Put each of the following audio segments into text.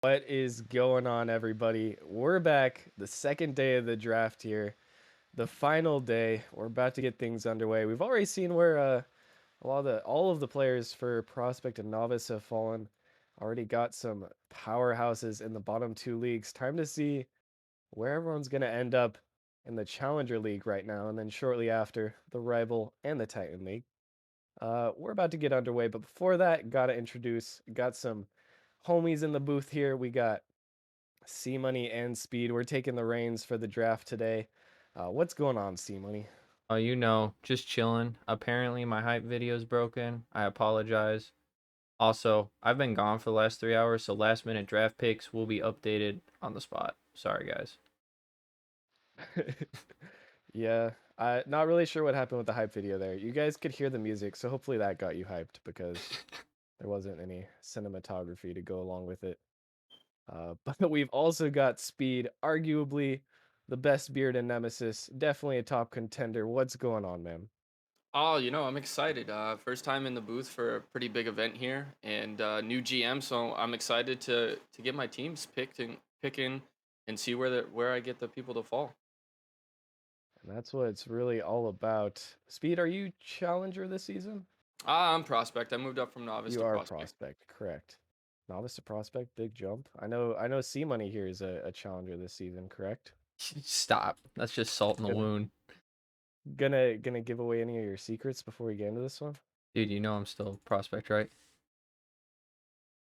What is going on, everybody? We're back. The second day of the draft here. The final day. We're about to get things underway. We've already seen where all of the players for prospect and novice have fallen. Already got some powerhouses in the bottom two leagues. Time to see where everyone's gonna end up in the Challenger League right now, and then shortly after the Rival and the Titan League. We're about to get underway, but before that, got some homies in the booth here. We got C Money and Speed. We're taking the reins for the draft today. What's going on, C Money? Just chilling. Apparently, my hype video is broken. I apologize. Also, I've been gone for the last 3 hours, so last minute draft picks will be updated on the spot. Sorry, guys. Yeah, I not really sure what happened with the hype video there. You guys could hear the music, so hopefully that got you hyped because there wasn't any cinematography to go along with it. But we've also got Speed, arguably the best beard in Nemesis, definitely a top contender. What's going on, man? Oh, I'm excited. First time in the booth for a pretty big event here, and new GM. So I'm excited to get my teams picked and picking and see where I get the people to fall. And that's what it's really all about. Speed, are you challenger this season? I'm prospect. I moved up from novice You to are prospect. prospect, correct. Novice to prospect, big jump. I know C Money here is a challenger this season, correct? Stop. That's just salt in the Gonna wound. gonna give away any of your secrets before we get into this one? Dude, you know I'm still prospect, right?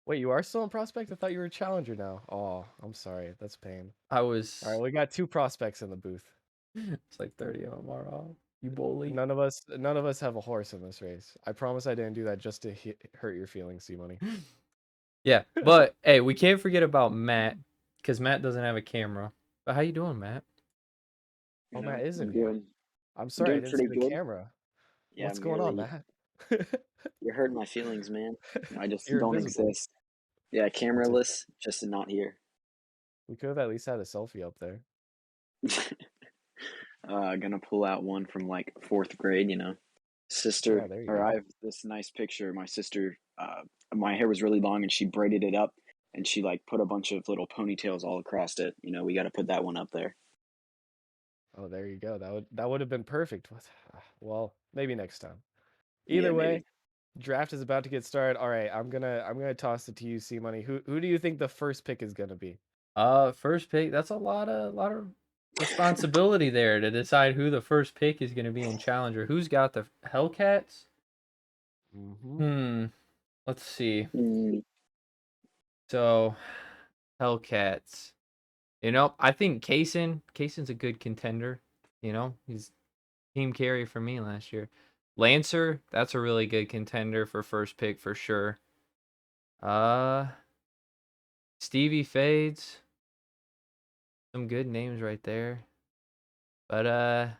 Wait, you are still in prospect? I thought you were a challenger now. Oh, I'm sorry. That's pain. I All right, was. we got two prospects in the booth. It's like 30 MMR off. You bully. None of us have a horse in this race. I promise I didn't do that just to hurt your feelings, C Money. Yeah, but hey, we can't forget about Matt because Matt doesn't have a camera. But how you doing, Matt? Oh, Matt is in I'm here. doing I'm sorry, I doing didn't pretty see the good. camera. Yeah, What's going on, merely Matt? you're hurting my feelings, man. I just You're don't invisible. exist. Yeah, That's okay. cameraless, just not here. We could have at least had a selfie up there. Gonna pull out one from like fourth grade, Yeah, Sister, there you or go. I have this nice picture. My sister, my hair was really long and she braided it up and she like put a bunch of little ponytails all across it. We got to put that one up there. Oh, there you go. That would have been perfect. Well, maybe next time. Yeah, Either maybe. way, draft is about to get started. All right, I'm gonna toss it to you, C Money. Who do you think the first pick is gonna be? First pick. That's a lot of responsibility there to decide who the first pick is going to be in Challenger. Who's got the Hellcats? Mm-hmm. Hmm. Let's see. Mm, So, Hellcats. I think Kaysen's a good contender. He's team carry for me last year. Lancer, that's a really good contender for first pick for sure. Uh, Stevie Fades, some good names right there. But I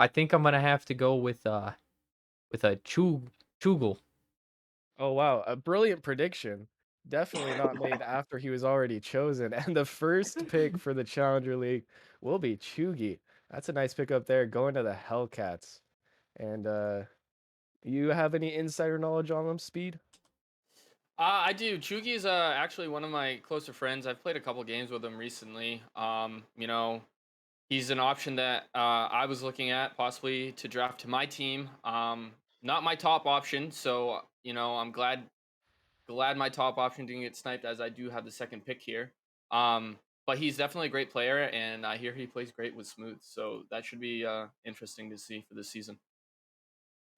think I'm gonna have to go with a Chugel. Oh wow, a brilliant prediction. Definitely not made after he was already chosen. And the first pick for the Challenger League will be Chugi. That's a nice pick up there, going to the Hellcats. And you have any insider knowledge on them, Speed? I do. Chugi is actually one of my closer friends. I've played a couple games with him recently. He's an option that I was looking at possibly to draft to my team. Not my top option, so I'm glad my top option didn't get sniped as I do have the second pick here. But he's definitely a great player, and I hear he plays great with Smooth, so that should be interesting to see for this season.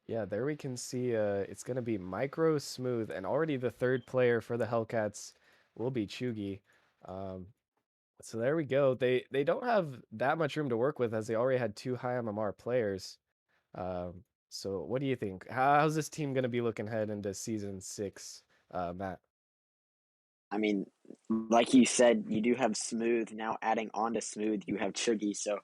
Yeah, there we can see it's gonna be Micro Smooth, and already the third player for the Hellcats will be Chugi. Um, so there we go. They don't have that much room to work with as they already had two high MMR players. So what do you think? How's this team gonna be looking ahead into season six, Matt? I mean, like you said, you do have Smooth. Now adding on to Smooth, you have Chuggy. So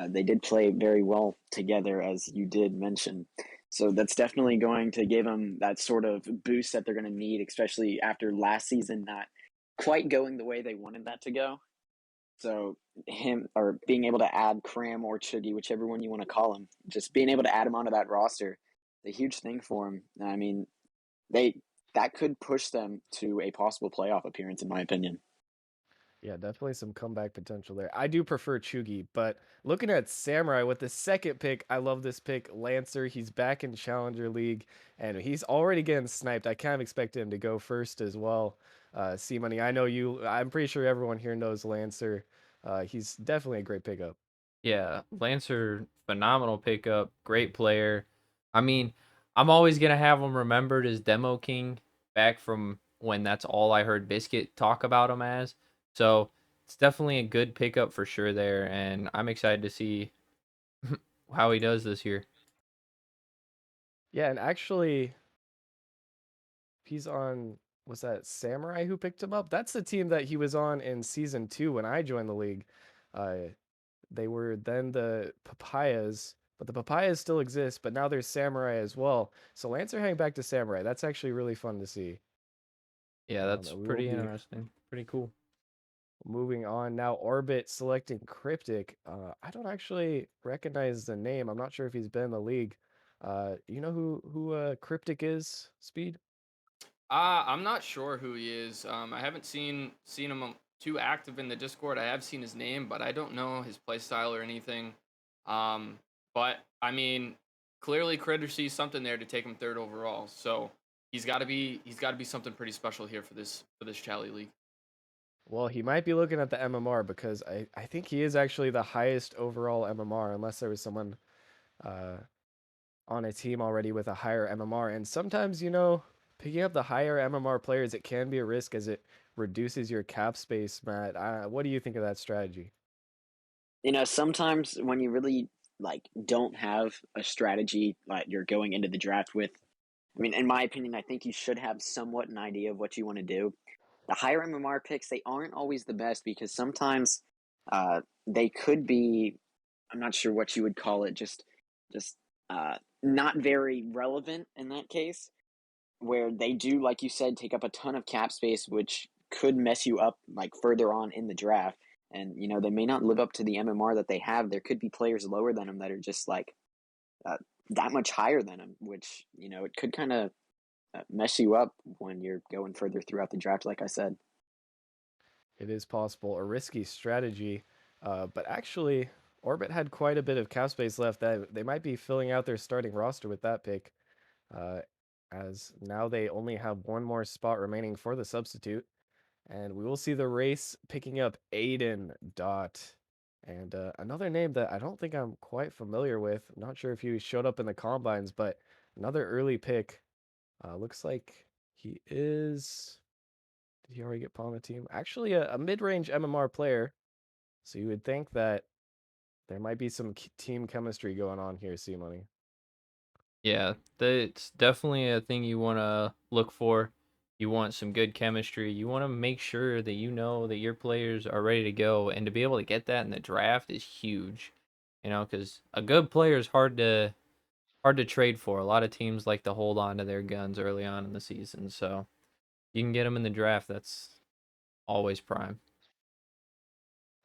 they did play very well together, as you did mention. So that's definitely going to give them that sort of boost that they're going to need, especially after last season not quite going the way they wanted that to go. So him or being able to add Cram or Chuggy, whichever one you want to call him, just being able to add him onto that roster, a huge thing for him. I mean, they that could push them to a possible playoff appearance, in my opinion. Yeah, definitely some comeback potential there. I do prefer Chugi, but looking at Samurai with the second pick, I love this pick. Lancer, he's back in Challenger League, and he's already getting sniped. I kind of expect him to go first as well. C Money, I know you. I'm pretty sure everyone here knows Lancer. He's definitely a great pickup. Yeah, Lancer, phenomenal pickup, great player. I mean, I'm always gonna have him remembered as Demo King back from when that's all I heard Biscuit talk about him as. So it's definitely a good pickup for sure there, and I'm excited to see how he does this year. Yeah, and actually, he's on. Was that Samurai who picked him up? That's the team that he was on in season 2 when I joined the league. Uh, They were then the Papayas, but the Papayas still exist, but now there's Samurai as well. So Lancer heading back to Samurai. That's actually really fun to see. Yeah, that's And we will pretty be interesting. Pretty cool. moving on now. Orbit selecting Cryptic. I don't actually recognize the name. I'm not sure if he's been in the league. You know who Cryptic is? Speed. I'm not sure who he is. I haven't seen him too active in the Discord. I have seen his name, but I don't know his play style or anything. Um, but I mean, clearly Critter sees something there to take him third overall. So he's got to be something pretty special here for this Chally League. Well, he might be looking at the MMR because I think he is actually the highest overall MMR, unless there was someone uh, on a team already with a higher MMR. And sometimes, picking up the higher MMR players, it can be a risk as it reduces your cap space, Matt. What do you think of that strategy? Sometimes when you really don't have a strategy like you're going into the draft with, I mean, in my opinion, I think you should have somewhat an idea of what you want to do. The higher MMR picks, they aren't always the best because sometimes they could be, I'm not sure what you would call it, just not very relevant in that case, where they do, like you said, take up a ton of cap space, which could mess you up like further on in the draft. And they may not live up to the MMR that they have. There could be players lower than them that are just like that much higher than them, which it could kind of mess you up when you're going further throughout the draft. Like I said, It is possible, a risky strategy, but actually, Orbit had quite a bit of cap space left that they might be filling out their starting roster with that pick, uh, as now they only have one more spot remaining for the substitute. And we will see the race picking up Aiden Dot. And another name that I don't think I'm quite familiar with. I'm not sure if he showed up in the combines, but another early pick. Looks like he is. Did he already get put on the team? Actually, a mid-range MMR player. So you would think that there might be some team chemistry going on here, C Money. Yeah, that's definitely a thing you want to look for. You want some good chemistry. You want to make sure that you know that your players are ready to go, and to be able to get that in the draft is huge. Because a good player is hard to trade for. A lot of teams like to hold on to their guns early on in the season, so you can get them in the draft. That's always prime.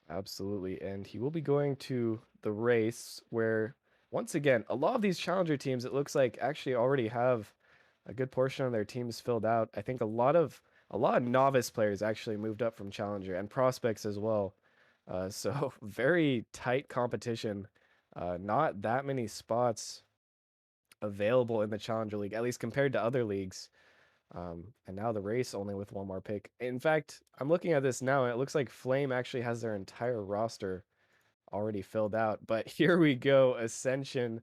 Absolutely. And he will be going to the race where, once again, a lot of these challenger teams, it looks like actually already have a good portion of their teams filled out. I think a lot of novice players actually moved up from challenger and prospects as well. So very tight competition. Not that many spots available in the challenger league, at least compared to other leagues. And now the race only with one more pick. In fact, I'm looking at this now, and it looks like Flame actually has their entire roster already filled out. But here we go, Ascension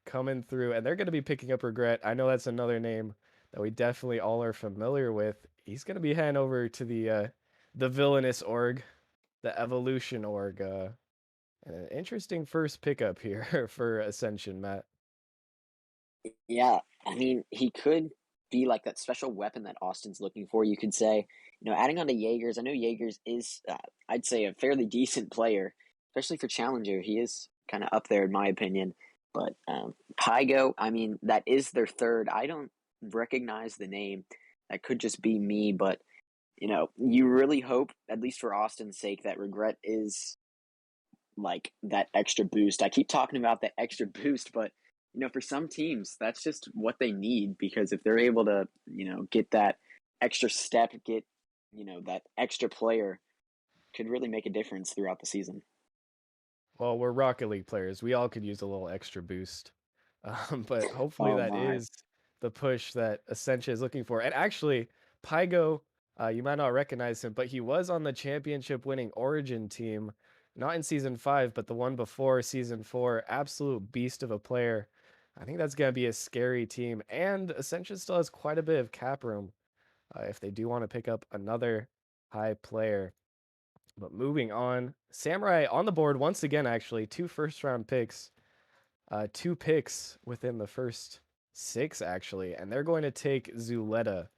coming through, and they're going to be picking up Regret. I know that's another name that we definitely all are familiar with. He's going to be handing over to the villainous org, the Evolution org. An interesting first pickup here for Ascension, Matt. yeah, I mean, he could be like that special weapon that Austin's looking for. You could say, adding on to Jaegers. I know Jaegers is, I'd say, a fairly decent player, especially for challenger. He is kind of up there in my opinion. But Kygo, I mean, that is their third. I don't recognize the name. That could just be me, but you really hope, at least for Austin's sake, that Regret is like that extra boost. I keep talking about that extra boost, but for some teams, that's just what they need because if they're able to, get that extra step, get, that extra player could really make a difference throughout the season. Well, we're Rocket League players. We all could use a little extra boost. But hopefully Oh that my. is the push that Essentia is looking for. And actually, Pygo, you might not recognize him, but he was on the championship winning Origin team, not in season 5, but the one before season 4. Absolute beast of a player. I think that's going to be a scary team. And Essentia still has quite a bit of cap room if they do want to pick up another high player. But moving on, Samurai on the board once again, actually, 2 first-round picks, 2 picks within the first 6, actually, and they're going to take Zuleta,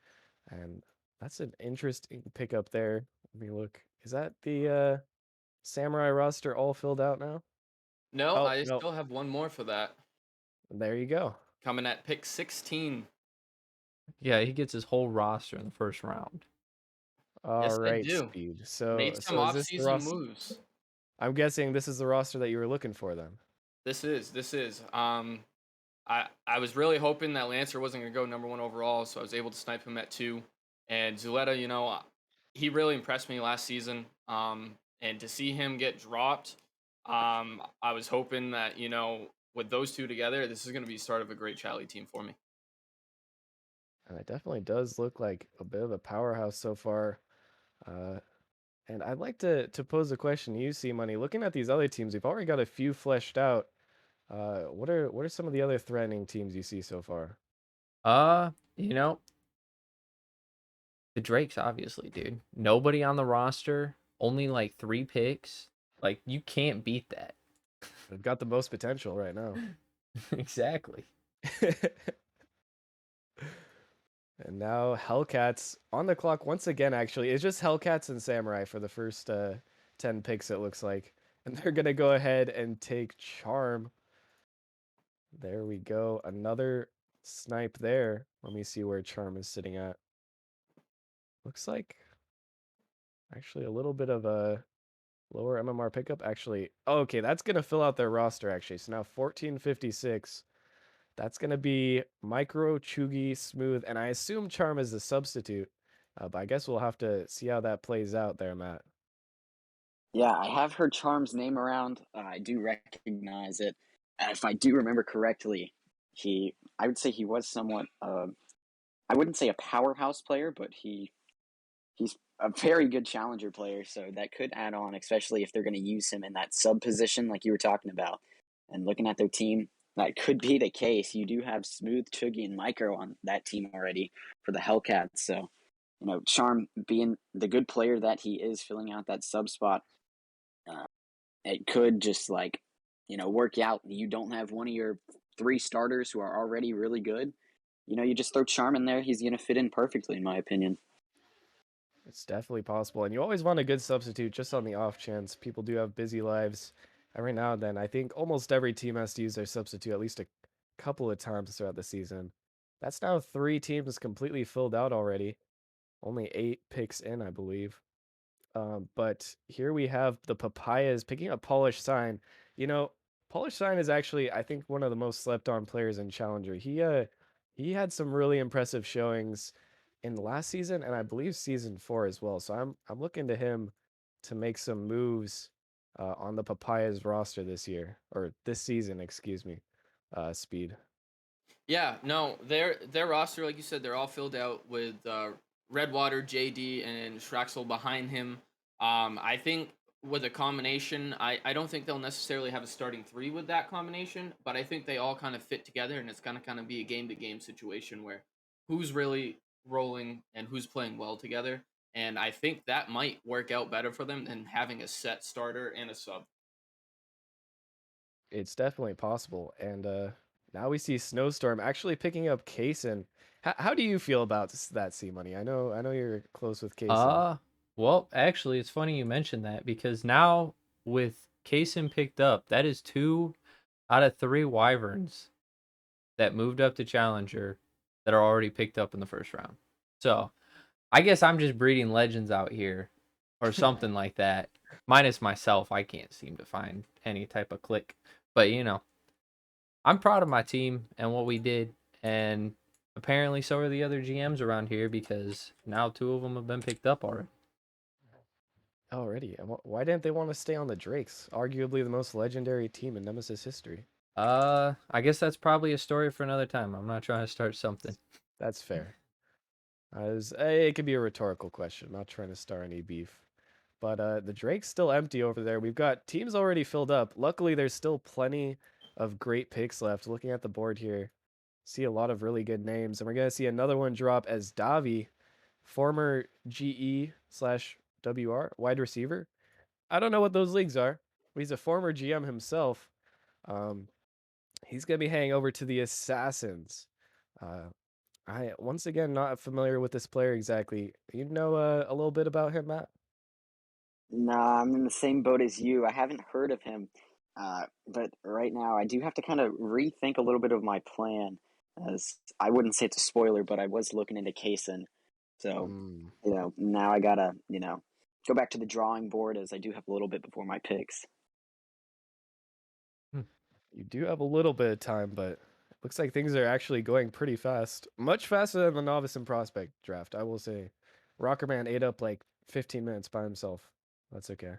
and that's an interesting pickup there. Let me look. Is that the Samurai roster all filled out now? No, Oh, I no, still have one more for that. there you go. Coming at pick 16. Yeah, he gets his whole roster in the first round. All Yes, I right, do. Speed. Made some So is this the off-season roster? moves. I'm guessing this is the roster that you were looking for then. This is. I was really hoping that Lancer wasn't going to go number 1 overall, so I was able to snipe him at 2. And Zuleta, he really impressed me last season. And to see him get dropped, I was hoping that, with those two together, this is going to be the start of a great Chally team for me. And it definitely does look like a bit of a powerhouse so far. Uh, And I'd like to pose a question to you, C Money. Looking at these other teams, we've already got a few fleshed out. What are some of the other threatening teams you see so far? You know, the Drakes, obviously, dude. Nobody on the roster, only like 3 picks. Like, you can't beat that. They've got the most potential right now. Exactly. And now Hellcats on the clock once again, actually. It's just Hellcats and Samurai for the first 10 picks, it looks like. And they're going to go ahead and take Charm. There we go. Another snipe there. Let me see where Charm is sitting at. Looks like actually a little bit of a lower MMR pickup. Actually, okay, that's going to fill out their roster, actually. So now 1456. That's going to be Micro, Chugi, Smooth, and I assume Charm is the substitute. But I guess we'll have to see how that plays out there, Matt. Yeah, I have heard Charm's name around. I do recognize it. If I do remember correctly, I would say he was somewhat, I wouldn't say a powerhouse player, but he's a very good challenger player. So that could add on, especially if they're going to use him in that sub position like you were talking about. And looking at their team, that could be the case. You do have Smooth, Chuggy, and Micro on that team already for the Hellcats. So, Charm being the good player that he is, filling out that sub spot, uh, it could just work out. You don't have one of your 3 starters who are already really good. You just throw Charm in there. He's going to fit in perfectly, in my opinion. It's definitely possible. And you always want a good substitute just on the off chance. People do have busy lives. Every now and then, I think almost every team has to use their substitute at least a couple of times throughout the season. That's now 3 teams completely filled out already. Only 8 picks in, I believe. But here we have the Papayas picking up Polished Sign. You know, Polished Sign is actually, I think, one of the most slept on players in Challenger. He had some really impressive showings in the last season and I believe season 4 as well. So I'm looking to him to make some moves on the Papayas roster this year or this season, excuse me. Speed. Yeah, no, their roster, like you said, they're all filled out with Redwater, JD, and Shraxel behind him. I think with a combination, I don't think they'll necessarily have a starting 3 with that combination, but I think they all kind of fit together, and it's gonna kind of be a game to game situation where who's really rolling and who's playing well together. And I think that might work out better for them than having a set starter and a sub. It's definitely possible. And now we see Snowstorm actually picking up Kaysen. How do you feel about that, C Money? I know you're close with Kaysen. Uh, well, actually, it's funny you mentioned that because now with Kaysen picked up, that is 2 out of 3 Wyverns that moved up to Challenger that are already picked up in the first round. So I guess I'm just breeding legends out here or something like that. Minus myself, I can't seem to find any type of click. But I'm proud of my team and what we did, and apparently so are the other GMs around here because now 2 of them have been picked up already. Already. And why didn't they want to stay on the Drakes? Arguably the most legendary team in Nemesis history. I guess that's probably a story for another time. I'm not trying to start something. That's fair. It could be a rhetorical question. I'm not trying to start any beef. But the Drake's still empty over there. We've got teams already filled up. Luckily, there's still plenty of great picks left. Looking at the board here, see a lot of really good names. And we're going to see another one drop as Davi, former GE/WR wide receiver. I don't know what those leagues are, but he's a former GM himself. Um, he's going to be heading over to the Assassins. Uh, I once again not familiar with this player exactly. You know a little bit about him, Matt? Nah, I'm in the same boat as you. I haven't heard of him, but right now I do have to kind of rethink a little bit of my plan. As I wouldn't say it's a spoiler, but I was looking into Kaysen, so Mm. now I gotta go back to the drawing board as I do have a little bit before my picks. You do have a little bit of time, but it looks like things are actually going pretty fast. Much faster than the novice and prospect draft, I will say. Rockerman ate up like 15 minutes by himself. That's okay.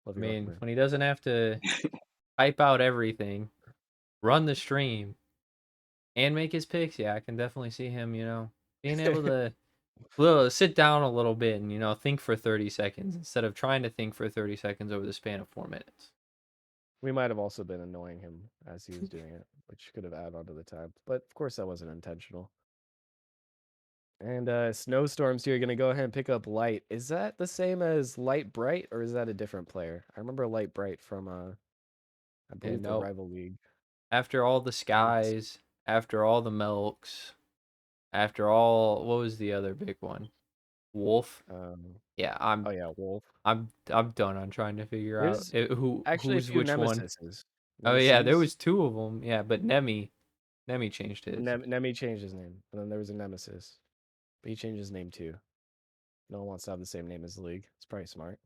Love I you, mean, Rockerman. when he doesn't have to type out everything, run the stream, and make his picks, yeah, I can definitely see him, being able to sit down a little bit and, think for 30 seconds instead of trying to think for 30 seconds over the span of 4 minutes. We might have also been annoying him as he was doing it, which could have added on to the time. But of course, that wasn't intentional. And Snowstorms here going to go ahead and pick up Light. Is that the same as Light Bright, or is that a different player? I remember Light Bright from, I believe, And the no, rival league. after all the Oops. skies, after all the milks, after all, what was the other big one? Wolf. Um, Yeah, oh yeah, Wolf. I'm done on trying to figure out There's actually a who's few which one. Nemesises. Oh yeah, there Nemesis. was 2 of them. Yeah, but Nemi changed his. Nemi changed his name, and then there was a Nemesis, but he changed his name too. No one wants to have the same name as the league. It's probably smart.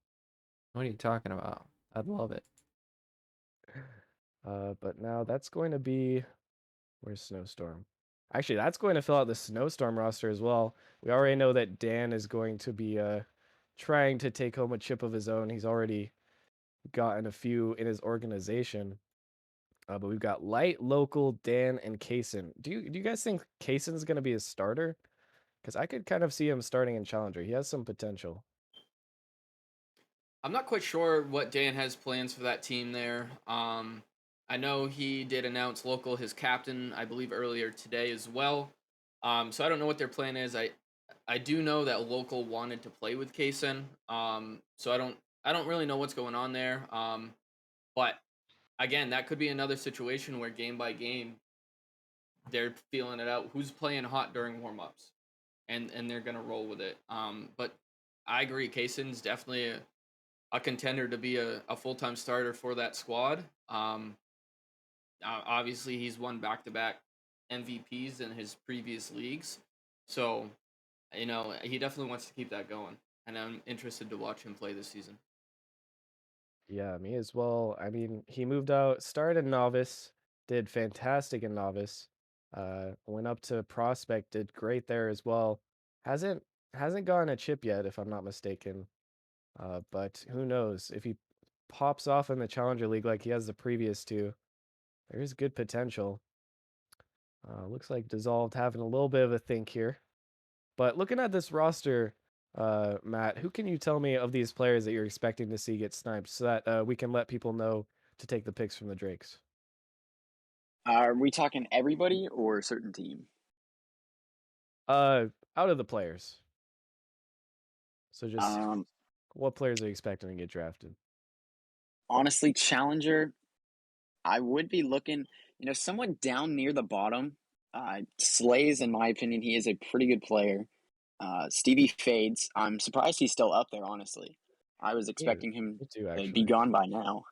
What are you talking about? I'd love it. But now that's going to be where's Snowstorm? Actually, that's going to fill out the Snowstorm roster as well. We already know that Dan is going to be trying to take home a chip of his own. He's already gotten a few in his organization. But we've got Light, Local, Dan, and Kaysen. Do you guys think Kaysen's going to be a starter? Because I could kind of see him starting in Challenger. He has some potential. I'm not quite sure what Dan has plans for that team there. I know he did announce local his captain, I believe earlier today as well. So I don't know what their plan is. I do know that local wanted to play with Kaysen. So I don't really know what's going on there. But again, that could be another situation where game by game they're feeling it out. Who's playing hot during warmups, and they're gonna roll with it. But I agree, Kaysen's definitely a contender to be a full time starter for that squad. Obviously, he's won back to back MVPs in his previous leagues, so he definitely wants to keep that going, and I'm interested to watch him play this season. Yeah, me as well. I mean, he moved out, started in Novice, did fantastic in Novice. Went up to Prospect, did great there as well. Hasn't hasn't gotten a chip yet, if I'm not mistaken. But who knows if he pops off in the Challenger League like he has the previous two. There is good potential. Looks like Dissolved having a little bit of a think here. But looking at this roster, Matt, who can you tell me of these players that you're expecting to see get sniped so that we can let people know to take the picks from the Drakes? Are we talking everybody or a certain team? Uh, out of the players. So just Um, what players are you expecting to get drafted? Honestly, Challenger, I would be looking, someone down near the bottom. Slays, in my opinion, he is a pretty good player. Stevie Fades, I'm surprised he's still up there, honestly. I was Yeah, expecting him me too, to be actually. gone by now.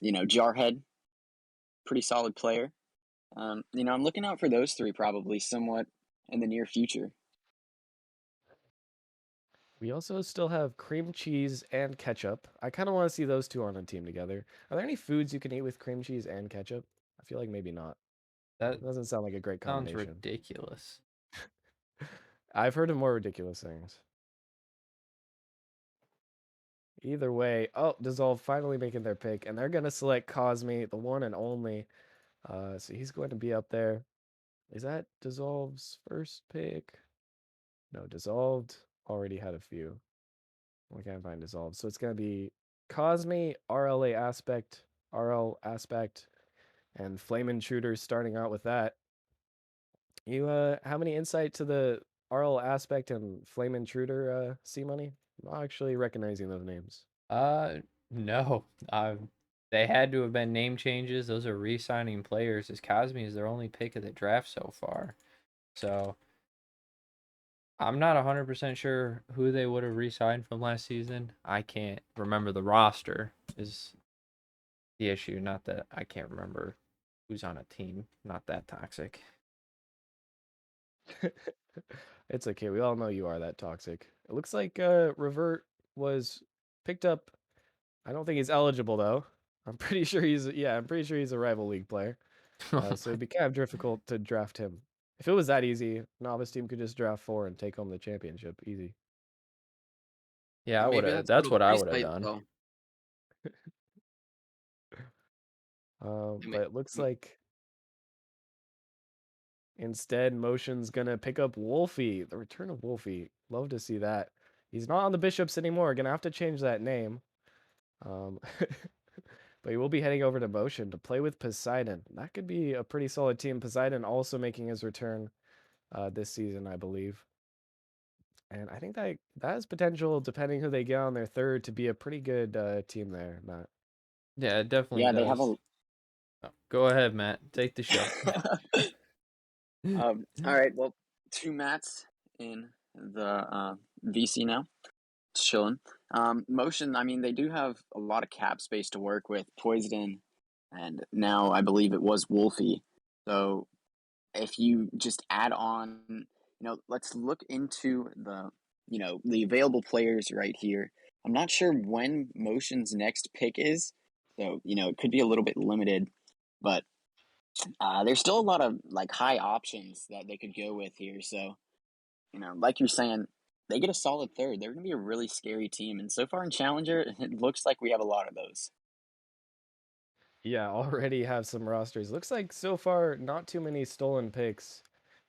Jarhead, pretty solid player. I'm looking out for those three probably somewhat in the near future. We also still have cream cheese and ketchup. I kind of want to see those two on a team together. Are there any foods you can eat with cream cheese and ketchup? I feel like maybe not. That Doesn't sound like a great sounds combination. ridiculous. I've heard of more ridiculous things. Either way, oh, Dissolve finally making their pick, and they're gonna select Cosme, the one and only. So he's going to be up there. Is that Dissolve's first pick? No, Dissolved already had a few. We can't find Dissolved. So it's gonna be Cosme, RLA Aspect, RL Aspect, and Flame Intruder starting out with that. You have any insight to the RL Aspect and Flame Intruder, C Money? I'm not actually recognizing those names. No. They had to have been name changes. Those are re-signing players. As Cosme is their only pick of the draft so far. So I'm not 100% sure who they would have re-signed from last season. I can't remember the roster is the issue. Not that I can't remember who's on a team. Not that toxic. It's okay. We all know you are that toxic. It looks like Revert was picked up. I don't think he's eligible though. I'm pretty sure he's a rival league player. So it'd be kind of difficult to draft him. If it was that easy, novice team could just draft 4 and take home the championship. Easy. Yeah, I would Maybe have. that's That's little what I would have pre-site done. though. I mean, But it looks like instead Motion's gonna pick up Wolfie, the return of Wolfie. Love to see that. He's not on the Bishops anymore. Gonna have to change that name. But he will be heading over to Motion to play with Poseidon. That could be a pretty solid team. Poseidon also making his return this season, I believe. And I think that has potential, depending who they get on their third, to be a pretty good team there, Matt. Yeah, it definitely Yeah, they have does. a. Oh, go ahead, Matt. Take the show. All right. Well, two mats in the VC now. It's chilling. Motion. I mean, they do have a lot of cap space to work with. Poison, and now I believe it was Wolfie. So if you just add on, let's look into the available players right here. I'm not sure when Motion's next pick is, so it could be a little bit limited, but there's still a lot of like high options that they could go with here. So like you're saying, they get a solid third. They're going to be a really scary team, and so far in Challenger, it looks like we have a lot of those. Yeah, already have some rosters. Looks like so far not too many stolen picks.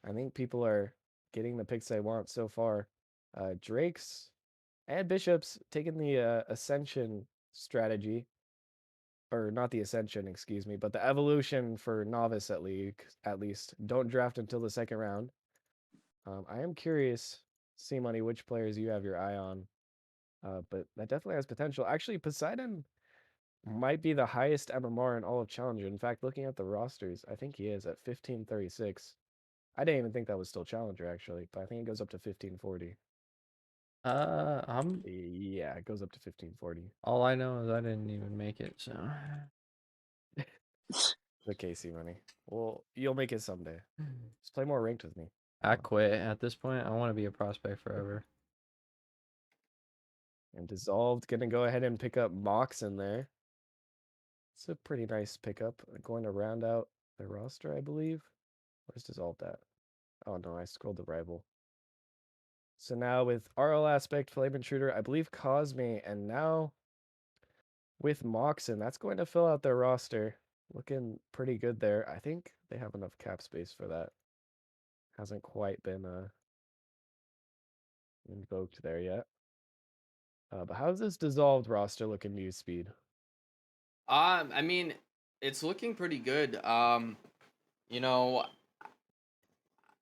I think people are getting the picks they want so far. Drake's and Bishop's taking the Ascension strategy, or not the Ascension, excuse me, but the Evolution for novice at least. Don't draft until the second round. I am curious, C Money, which players you have your eye on. But that definitely has potential. Actually, Poseidon might be the highest MMR in all of Challenger. In fact, looking at the rosters, I think he is at 1536. I didn't even think that was still Challenger, actually, but I think it goes up to 1540. I'm Yeah, it goes up to 1540. all I know is I didn't even make it, so The KC money. Well, you'll make it someday. Just play more ranked with me. I quit at this point. I want to be a prospect forever. And Dissolved gonna go ahead and pick up Mox in there. It's a pretty nice pickup. Going to round out the roster, I believe. Where's Dissolved at? Oh no, I scrolled the rival. So now with RL Aspect, Flame Intruder, I believe Cosme, and now with Moxon, that's going to fill out their roster. Looking pretty good there. I think they have enough cap space for that. Hasn't quite been invoked there yet. But how's this dissolved roster looking to use speed? I mean, it's looking pretty good. You know,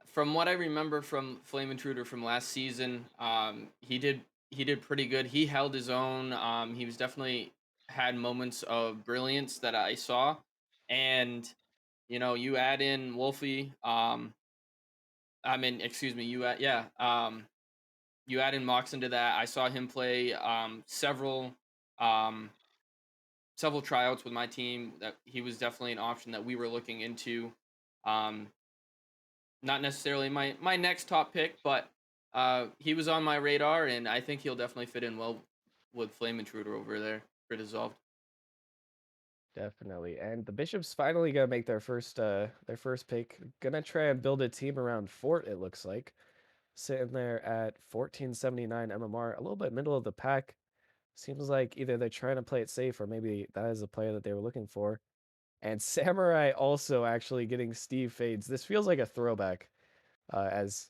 from what I remember from Flame Intruder from last season, he did pretty good. He held his own. He was definitely had moments of brilliance that I saw, and you add in Wolfie. I mean, excuse me. You add yeah. You add in Mox into that. I saw him play um several tryouts with my team. That he was definitely an option that we were looking into. Um, Not necessarily my next top pick, but he was on my radar, and I think he'll definitely fit in well with Flame Intruder over there for Dissolved. Definitely. And the Bishops finally gonna make their first pick. Gonna try and build a team around Fort, it looks like. Sitting there at 1479 MMR, a little bit middle of the pack. Seems like either they're trying to play it safe or maybe that is the player that they were looking for. And Samurai also actually getting Steve Fades. This feels like a throwback, as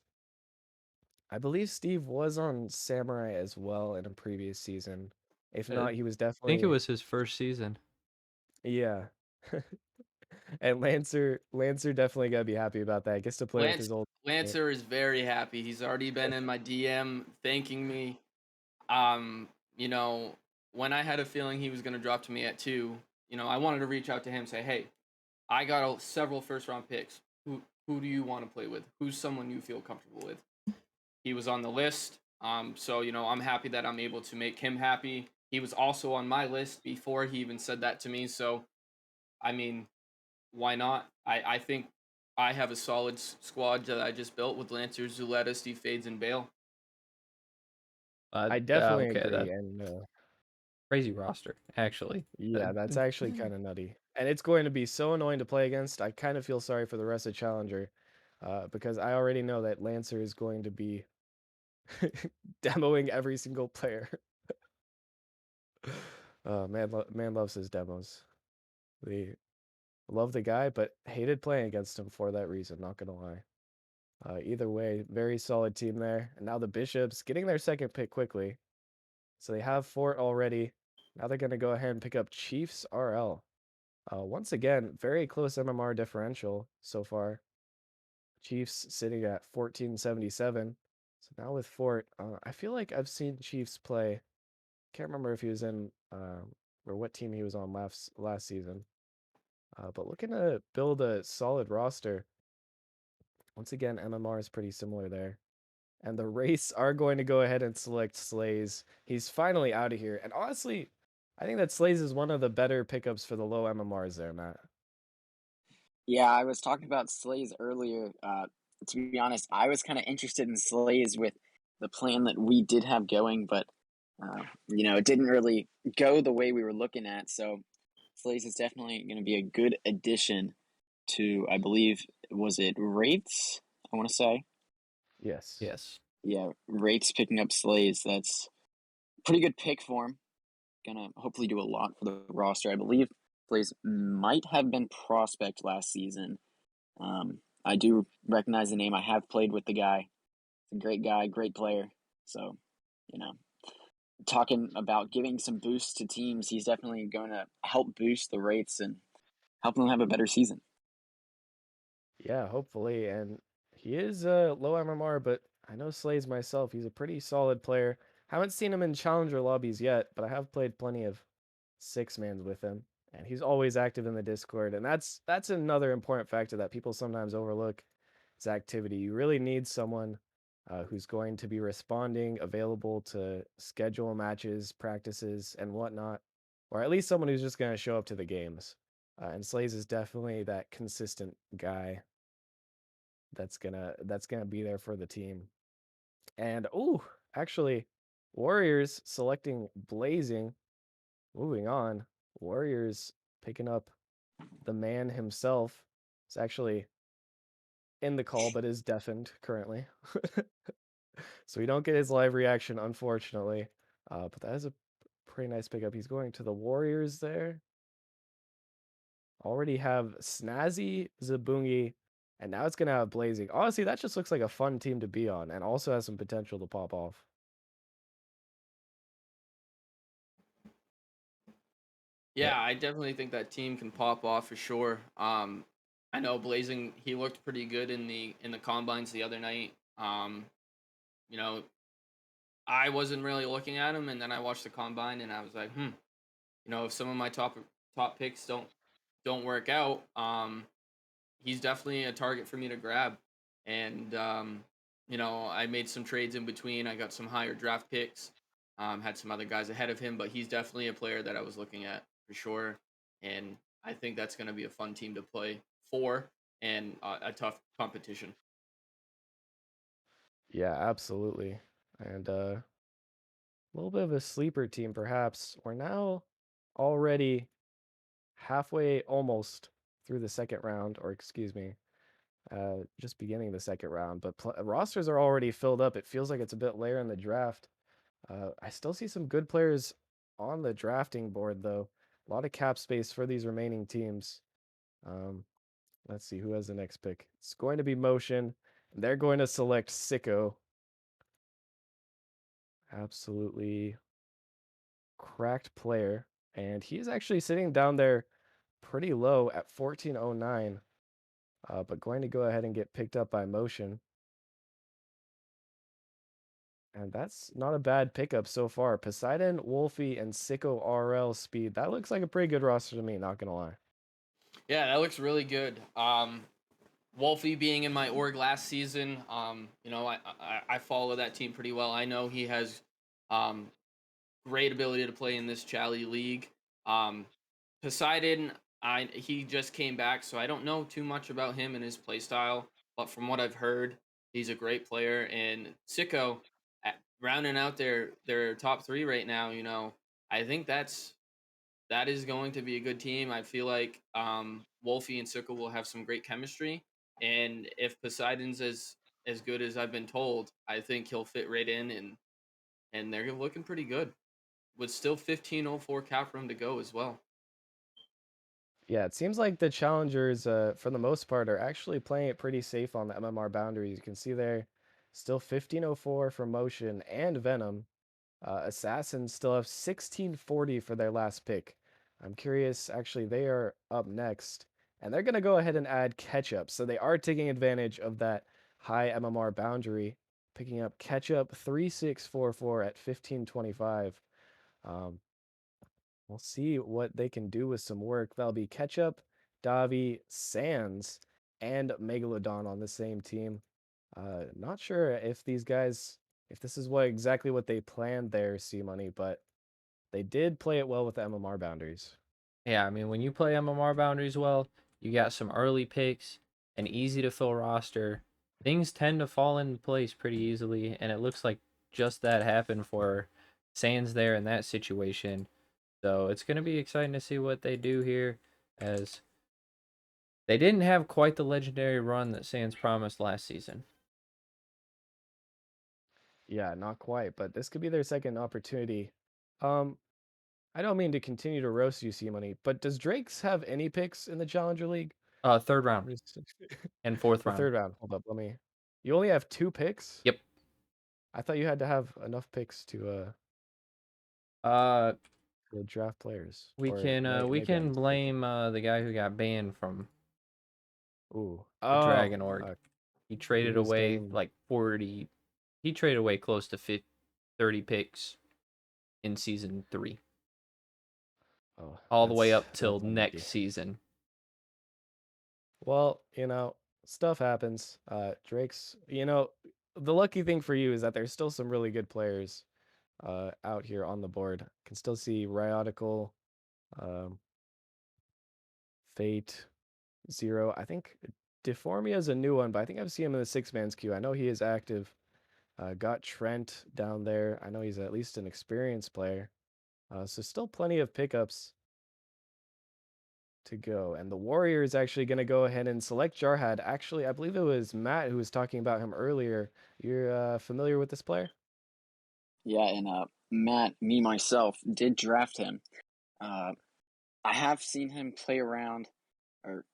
I believe Steve was on Samurai as well in a previous season. If I not, he was think it definitely, was his first season. yeah. And Lancer definitely gotta be happy about that. Gets to play with Lance his old teammate. Lancer is very happy. He's already been in my DM thanking me. Um, you know, when I had a feeling he was going to drop to me at 2, I wanted to reach out to him and say, "Hey, I got several first round picks. Who do you want to play with? Who's someone you feel comfortable with?" He was on the list. So I'm happy that I'm able to make him happy. He was also on my list before he even said that to me. So I mean, why not? I think I have a solid squad that I just built with Lancer, Zuletta, Steve Fades, and Bale. I definitely Okay, agree, that and crazy roster actually. yeah, that's actually kind of nutty. And it's going to be so annoying to play against. I kind of feel sorry for the rest of Challenger, because I already know that Lancer is going to be demoing every single player. Man loves his demos. We love the guy, but hated playing against him for that reason. Not gonna lie. Either way, very solid team there. And now the Bishops getting their second pick quickly. So they have Fort already. Now they're gonna go ahead and pick up Chiefs RL. Once again, very close MMR differential so far. Chiefs sitting at 1477. So now with Fort, I feel like I've seen Chiefs play. Can't remember if he was in or what team he was on last season. But looking to build a solid roster. Once again, MMR is pretty similar there. And the race are going to go ahead and select Slays. He's finally out of here. And honestly, I think that Slays is one of the better pickups for the low MMRs there, Matt. Yeah, I was talking about Slays earlier. To be honest, I was kind of interested in Slays with the plan that we did have going, but it didn't really go the way we were looking at. So Slays is definitely going to be a good addition to, I believe, was it Wraiths? I want to say, Yes. Yes. yeah, Wraiths picking up Slays. That's a pretty good pick for him. Gonna hopefully do a lot for the roster. I believe Slays might have been prospect last season. I do recognize the name. I have played with the guy. He's a great guy, great player. So, you know, talking about giving some boosts to teams, he's definitely going to help boost the rates and help them have a better season. Yeah, hopefully. And he is low MMR, but I know Slays myself. He's a pretty solid player. Haven't seen him in challenger lobbies yet, but I have played plenty of six-mans with him. And he's always active in the Discord. And that's another important factor that people sometimes overlook is activity. You really need someone who's going to be responding, available to schedule matches, practices, and whatnot. Or at least someone who's just going to show up to the games. And Slays is definitely that consistent guy that's gonna be there for the team. And actually, Warriors selecting Blazing. Moving on, Warriors picking up the man himself. It's actually in the call, but is deafened currently, so we don't get his live reaction, unfortunately. But that is a pretty nice pickup. He's going to the Warriors there. Already have Snazzy, Zabungi, and now it's gonna have Blazing. Honestly, that just looks like a fun team to be on, and also has some potential to pop off. Yeah, I definitely think that team can pop off for sure. I know Blazing, he looked pretty good in the combines the other night. You know, I wasn't really looking at him, and then I watched the combine, and I was like, if some of my top picks don't work out, he's definitely a target for me to grab. And I made some trades in between. I got some higher draft picks. Had some other guys ahead of him, but he's definitely a player that I was looking at for sure. And I think that's going to be a fun team to play for and a tough competition. Yeah, absolutely. And a little bit of a sleeper team, perhaps. We're now already halfway almost through the second round, or excuse me, just beginning the second round. But rosters are already filled up. It feels like it's a bit later in the draft. I still see some good players on the drafting board, though. A lot of cap space for these remaining teams. Um, let's see who has the next pick. It's going to be Motion. And they're going to select Sicko. Absolutely cracked player. And he is actually sitting down there pretty low at 1409. But going to go ahead and get picked up by Motion. And that's not a bad pickup so far. Poseidon, Wolfie, and Sicko RL speed. That looks like a pretty good roster to me, not gonna lie. Yeah, that looks really good. Wolfie being in my org last season, I follow that team pretty well. I know he has um, great ability to play in this Chally league. Um, Poseidon, he just came back, so I don't know too much about him and his play style. But from what I've heard, he's a great player. And Sicko, rounding out their top three right now, I think that is going to be a good team. I feel like Wolfie and Sicko will have some great chemistry, and if Poseidon's as good as I've been told, I think he'll fit right in, and they're looking pretty good with still 1504 cap room to go as well. Yeah, it seems like the challengers, for the most part, are actually playing it pretty safe on the MMR boundaries. You can see there, still 1504 for Motion and Venom. Assassins still have 1640 for their last pick. I'm curious, actually, they are up next, and they're going to go ahead and add Ketchup. So they are taking advantage of that high MMR boundary, picking up Ketchup 3644 at 1525. Um, we'll see what they can do with some work. That'll be Ketchup, Davi, Sands, and Megalodon on the same team. Not sure if these guys, if this is exactly what they planned there, C Money, but they did play it well with the MMR boundaries. Yeah, I mean, when you play MMR boundaries well, you got some early picks, an easy to fill roster. Things tend to fall into place pretty easily, and it looks like just that happened for Sands there in that situation. So it's going to be exciting to see what they do here, as they didn't have quite the legendary run that Sands promised last season. Yeah, not quite, but this could be their second opportunity. Um, I don't mean to continue to roast you, C Money, but does Drake's have any picks in the Challenger League? Third round and fourth The round. third round. Hold up, let me. You only have 2 picks? Yep. I thought you had to have enough picks Uh, to draft players. we Or can we maybe I'm can mistaken. blame the guy who got banned from Ooh. the Oh, Dragon org. He he traded was away getting. like 40. He traded away close to 50, 30 picks in season 3, Oh, all the way up till that's next unlucky. season. Well, stuff happens. Drake's. The lucky thing for you is that there's still some really good players out here on the board. Can still see Ryotical, um, Fate, Zero. I think Deformia is a new one, but I think I've seen him in the six man's queue. I know he is active. Got Trent down there. I know he's at least an experienced player. So still plenty of pickups to go. And the Warrior is actually going to go ahead and select Jarhead. Actually, I believe it was Matt who was talking about him earlier. You're familiar with this player? Yeah, and Matt, me myself, did draft him. Uh, I have seen him play around, or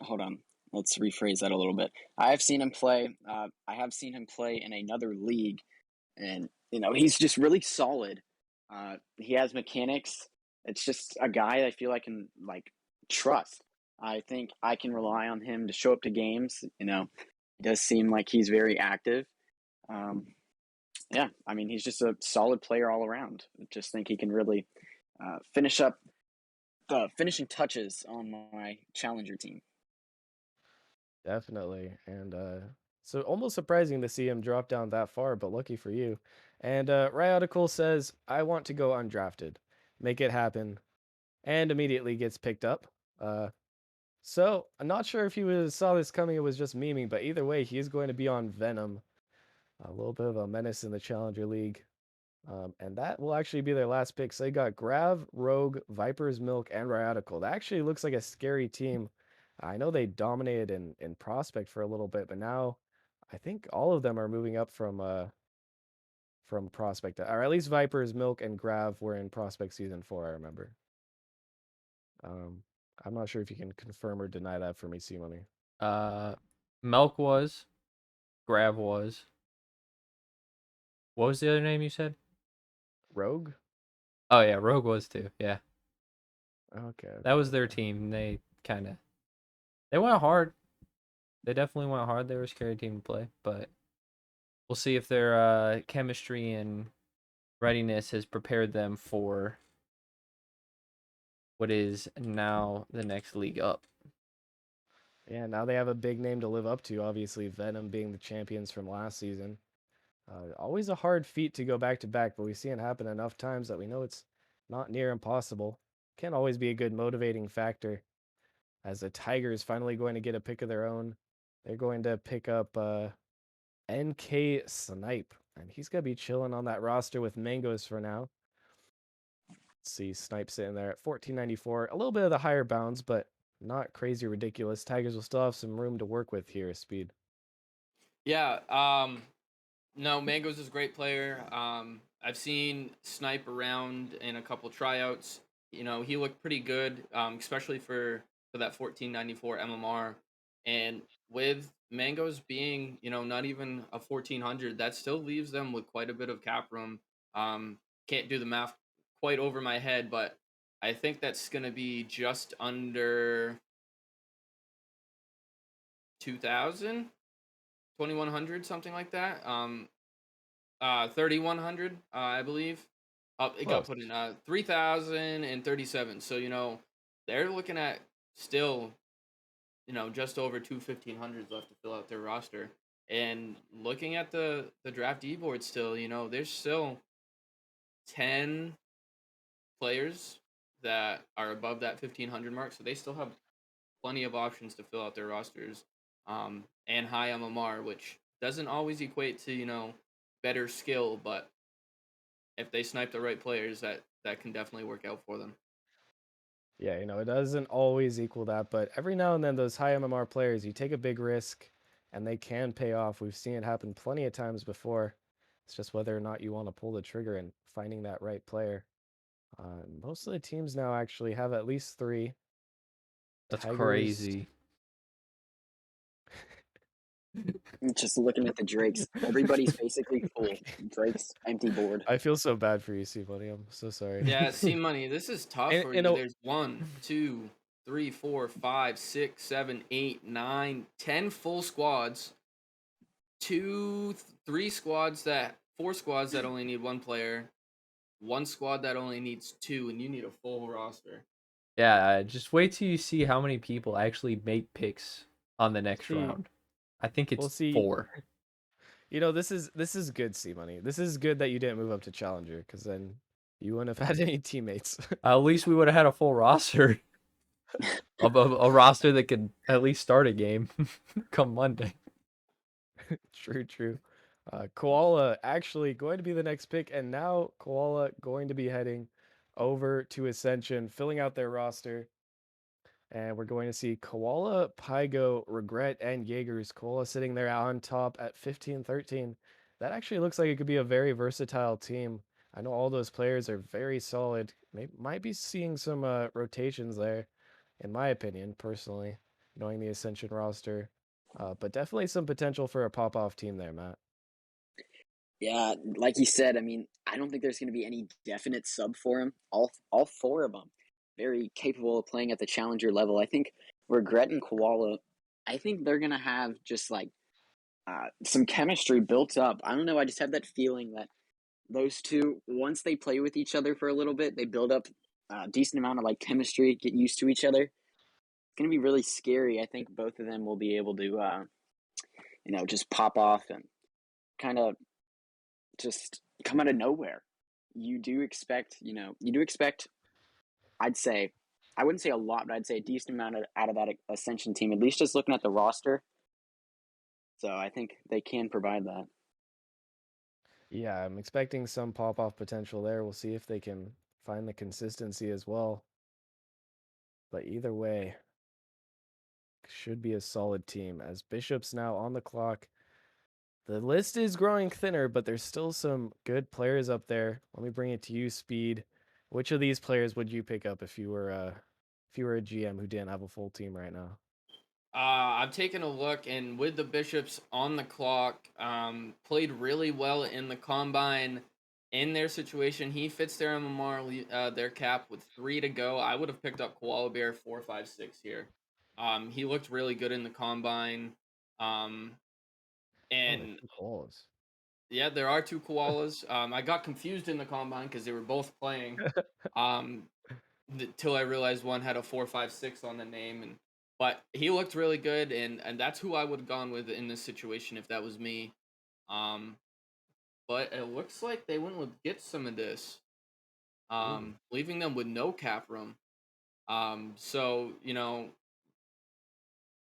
hold on, let's rephrase that a little bit. I have seen him play. I have seen him play in another league, and he's just really solid. He has mechanics. It's just a guy I feel I can trust. I think I can rely on him to show up to games. It does seem like he's very active. Um, yeah, I mean, he's just a solid player all around. I just think he can really finish up the finishing touches on my challenger team. Definitely. And so almost surprising to see him drop down that far, but lucky for you. And Ryotical says, I want to go undrafted. Make it happen. And immediately gets picked up. So I'm not sure if saw this coming, it was just memeing, but either way, he is going to be on Venom. A little bit of a menace in the Challenger League. And that will actually be their last pick. So they got Grav, Rogue, Viper's Milk, and Radical. That actually looks like a scary team. I know they dominated in Prospect for a little bit, but now I think all of them are moving up from Prospect, or at least Viper's Milk and Grav were in Prospect Season 4, I remember. Um, I'm not sure if you can confirm or deny that for me, C-Money. Milk was, Grav was. What was the other name you said? Rogue? Oh yeah, Rogue was too. Yeah, Okay, that okay, was their okay. team. They went hard. They definitely went hard. They were a scary team to play, but we'll see if their chemistry and readiness has prepared them for what is now the next league up. Yeah, now they have a big name to live up to, obviously, Venom being the champions from last season. Always a hard feat to go back to back, but we've seen it happen enough times that we know it's not near impossible. Can always be a good motivating factor. As the Tigers finally going to get a pick of their own, they're going to pick up NK Snipe, and he's gonna be chilling on that roster with Mangoes for now. Let's see, Snipe sitting there at 1494, a little bit of the higher bounds, but not crazy ridiculous. Tigers will still have some room to work with here, Speed. Yeah. No, Mango's is a great player. I've seen Snipe around in a couple tryouts. You know, he looked pretty good, especially for that 1494 MMR. And with Mango's being, not even a 1400, that still leaves them with quite a bit of cap room. Can't do the math quite over my head, but I think that's going to be just under 2000, 2100, something like that. 3100, I believe. It got Close. put in 3037. So they're looking at still just over two 1500s left to fill out their roster. And looking at the draftee board still, there's still 10 players that are above that 1500 mark. So they still have plenty of options to fill out their rosters, and high MMR, which doesn't always equate to better skill, but if they snipe the right players, that can definitely work out for them. Yeah, it doesn't always equal that, but every now and then those high MMR players, you take a big risk and they can pay off. We've seen it happen plenty of times before. It's just whether or not you want to pull the trigger and finding that right player. Most of the teams now actually have at least three. That's Tigers. crazy. Just looking at the Drakes, everybody's basically full. Drake's empty board. I feel so bad for you, C buddy. I'm so sorry. Yeah, see, money. This is tough And for you you. know, There's 1, 2, 3, 4, 5, 6, 7, 8, 9, 10 full squads. Four squads that only need one player. One squad that only needs two, and you need a full roster. Yeah, just wait till you see how many people actually make picks on the next see, round. I think we'll it's see. 4. This is good, C money. This is good that you didn't move up to Challenger, because then you wouldn't have had any teammates. At least we would have had a full roster of a roster that could at least start a game come Monday. True, true. Koala actually going to be the next pick, and now Koala going to be heading over to Ascension, filling out their roster. And we're going to see Koala, Pygo, Regret, and Jaegers. Koala sitting there on top at 15-13. That actually looks like it could be a very versatile team. I know all those players are very solid. Might be seeing some rotations there, in my opinion, personally, knowing the Ascension roster. But definitely some potential for a pop-off team there, Matt. Yeah, like you said, I mean, I don't think there's going to be any definite sub for him. All four of them very capable of playing at the challenger level. I think Regret and Koala, I think they're going to have just like some chemistry built up. I don't know. I just have that feeling that those two, once they play with each other for a little bit, they build up a decent amount of like chemistry, get used to each other. It's going to be really scary. I think both of them will be able to, just pop off and kind of just come out of nowhere. You do expect, I'd say, I wouldn't say a lot, but I'd say a decent amount out of that Ascension team, at least just looking at the roster. So I think they can provide that. Yeah, I'm expecting some pop-off potential there. We'll see if they can find the consistency as well. But either way, should be a solid team as Bishop's now on the clock. The list is growing thinner, but there's still some good players up there. Let me bring it to you, Speed. Which of these players would you pick up if you were a GM who didn't have a full team right now? I've taken a look, and with the Bishops on the clock, played really well in the combine. In their situation, he fits their MMR, their cap with 3 to go. I would have picked up Koala Bear 4, 5, 6 here. He looked really good in the combine. Um, Oh, the and two calls. yeah, there are two koalas. I got confused in the combine because they were both playing. Um, Till I realized one had a 4, 5, 6 on the name, and but he looked really good, and that's who I would have gone with in this situation if that was me. Um, but it looks like they went with get some of this, Ooh. leaving them with no cap room. So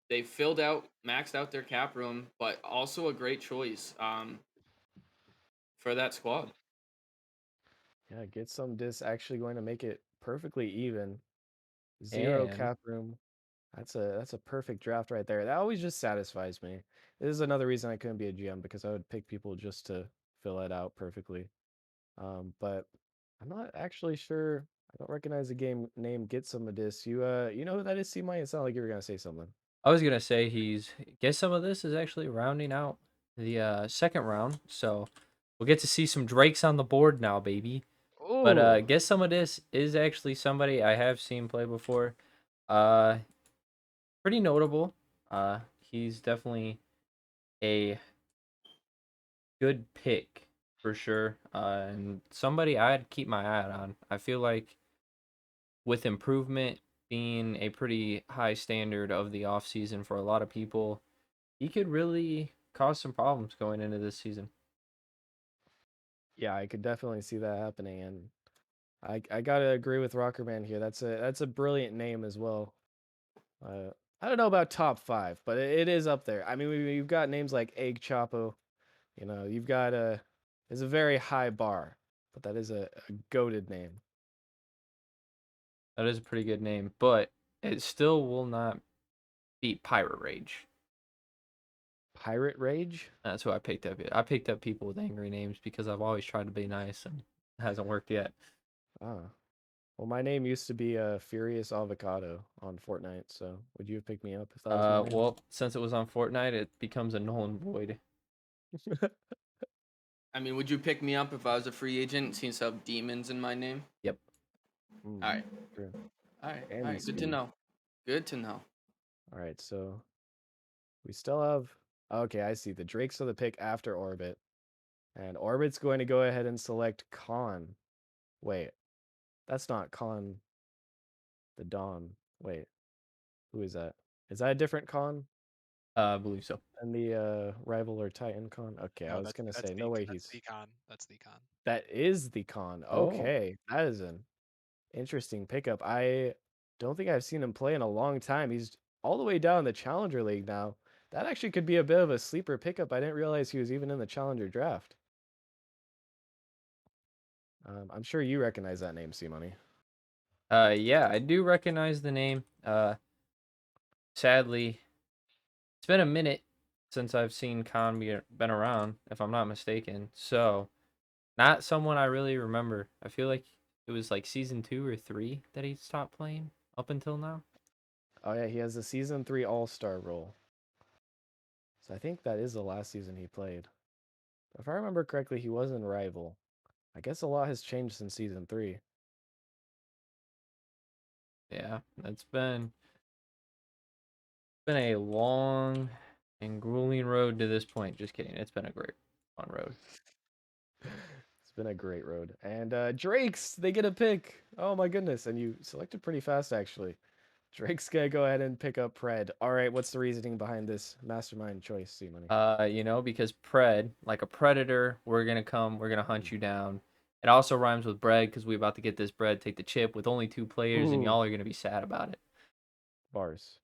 they maxed out their cap room, but also a great choice for that squad. Yeah, get some dis actually going to make it perfectly even. Zero And cap room. That's a perfect draft right there. That always just satisfies me. This is another reason I couldn't be a GM because I would pick people just to fill it out perfectly. But I'm not actually sure. I don't recognize the game name Get Some of This. You know who that is, C-Money? It sounded like you were gonna say something. I was gonna say guess some of this is actually rounding out the second round, so we'll get to see some Drakes on the board now, baby. But Ooh. guess some of this is actually somebody I have seen play before. Uh, Pretty notable. He's definitely a good pick for sure. And somebody I'd keep my eye on. I feel like with improvement being a pretty high standard of the offseason for a lot of people, he could really cause some problems going into this season. Yeah, I could definitely see that happening, and I gotta agree with Rockerman here. That's a brilliant name as well. Uh, I don't know about top five, but it is up there. I mean, you've got names like Egg Chapo. You've got a. It's a very high bar, but that is a goaded name. That is a pretty good name, but it still will not beat Pirate Rage. Pirate Rage. That's who I picked up. I picked up people with angry names because I've always tried to be nice and it hasn't worked yet. Ah, well, my name used to be Furious Avocado on Fortnite. So would you have picked me up if that was my name? Well, since it was on Fortnite, it becomes a null and void. I mean, would you pick me up if I was a free agent? Since I have demons in my name. Yep. Mm, All right, true. all right, all And right. Good to speed. know. Good to know. All right, so we still have. Okay, I see. The Drakes are the pick after Orbit, and Orbit's going to go ahead and select Khan. Wait, that's not Khan the Dawn. Wait, who is that? Is that a different Khan I believe so. than the rival or Titan Khan? Okay, I No, was gonna say no way that's he's. the con. That's the con. That is the Khan. Oh, Okay, that is an interesting pickup. I don't think I've seen him play in a long time. He's all the way down in the Challenger League now. That actually could be a bit of a sleeper pickup. I didn't realize he was even in the Challenger draft. I'm sure you recognize that name, C Money. yeah, I do recognize the name. Sadly, it's been a minute since I've seen Khan been around, if I'm not mistaken. So, not someone I really remember. I feel like it was like season 2 or 3 that he stopped playing up until now. Oh yeah, he has the season 3 All-Star role. So I think that is the last season he played. If I remember correctly, he was in Rival. I guess a lot has changed since season 3. Yeah, it's been a long and grueling road to this point. Just kidding. It's been a great fun road. It's been a great road. And Drake's, they get a pick. Oh my goodness. And you selected pretty fast, actually. Drake's gonna go ahead and pick up Pred. All right, what's the reasoning behind this mastermind choice, C Money? Because pred, like a predator, we're gonna hunt you down. It also rhymes with bread because we about to get this bread, take the chip with only 2 players, and Ooh, y'all are gonna be sad about it. bars.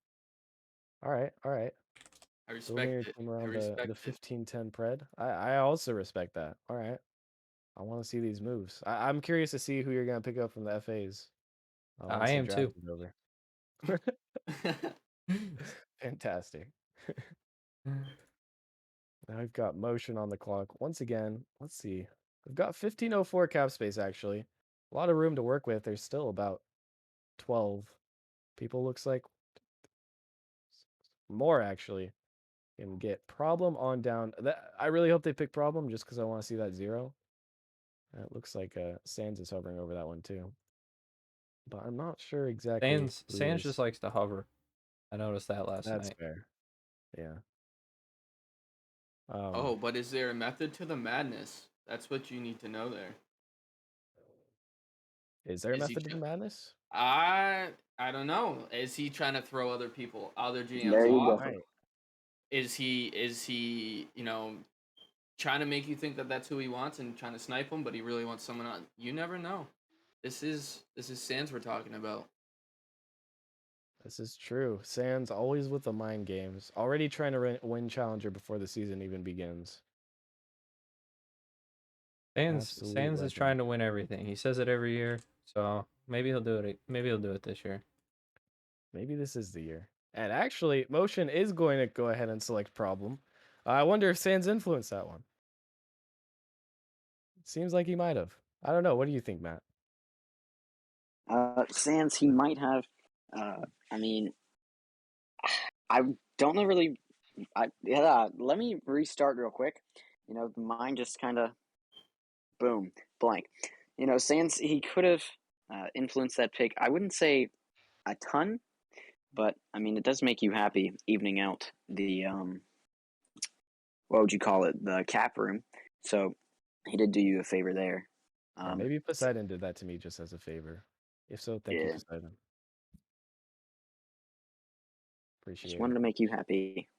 All right, all right. I Building respect your it. team I around the respect it. 15-10 Pred. I also respect that. All right. I want to see these moves. I'm curious to see who you're gonna pick up from the FAs I once the am draft too. is over. Fantastic. Now I've got motion on the clock. Once again, let's see. We've got 1504 cap space, actually. A lot of room to work with. There's still about 12 people, looks like. More, actually. Can get problem on down. I really hope they pick problem just because I want to see that 0. It looks like Sands is hovering over that one, too. But I'm not sure exactly who Sans is. just likes to hover. I noticed that last That's night. fair. Yeah. Oh, but is there a method to the madness? That's what you need to know there. Is there a Is he? method to the madness? I don't know. Is he trying to throw other There GMs you off? go. Right. Is he trying to make you think that that's who he wants and trying to snipe him, but he really wants someone on? You never know. This is Sans we're talking about. This is true. Sans always with the mind games. Already trying to win Challenger before the season even begins. Absolute Sans is legend. trying to win everything. He says it every year, so maybe he'll do it. Maybe he'll do it this year. Maybe this is the year. And actually, Motion is going to go ahead and select problem. I wonder if Sans influenced that one. Seems like he might have. I don't know. What do you think, Matt? Sans, he might have. I mean, I don't know really. Let me restart real quick. The mind just kind of boom blank. Sans, he could have influenced that pick. I wouldn't say a ton, but I mean, it does make you happy evening out the what would you call it, the cap room. So he did do you a favor there. Yeah, maybe Poseidon did that to me just as a favor. If so, thank you, Yeah, Poseidon. just Appreciate wanted it. to make you happy.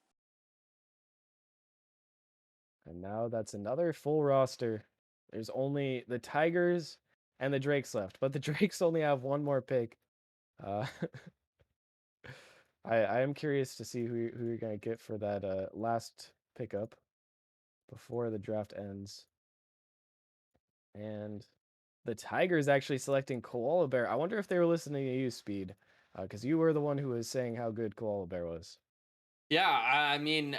And now that's another full roster. There's only the Tigers and the Drakes left, but the Drakes only have one more pick. Uh, I am curious to see who you're gonna get for that last pickup before the draft ends. And the Tigers actually selecting Koala Bear. I wonder if they were listening to you, Speed, because you were the one who was saying how good Koala Bear was. Yeah, I mean,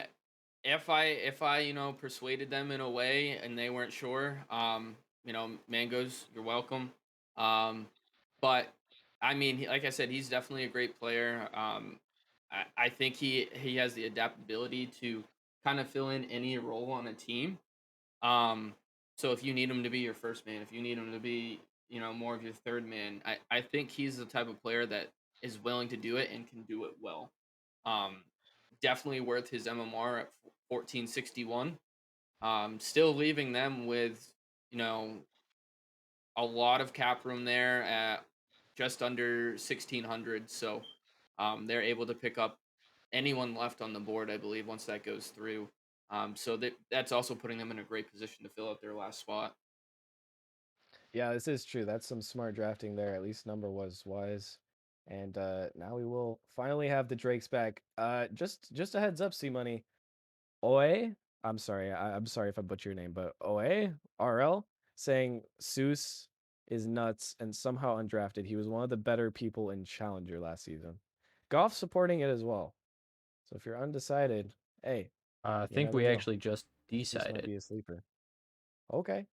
if I persuaded them in a way and they weren't sure, mangoes, you're welcome. Um, but I mean, like I said, he's definitely a great player. I think he has the adaptability to kind of fill in any role on a team. Um, so if you need him to be your first man, if you need him to be, more of your third man, I think he's the type of player that is willing to do it and can do it well. Um, Definitely worth his MMR at 1461. Still leaving them with, you know, a lot of cap room there at just under 1600. So they're able to pick up anyone left on the board, I believe, once that goes through. So that's also putting them in a great position to fill out their last spot. Yeah, this is true. That's some smart drafting there. At least number was wise. And now we will finally have the Drakes back. Just a heads up, C Money. Oe, I'm sorry. I'm sorry if I butcher your name, but Oe RL saying Seuss is nuts and somehow undrafted. He was one of the better people in Challenger last season. Goff supporting it as well. So if you're undecided, hey, I you think never we know. actually just Seuss might decided. be a sleeper. Okay,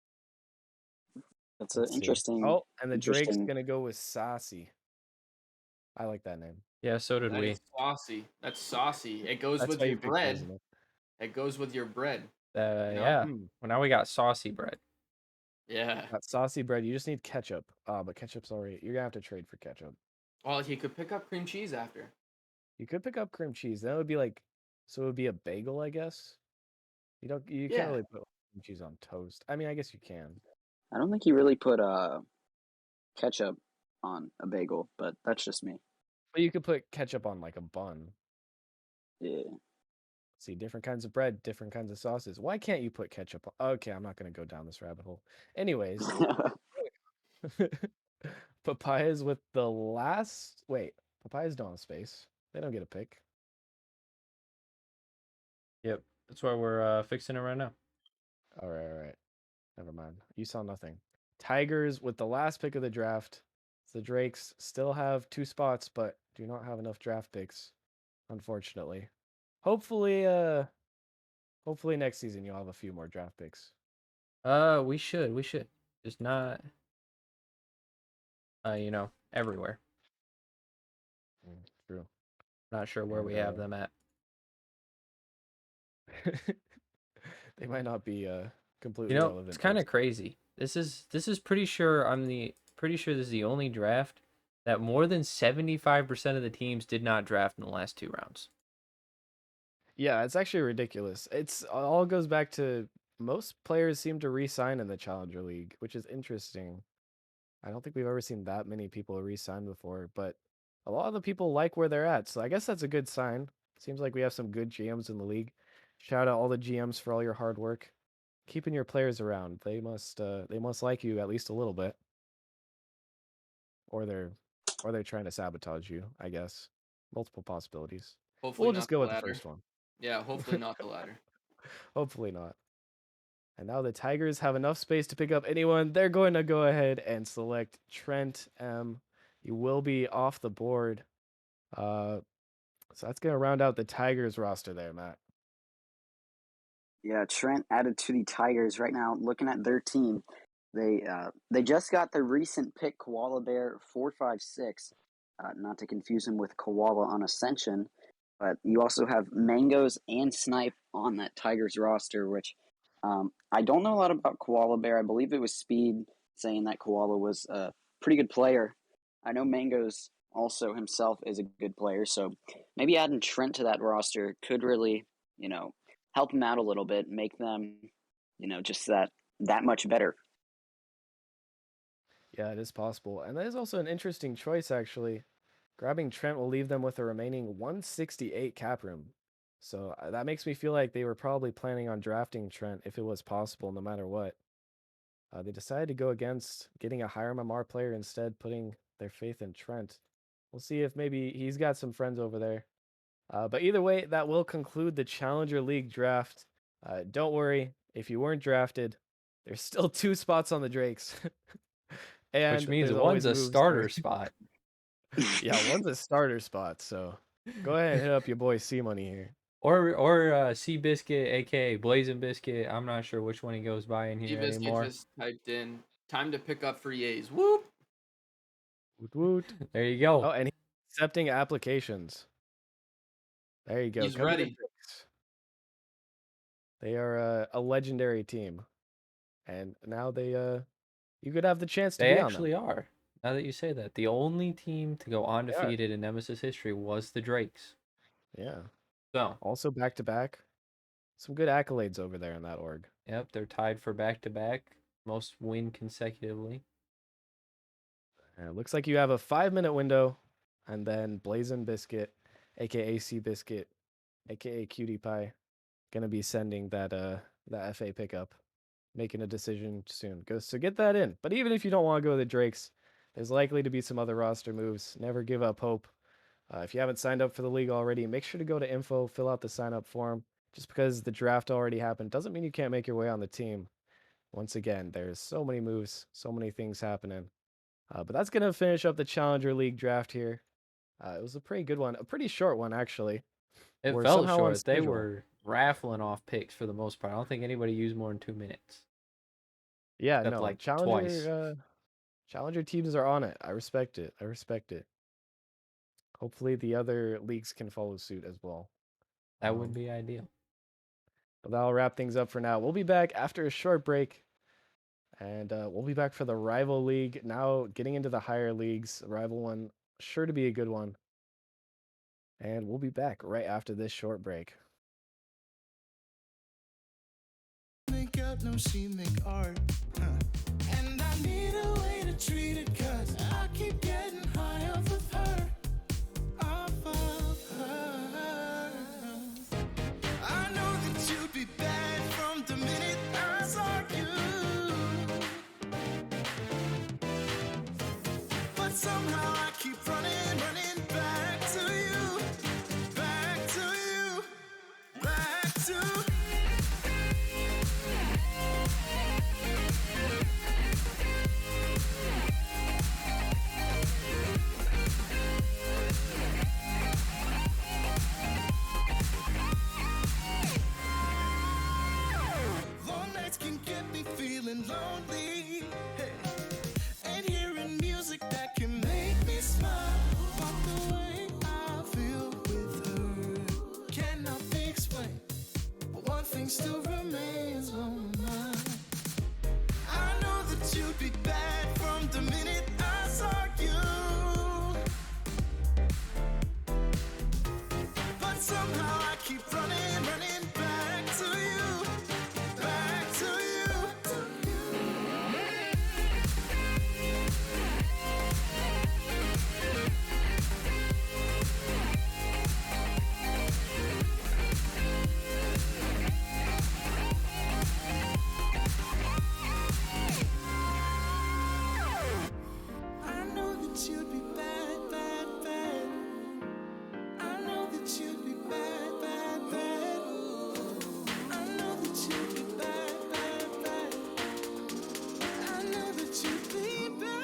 That's an let's see. interesting, Oh, and the Drake's interesting. gonna go with Saucy. I like that name. Yeah, so did That we. is saucy. That's saucy. It goes That's with why your you picked it, bread. isn't it? It goes with your bread. Yeah. Hmm. Well, now we got saucy bread. Yeah. That saucy bread. You just need ketchup. But ketchup's already. You're gonna have to trade for ketchup. Well, he could pick up cream cheese after. You could pick up cream cheese. That would be like, so it would be a bagel, I guess. You can't Yeah. really put cream cheese on toast. I mean, I guess you can. I don't think he really put ketchup on a bagel, but that's just me. But you could put ketchup on like a bun. Yeah. See, different kinds of bread, different kinds of sauces. Why can't you put ketchup on? Okay, I'm not gonna go down this rabbit hole. Anyways, Papayas with the last. Wait, Papayas don't have space. They don't get a pick. Yep. That's why we're fixing it right now. All right, all right. Never mind. You saw nothing. Tigers with the last pick of the draft. The Drakes still have 2 spots, but do not have enough draft picks, unfortunately. Hopefully, hopefully next season you'll have a few more draft picks. We should. Just not, everywhere. True. Not sure where And we have them at. they might not be completely relevant. It's kind of crazy. This is pretty sure pretty sure this is the only draft that more than 75% of the teams did not draft in the last 2 rounds. Yeah, it's actually ridiculous. It's all goes back to most players seem to re-sign in the Challenger League, which is interesting. I don't think we've ever seen that many people re-sign before, but a lot of the people like where they're at. So I guess that's a good sign. Seems like we have some good GMs in the league. Shout out all the GMs for all your hard work. Keeping your players around. They must like you at least a little bit. Or they're trying to sabotage you, I guess. Multiple possibilities. Hopefully We'll just not go the with the latter. first one. Yeah, hopefully not the latter. Hopefully not. And now the Tigers have enough space to pick up anyone. They're going to go ahead and select Trent M. He will be off the board. So that's going to round out the Tigers roster there, Matt. Yeah, Trent added to the Tigers right now. Looking at their team, they just got the recent pick Koala Bear 456. Not to confuse him with Koala on Ascension, but you also have Mangoes and Snipe on that Tigers roster. Which I don't know a lot about Koala Bear. I believe it was Speed saying that Koala was a pretty good player. I know Mangoes also himself is a good player, so maybe adding Trent to that roster could really, help them out a little bit, make them, just that much better. Yeah, it is possible. And that is also an interesting choice, actually. Grabbing Trent will leave them with a remaining 168 cap room. So that makes me feel like they were probably planning on drafting Trent if it was possible, no matter what. They decided to go against getting a higher MMR player instead, putting their faith in Trent. We'll see if maybe he's got some friends over there. But either way, that will conclude the Challenger League draft. Don't worry, if you weren't drafted, there's still 2 spots on the Drakes. And Which means there's one's always a moves starter there. spot. Yeah, one's a starter spot. So go ahead and hit up your boy C Money here. Or Seabiscuit, aka Blazing Biscuit. I'm not sure which one he goes by in here Biscuit anymore. just typed in time to pick up free A's. Whoop. Woot woot. There you go. Oh, and he's accepting applications. There you go. He's Come to the ready. Drakes. They are a legendary team, and now you could have the chance to They be actually on them. are. Now that you say that, the only team to go undefeated in Nemesis history was the Drakes. Yeah. So, Also back to back. Some good accolades over there in that org. yep, they're tied for back-to-back most win consecutively. It looks like you have a 5-minute window, and then Blazin' Biscuit, aka C Biscuit, aka Cutie Pie, gonna be sending that FA pickup, making a decision soon. So get that in. But even if you don't want to go to the Drakes, there's likely to be some other roster moves. Never give up hope. If you haven't signed up for the league already, make sure to go to info, fill out the sign up form. Just because the draft already happened doesn't mean you can't make your way on the team. Once again, there's so many moves, so many things happening. But that's going to finish up the Challenger League draft here. It was a pretty good one, a pretty short one, actually. It We're felt somehow on short. They schedule. were raffling off picks for the most part. I don't think anybody used more than 2 minutes. Yeah, Except no, like Challenger, twice. Challenger teams are on it. I respect it. I respect it. Hopefully the other leagues can follow suit as well. That would be ideal. But that'll wrap things up for now. We'll be back after a short break. And we'll be back for the Rival League. Now getting into the higher leagues. Rival one, sure to be a good one. And we'll be back right after this short break. Make out, no, she make art. And I need a way to treat it, cause I keep getting high off of her. Off of her. I know that you'd be bad from the minute I saw you. But somehow I keep running back to you. Back to you. Back to thing still remains on my mind. I know that you'd be bad from the minute I saw you, but somehow I keep running back to you, back to you. I know that you'd be bad, bad, bad. I know that you'd be bad, bad, bad. I know that you'd be bad, bad, bad. I know that you'd be bad.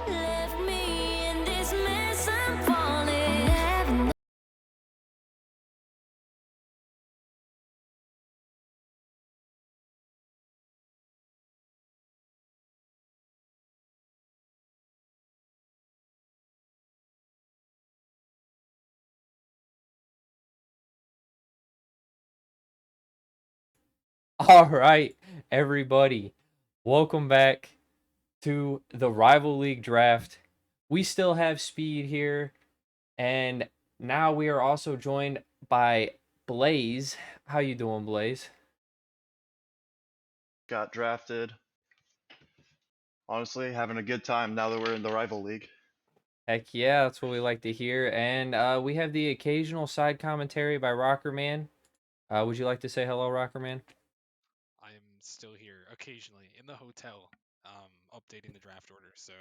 Left me in this mess, I'm falling. All right, everybody, welcome back to the Rival League draft. We still have Speed here, and now we are also joined by Blaze. How you doing, Blaze? Got drafted. Honestly, having a good time now that we're in the rival league. Heck yeah, that's what we like to hear. And we have the occasional side commentary by Rockerman. Would you like to say hello, Rockerman? I am still here occasionally in the hotel, updating the draft order. So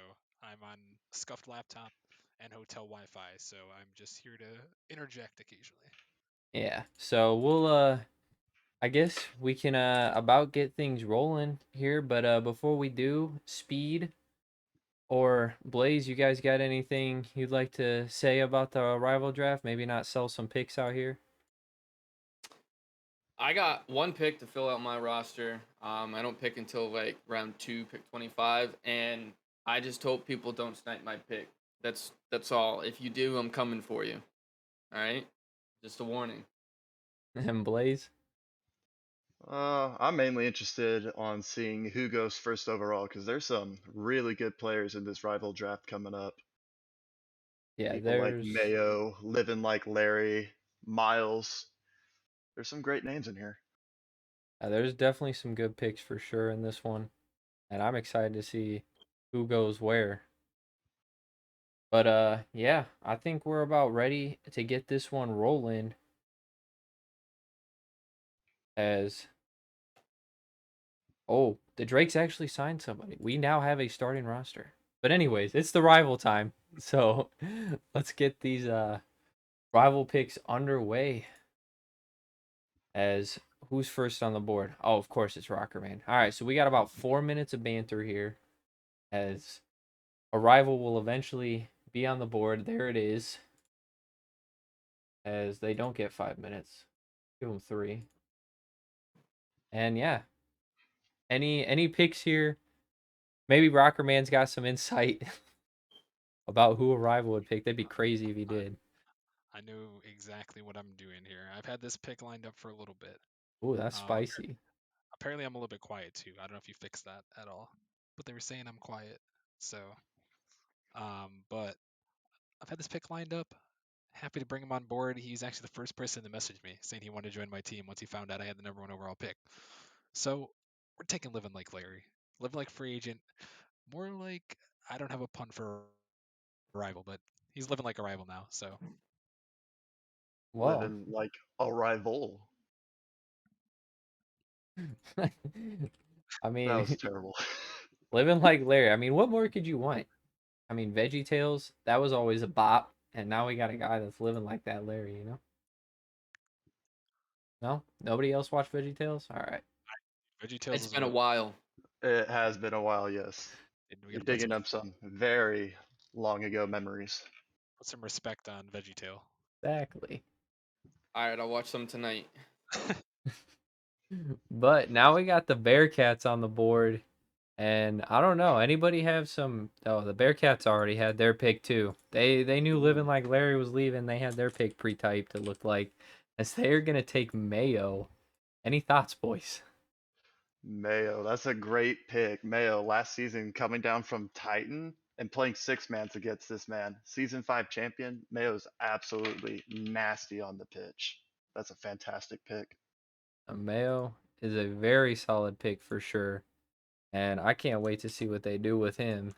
I'm on scuffed laptop and hotel Wi-Fi. So I'm just here to interject occasionally. Yeah. So we'll I guess we can about get things rolling here, but before we do, Speed or Blaze, you guys got anything you'd like to say about the rival draft? Maybe not sell some picks out here. I got one pick to fill out my roster. I don't pick until like round 2, pick 25, and I just hope people don't snipe my pick. That's all. If you do, I'm coming for you. All right, just a warning. And Blaze. I'm mainly interested on seeing who goes first overall because there's some really good players in this rival draft coming up. Yeah, People like there's Mayo, Living Like Larry, Miles. There's some great names in here. there's definitely some good picks for sure in this one, and I'm excited to see who goes where. But yeah, I think we're about ready to get this one rolling as oh, the Drakes actually signed somebody. We now have a starting roster. But anyways, it's the rival time. So let's get these rival picks underway. As who's first on the board? Oh, of course it's Rockerman. All right, so we got about 4 minutes of banter here as a rival will eventually be on the board. There it is. As they don't get 5 minutes. Give them 3. And yeah, any picks here? Maybe Rockerman's got some insight about who a rival would pick. That'd be crazy if he did. I know exactly what I'm doing here. I've had this pick lined up for a little bit. Ooh, that's Um, spicy. apparently, I'm a little bit quiet too. I don't know if you fixed that at all, but they were saying I'm quiet. So, but I've had this pick lined up. Happy to bring him on board. He's actually the first person to message me saying he wanted to join my team once he found out I had the number 1 overall pick. So we're taking Living Like Larry. Living like free agent. More like I don't have a pun for a rival, but he's living like a rival now. So Well, Living like a rival. I That was mean, terrible. living like Larry. I mean, what more could you want? I mean, Veggie Tales, that was always a bop, and now we got a guy that's living like that Larry, you know? No? Nobody else watched Veggie Tales? All right. VeggieTales It's is been a what while. It has been a while, yes. we You're gotta put digging up some very long ago memories. some respect on VeggieTale. Exactly. All right, I'll watch some tonight. But now we got the Bearcats on the board, and I don't know. Anybody have some? Oh, the Bearcats already had their pick too. They knew living like Larry was leaving. They had their pick pre-typed. It looked like, as they're gonna take Mayo. Any thoughts, boys? Mayo, that's a great pick. Mayo, last season coming down from Titan and playing six mans against this man. Season 5 champion. Mayo's absolutely nasty on the pitch. That's a fantastic pick. Mayo is a very solid pick for sure, and I can't wait to see what they do with him,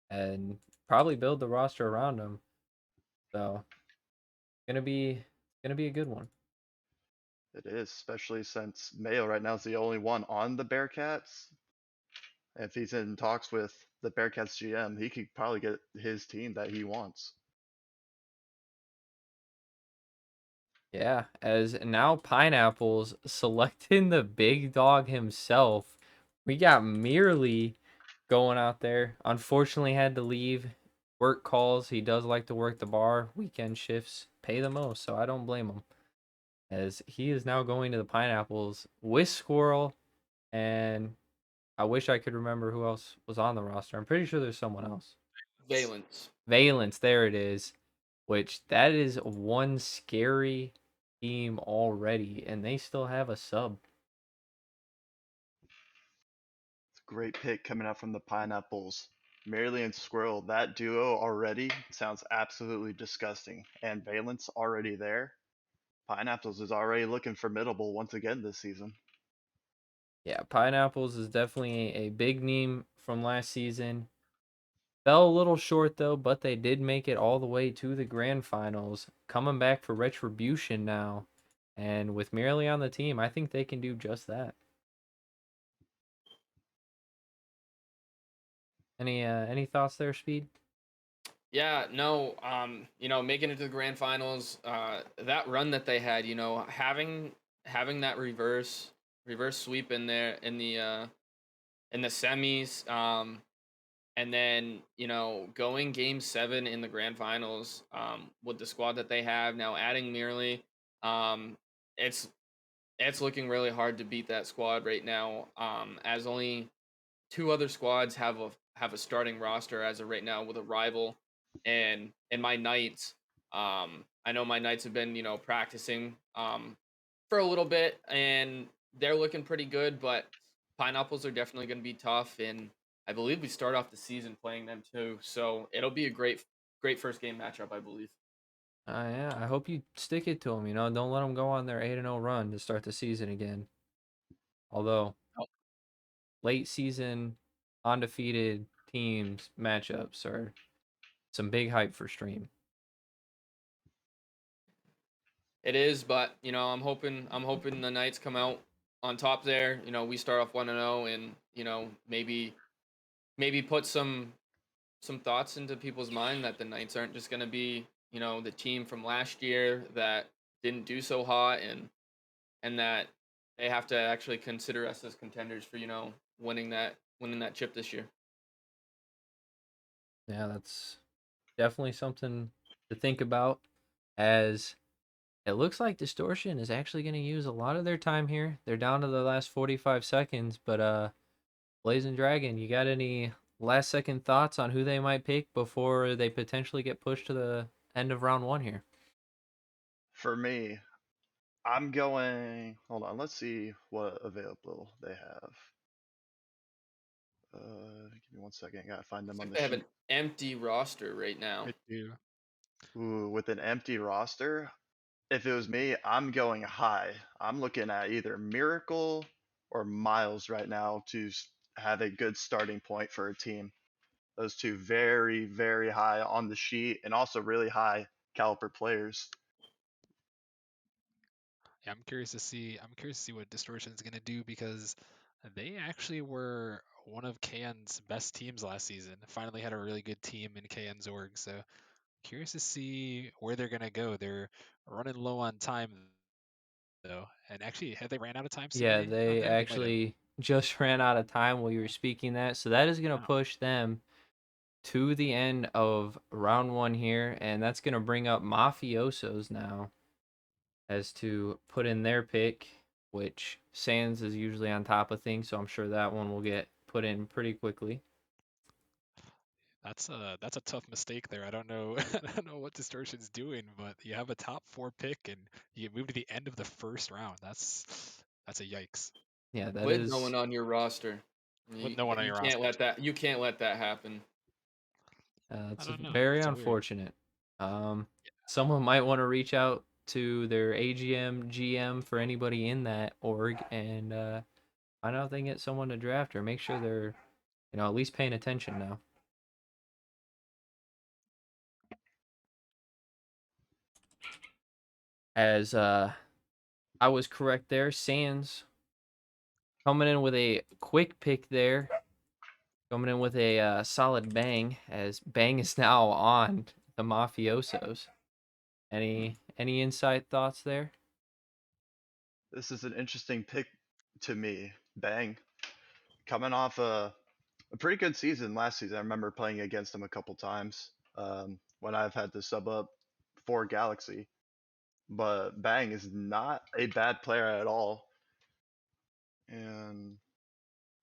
and probably build the roster around him. So gonna be a good one. It is, especially since Mayo right now is the only one on the Bearcats. If he's in talks with the Bearcats GM, he could probably get his team that he wants. Yeah, as now Pineapples selecting the big dog himself. We got Merely going out there. Unfortunately, had to leave. Work calls. He does like to work the bar. Weekend shifts pay the most, so I don't blame him. As he is now going to the Pineapples with Squirrel, and I wish I could remember who else was on the roster. I'm pretty sure there's someone else. Valence. Valence, there it is. Which that is one scary team already, and they still have a sub. Great pick coming out from the Pineapples. Merely and Squirrel, that duo already sounds absolutely disgusting. And Valence already there. Pineapples is already looking formidable once again this season. Yeah, Pineapples is definitely a big name from last season. Fell a little short though, but they did make it all the way to the grand finals, coming back for Retribution now. And with Merely on the team, I think they can do just that. Any thoughts there, Speed? Yeah, no, making it to the grand finals, that run that they had, having that reverse sweep in there in the semis, and then going game 7 in the grand finals, with the squad that they have now, adding Merely, um, it's it's looking really hard to beat that squad right now. As only two other squads have a starting roster as of right now with a rival, and my Knights. I know my Knights have been practicing for a little bit, and they're looking pretty good, but Pineapples are definitely going to be tough, and I believe we start off the season playing them too, so it'll be a great first game matchup, I believe. Yeah, I hope you stick it to them. Don't let them go on their 8-0 run to start the season again. Although late season undefeated teams matchups are some big hype for stream. It is, but I'm hoping the Knights come out on top there. We start off 1-0, and maybe put some thoughts into people's mind that the Knights aren't just going to be, the team from last year that didn't do so hot, and that they have to actually consider us as contenders for, winning that chip this year. Yeah, that's definitely something to think about, as it looks like Distortion is actually going to use a lot of their time here. They're down to the last 45 seconds, but Blazing Dragon, you got any last second thoughts on who they might pick before they potentially get pushed to the end of round 1 here? For me, I'm going. Hold on, let's see what available they have. Give me 1 second. Gotta find them Looks on like the they have an sheet. empty roster right now. I do. Ooh, with an empty roster, if it was me, I'm going high. I'm looking at either Miracle or Miles right now to have a good starting point for a team. Those two very, very high on the sheet and also really high caliber players. Yeah, I'm curious to see. I'm curious to see what Distortion is gonna do because they actually were one of KN's best teams last season. Finally had a really good team in KN's org. So curious to see where they're gonna go. They're running low on time though. And actually, have they ran out of time Yeah, CA on they there? They might have. actually just ran out of time while you were speaking that. So that is going to Oh, push them to the end of round 1 here, and that's going to bring up Mafiosos now as to put in their pick, which Sands is usually on top of things, so I'm sure that one will get put in pretty quickly. that's a tough mistake there. I don't know I don't know what Distortion's doing, but you have a top 4 pick and you move to the end of the first round. That's a yikes. Yeah, that With no is one on your roster, With you, no one on you your can't roster. let that happen. I it's don't know. very That's weird. unfortunate. Someone might want to reach out to their AGM, GM for anybody in that org and find out if they can get someone to draft or make sure they're, at least paying attention now. As I was correct there, Sands coming in with a quick pick there, coming in with a solid bang, as Bang is now on the Mafiosos. Any insight thoughts there? This is an interesting pick to me. Bang. Coming off a pretty good season last season. I remember playing against him a couple times when I've had to sub up for Galaxy. But Bang is not a bad player at all. And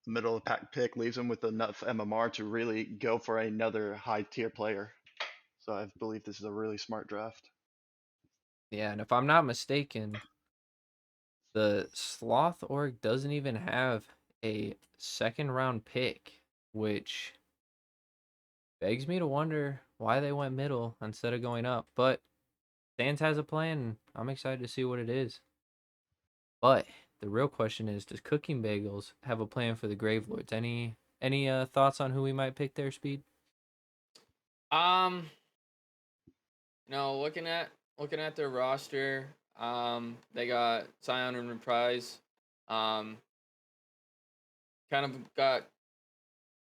the middle of the pack pick leaves him with enough MMR to really go for another high tier player. So I believe this is a really smart draft. Yeah, and if I'm not mistaken, the Sloth org doesn't even have a second round pick, which begs me to wonder why they went middle instead of going up. But Stans has a plan, and I'm excited to see what it is. But the real question is, does Cooking Bagels have a plan for the Gravelords? Any thoughts on who we might pick there, Speed? Um, looking at their roster, they got Scion and Reprise. Um, kind of got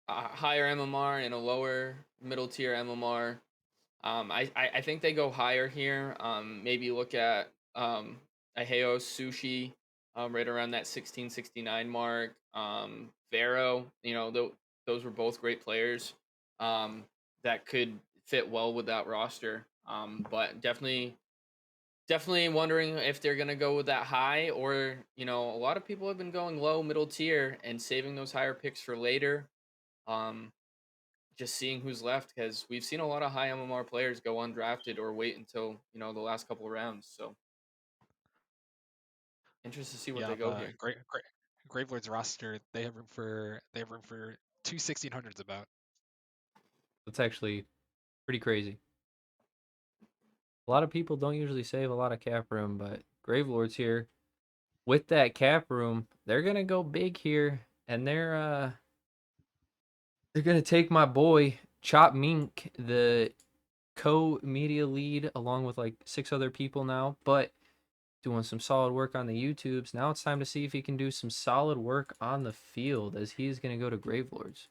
a higher MMR and a lower middle tier MMR. I think they go higher here. Maybe look at Aheo Sushi, right around that 1669 mark. Vero, those were both great players. That could fit well with that roster. But definitely wondering if they're gonna go with that high, or a lot of people have been going low, middle tier, and saving those higher picks for later. Um, just seeing who's left, because we've seen a lot of high MMR players go undrafted or wait until the last couple of rounds. So interested to see what Yeah, they on go the here. Gravelords roster, they have room for 2 1600s about. That's actually pretty crazy. A lot of people don't usually save a lot of cap room, but Gravelords here with that cap room, they're gonna go big here, and they're gonna take my boy Chop Mink, the co-media lead, along with like 6 other people now, but doing some solid work on the YouTubes. Now it's time to see if he can do some solid work on the field, as he's gonna go to Gravelords.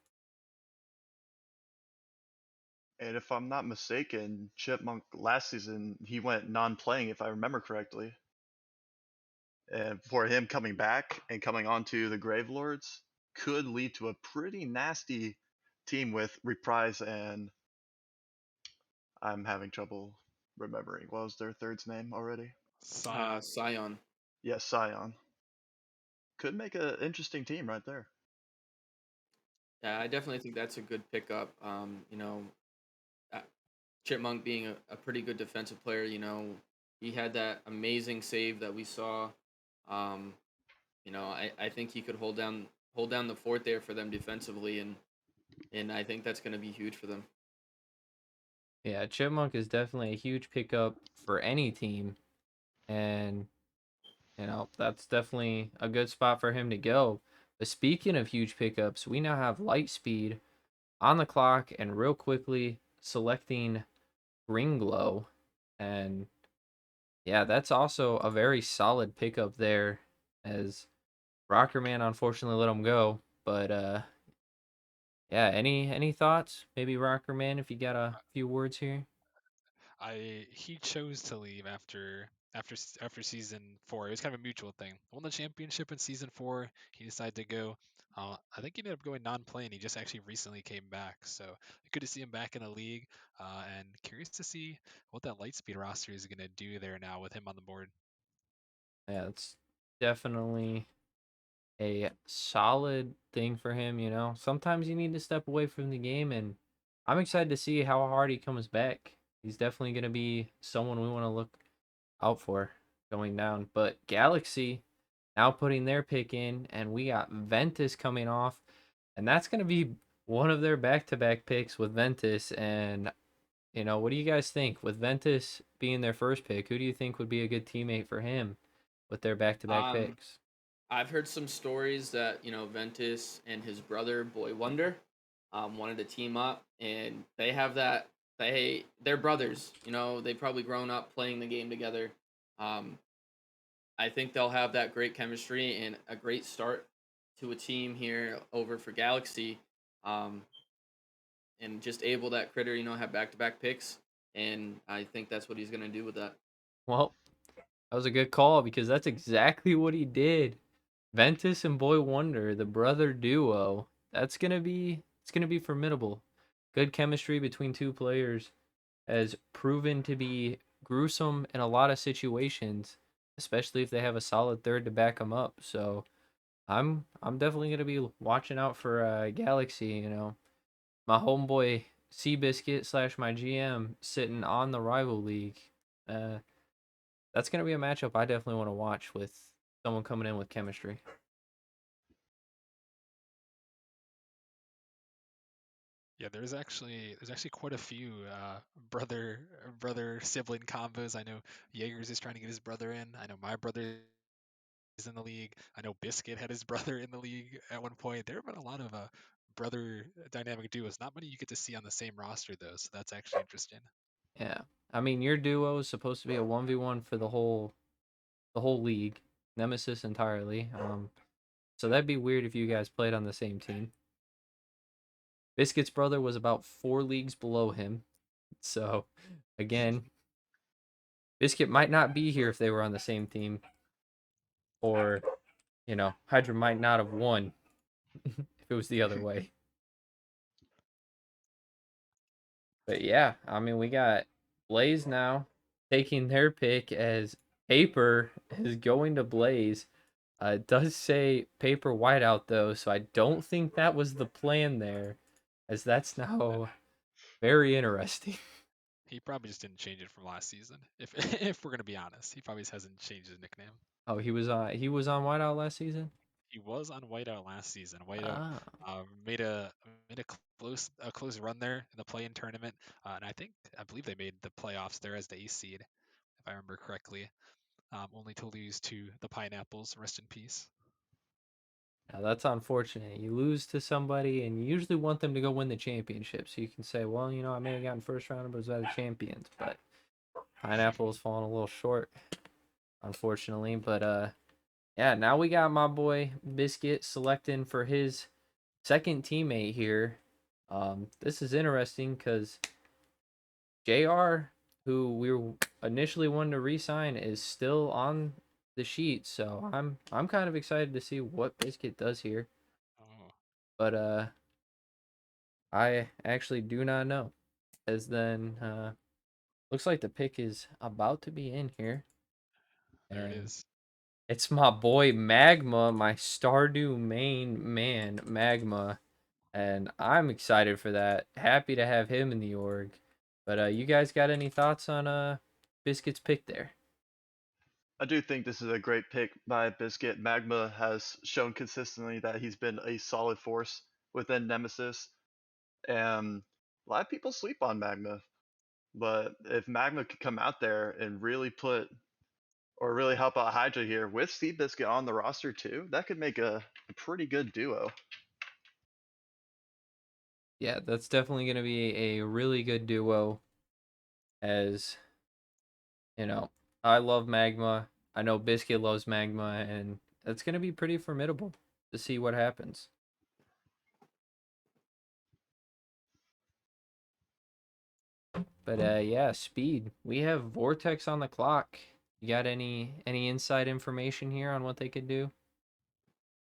And if I'm not mistaken, Chipmunk last season he went non-playing, if I remember correctly. And for him coming back and coming onto the Gravelords could lead to a pretty nasty team with Reprise and I'm having trouble remembering. What was their third's name already? Scion. Scion. Yes, Scion. Could make an interesting team right there. Yeah, I definitely think that's a good pickup. Uh, Chipmunk being a pretty good defensive player. He had that amazing save that we saw. Um, I think he could hold down the fort there for them defensively, and I think that's going to be huge for them. Yeah, Chipmunk is definitely a huge pickup for any team, and that's definitely a good spot for him to go. But speaking of huge pickups, we now have Lightspeed on the clock and real quickly selecting Ringlow. And yeah, that's also a very solid pickup there, as Rockerman unfortunately let him go. But yeah, any thoughts? Maybe Rockerman, if you got a few words here. He chose to leave after season 4. It was kind of a mutual thing. Won the championship in season 4. He decided to go. I think he ended up going non-playing. He just actually recently came back, so good to see him back in the league. And curious to see what that Lightspeed roster is going to do there now with him on the board. Yeah, it's definitely a solid thing for him, Sometimes you need to step away from the game, and I'm excited to see how hard he comes back. He's definitely going to be someone we want to look out for going down. But Galaxy now putting their pick in, and we got Ventus coming off, and that's going to be one of their back-to-back picks with Ventus. And what do you guys think with Ventus being their first pick? Who do you think would be a good teammate for him with their back-to-back Um, picks? I've heard some stories that Ventus and his brother Boy Wonder wanted to team up, and they have that. They're brothers. They've probably grown up playing the game together. Um, I think they'll have that great chemistry and a great start to a team here over for Galaxy. Um, and just able that critter, have back to back picks. And I think that's what he's gonna do with that. Well, that was a good call because that's exactly what he did. Ventus and Boy Wonder, the brother duo, it's gonna be formidable. Good chemistry between two players has proven to be gruesome in a lot of situations, especially if they have a solid third to back them up. So I'm definitely gonna be watching out for Galaxy. My homeboy Seabiscuit slash my GM sitting on the rival league. Uh, that's gonna be a matchup I definitely want to watch with someone coming in with chemistry. Yeah, there's actually quite a few brother sibling combos. I know Jaegers is trying to get his brother in. I know my brother is in the league. I know Biscuit had his brother in the league at one point. There have been a lot of brother dynamic duos. Not many you get to see on the same roster though, so that's actually interesting. Yeah. I mean, your duo is supposed to be a 1v1 for the whole league, Nemesis entirely. So that'd be weird if you guys played on the same team. Biscuit's brother was about 4 leagues below him. So again, Biscuit might not be here if they were on the same team, or Hydra might not have won if it was the other way. But yeah, I mean, we got Blaze now taking their pick as Paper is going to Blaze. It does say Paper Whiteout though, so I don't think that was the plan there, as that's now very interesting. He probably just didn't change it from last season. If if we're gonna be honest, he probably just hasn't changed his nickname. Oh, he was on Whiteout last season. He was on Whiteout last season. Whiteout Ah, made a close run there in the play-in tournament, and I believe they made the playoffs there as the ace seed, if I remember correctly. Only to lose to the Pineapples. Rest in peace. now that's unfortunate. You lose to somebody, and you usually want them to go win the championship, so you can say, well, I may have gotten first round, but it was out of champions. But Pineapple's falling a little short, unfortunately. But yeah, now we got my boy Biscuit selecting for his second teammate here. This is interesting because JR, who we were initially wanting to re-sign, is still on the sheet. So I'm kind of excited to see what Biscuit does here. Oh, But I actually do not know. As then looks like the pick is about to be in here. there it And is. it's my boy Magma, my Stardew main man, Magma. And I'm excited for that. Happy to have him in the org. But you guys got any thoughts on Biscuit's pick there? I do think this is a great pick by Biscuit. Magma has shown consistently that he's been a solid force within Nemesis, and a lot of people sleep on Magma. But if Magma could come out there and really put or really help out Hydra here with Seabiscuit on the roster too, that could make a pretty good duo. Yeah, that's definitely going to be a really good duo. As I love Magma. I know Biscuit loves Magma, and it's going to be pretty formidable to see what happens. But yeah, speed. We have Vortex on the clock. You got any inside information here on what they could do?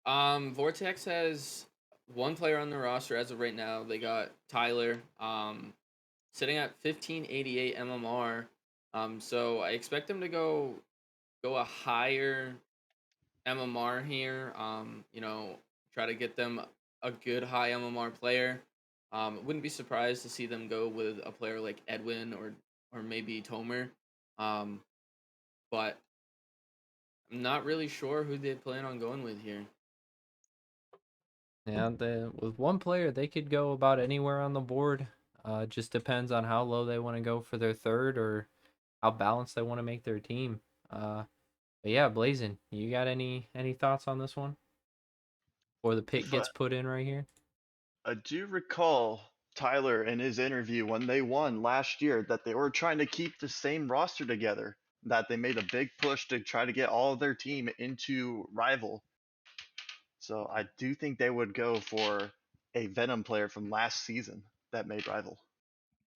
Vortex has one player on the roster as of right now. They got Tyler, sitting at 1588 MMR. So I expect them to go a higher MMR here. Try to get them a good high MMR player. Wouldn't be surprised to see them go with a player like Edwin or maybe Tomer. Um, but I'm not really sure who they plan on going with here. Yeah, with one player, they could go about anywhere on the board. Just depends on how low they want to go for their third or how balanced they want to make their team. But yeah, Blazin, you got any thoughts on this one? Or the pick If gets put in right here? I do recall Tyler in his interview when they won last year that they were trying to keep the same roster together, that they made a big push to try to get all of their team into Rival. So I do think they would go for a Venom player from last season that made Rival.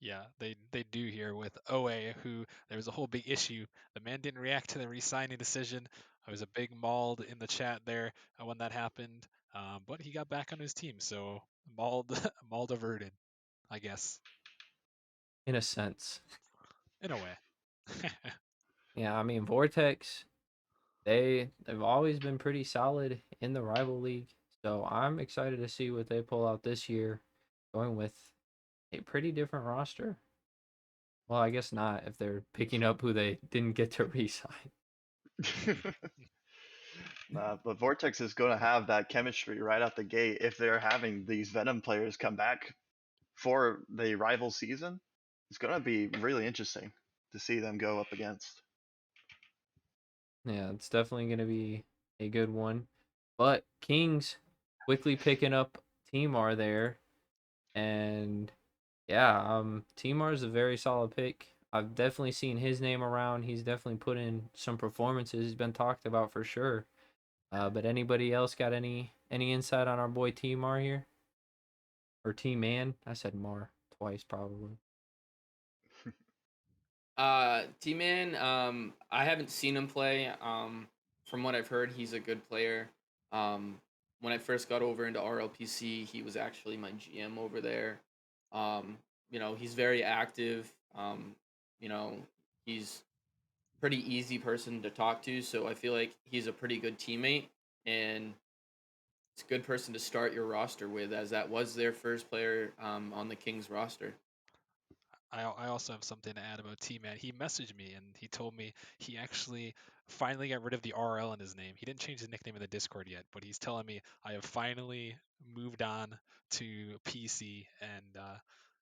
Yeah, they do here with OA, who there was a whole big issue. The man didn't react to the re-signing decision. There was a big mauled in the chat there when that happened, but he got back on his team, so mauled mauled averted, I guess, In a sense. in a way. Yeah, I mean Vortex, they've always been pretty solid in the rival league. So I'm excited to see what they pull out this year, going with a pretty different roster. Well, I guess not if they're picking up who they didn't get to re-sign. Nah, but Vortex is going to have that chemistry right out the gate if they're having these Venom players come back for the rival season, it's going to be really interesting to see them go up against. Yeah, it's definitely going to be a good one. But Kings quickly picking up Timar there. And yeah, Timar is a very solid pick. I've definitely seen his name around. He's definitely put in some performances. He's been talked about for sure. But anybody else got any insight on our boy Timar here? Or T-Man? I said Mar twice probably. T-Man, I haven't seen him play. From what I've heard, he's a good player. When I first got over into RLPC, he was actually my GM over there. He's very active. You know, he's pretty easy person to talk to, so I feel like he's a pretty good teammate and it's a good person to start your roster with, as that was their first player on the Kings roster. I also have something to add about T-Man. He messaged me and he told me he actually finally got rid of the RL in his name. He didn't change his nickname in the Discord yet, but he's telling me I have finally moved on to PC and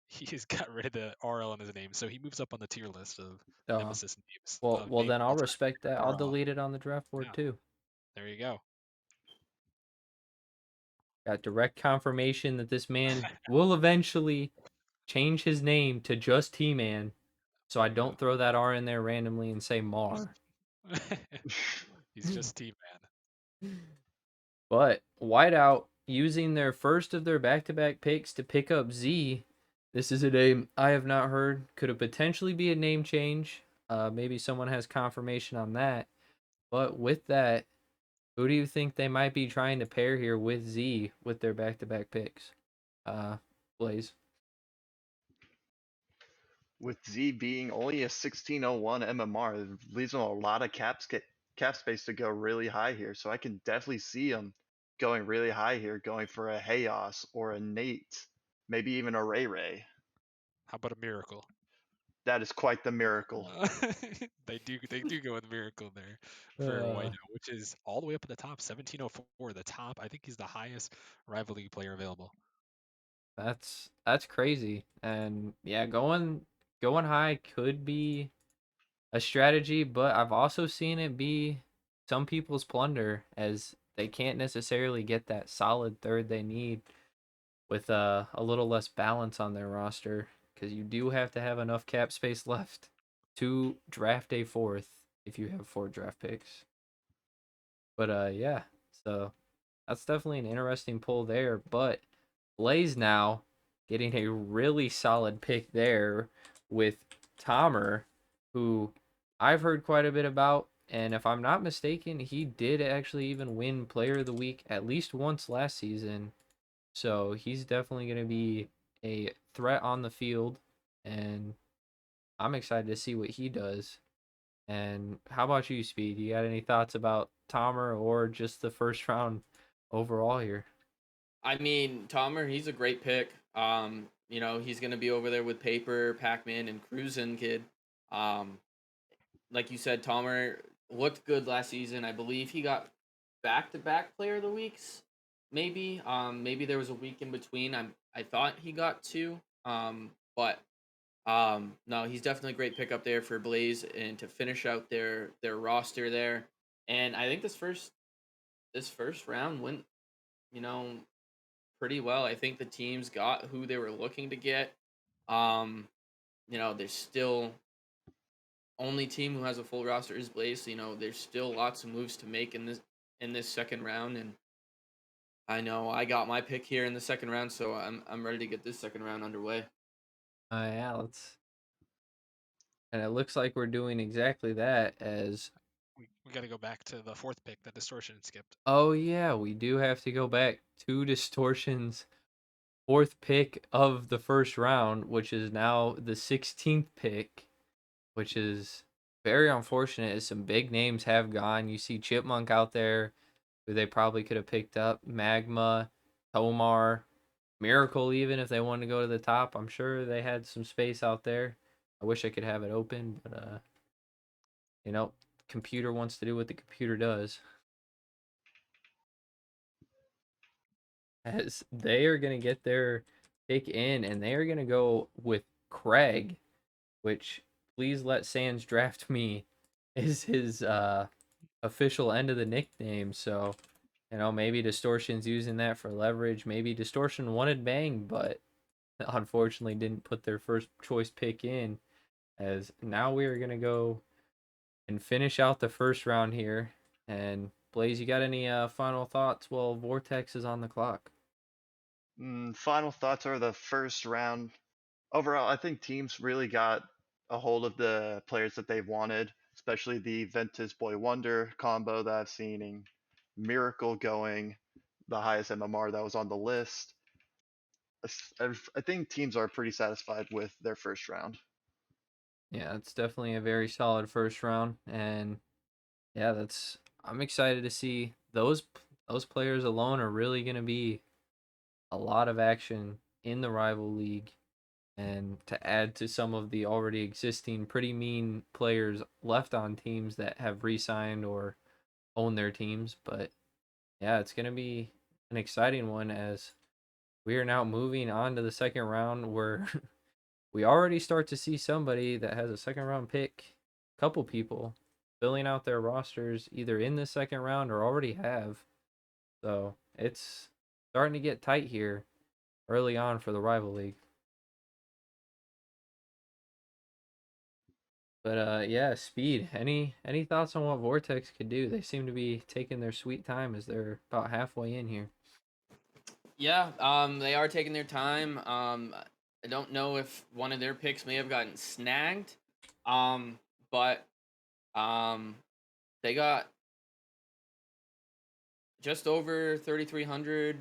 he has got rid of the RL in his name. So he moves up on the tier list of Uh, Nemesis names of well names then of I'll all time. respect that. I'll RL. delete it on the draft board Yeah, too. there you go. Got direct confirmation that this man will eventually change his name to just T-Man, so There I you go. don't throw that R in there randomly and say Mar. He's just T-Man. But Whiteout using their first of their back-to-back picks to pick up Z. This is a name I have not heard. Could it potentially be a name change? Maybe someone has confirmation on that. But with that, who do you think they might be trying to pair here with Z with their back-to-back picks? Blaze. With Z being only a 1601 MMR, it leaves him a lot of cap space to go really high here. So I can definitely see him going really high here, going for a Hayos or a Nate, maybe even a Ray Ray. How about a miracle? That is quite the miracle. They do go with miracle there for Uh, Whiteout, which is all the way up at the top, 1704. The top, I think he's the highest rival league player available. that's crazy. And yeah, going high could be a strategy, but I've also seen it be some people's plunder as they can't necessarily get that solid third they need with a little less balance on their roster because you do have to have enough cap space left to draft a fourth if you have 4 draft picks. But yeah, so that's definitely an interesting pull there. But Blaze now getting a really solid pick there with Tomer, who I've heard quite a bit about. And if I'm not mistaken, he did actually even win Player of the Week at least once last season. So he's definitely going to be a threat on the field. And I'm excited to see what he does. And how about you, Speed? You got any thoughts about Tomer or just the first round overall here? I mean, Tomer, he's a great pick. He's gonna be over there with Paper, Pac-Man, and Cruisin' Kid. Um, like you said, Tomer looked good last season. I believe he got back-to-back Player of the Weeks. Maybe. Maybe there was a week in between. I thought he got two. But no, he's definitely a great pick up there for Blaze and to finish out their roster there. And I think this first round went, you know, pretty well. I think the teams got who they were looking to get. Um, there's still only team who has a full roster is Blaze. So, there's still lots of moves to make in this second round, and I know I got my pick here in the second round, so I'm ready to get this second round underway. Yeah, and it looks like we're doing exactly that as We got to go back to the fourth pick that Distortion skipped. oh yeah, we do have to go back to Distortion's fourth pick of the first round, which is now the 16th pick, which is very unfortunate as some big names have gone. You see Chipmunk out there who they probably could have picked up, Magma, Tomar, Miracle even if they wanted to go to the top. I'm sure they had some space out there. I wish I could have it open, but you know, computer wants to do what the computer does. As they are going to get their pick in, and they are going to go with Craig, which please let Sans draft me is his official end of the nickname. So, maybe Distortion's using that for leverage. Maybe Distortion wanted Bang, but unfortunately didn't put their first choice pick in. As now we are going to go and finish out the first round here. And Blaze, you got any final thoughts while Vortex is on the clock? Final thoughts are the first round. Overall, I think teams really got a hold of the players that they wanted, especially the Ventus Boy Wonder combo that I've seen in Miracle going the highest MMR that was on the list. I think teams are pretty satisfied with their first round. Yeah, it's definitely a very solid first round, and yeah, I'm excited to see those players alone are really going to be a lot of action in the rival league, and to add to some of the already existing pretty mean players left on teams that have re-signed or own their teams. But yeah, it's going to be an exciting one as we are now moving on to the second round where we already start to see somebody that has a second round pick, a couple people filling out their rosters either in the second round or already have. So it's starting to get tight here early on for the rival league. But yeah, speed. Any thoughts on what Vortex could do? They seem to be taking their sweet time as they're about halfway in here. Yeah, they are taking their time. I don't know if one of their picks may have gotten snagged, um, but um, they got just over 3,300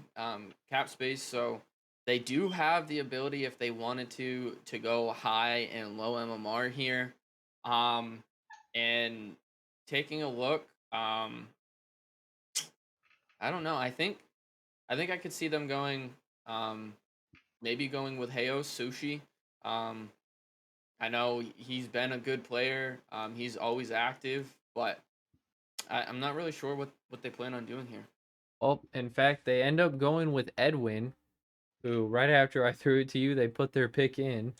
cap space, so they do have the ability if they wanted to go high and low MMR here. Um, and taking a look, I don't know. I think I could see them going, um, maybe going with Heyo Sushi. Um, I know he's been a good player. He's always active, but I'm not really sure what they plan on doing here. Well, in fact, they end up going with Edwin, who right after I threw it to you, they put their pick in,